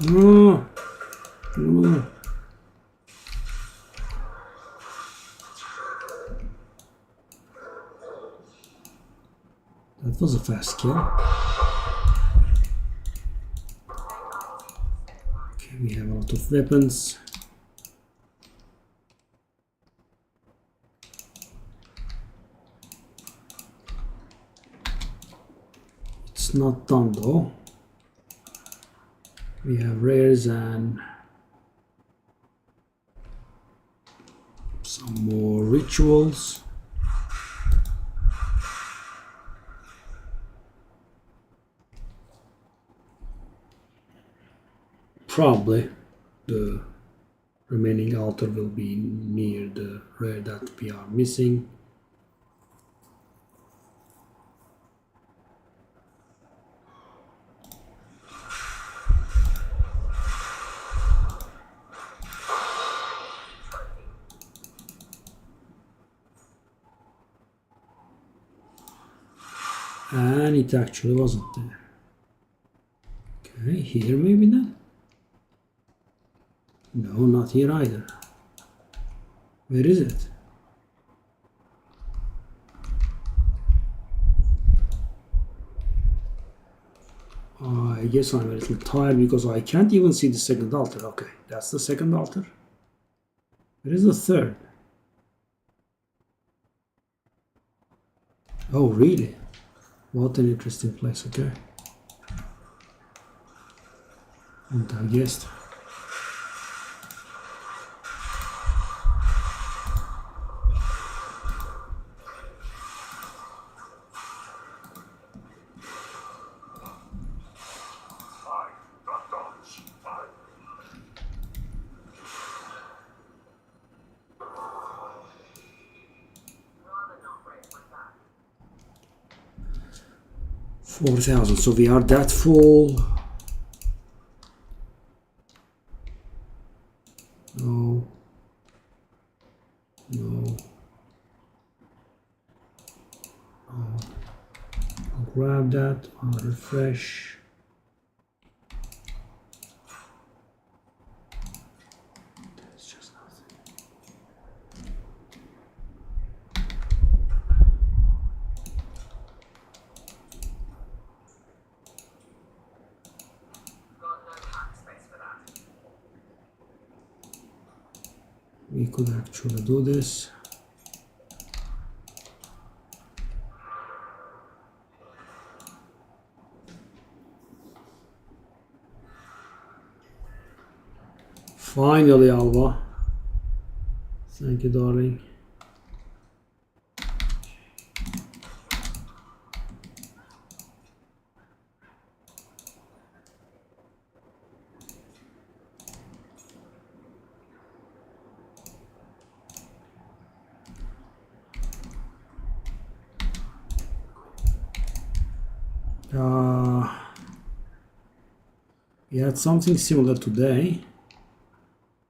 No. No. That was a fast kill. Okay, we have a lot of weapons. It's not done though. We have rares and some more rituals. Probably the Remaining altar will be near the rare that we are missing. And it actually wasn't there. Okay, here maybe then? No, not here either. Where is it? I guess I'm a little tired because I can't even see the second altar. Okay, that's the second altar. Where is the third? Oh, really? What an interesting place, okay. And I guessed. $4,000, so we are that full. No. No. No. I'll grab that. I'll refresh. There's just nothing. We could actually do this. Finally, Alba. Thank you, darling. We had something similar today.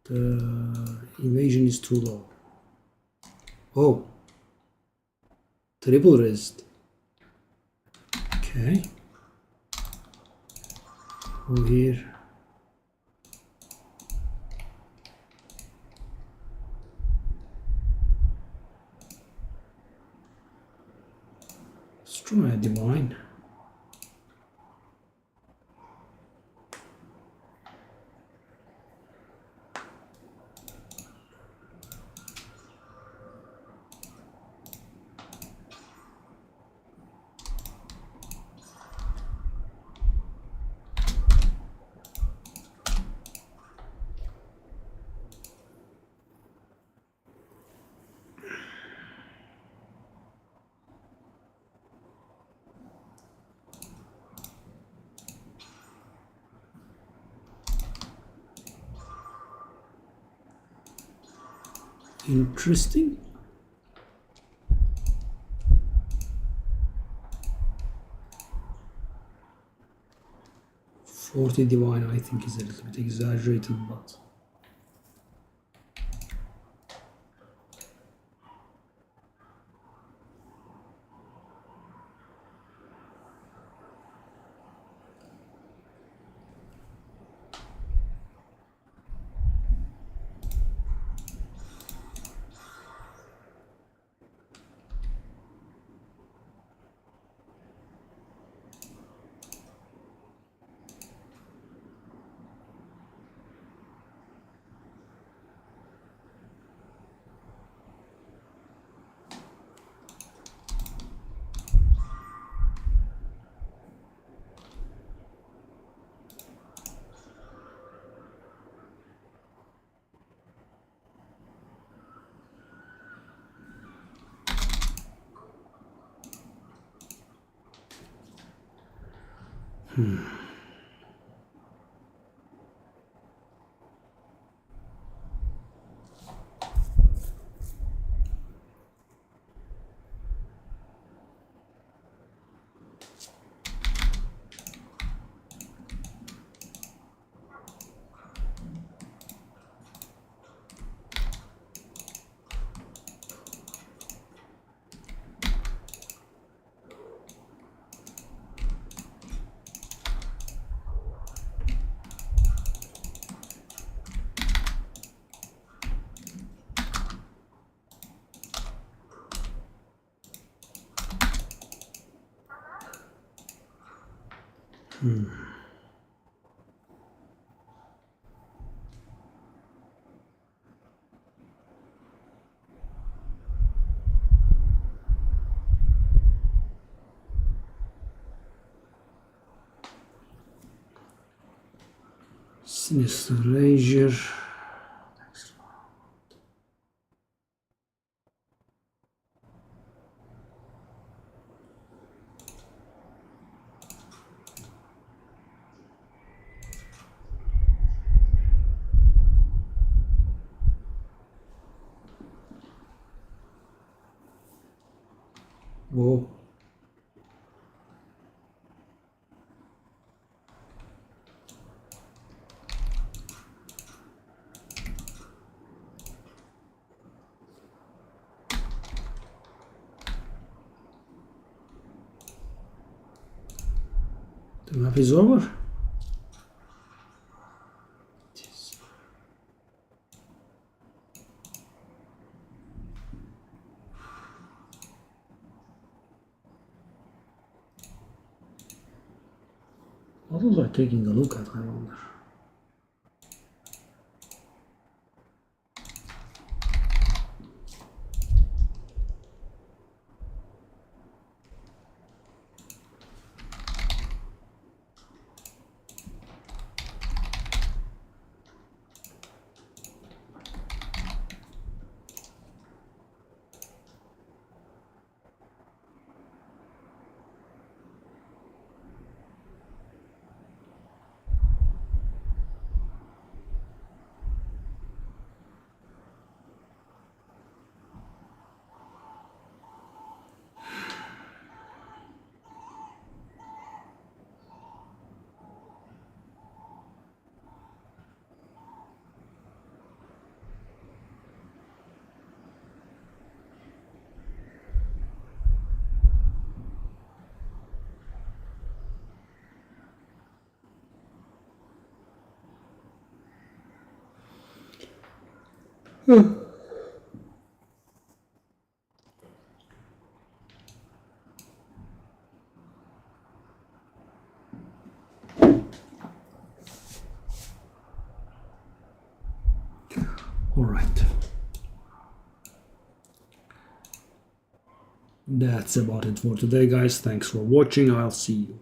The invasion is too low. Oh, triple wrist. Okay. Over here. Let's try a divine. Interesting. $40 divine, I think, is a little bit exaggerated, but Sinister Leisure. Whoa. The map is over. What was I taking a look at, I wonder? All right. That's about it for today, guys. Thanks for watching. I'll see you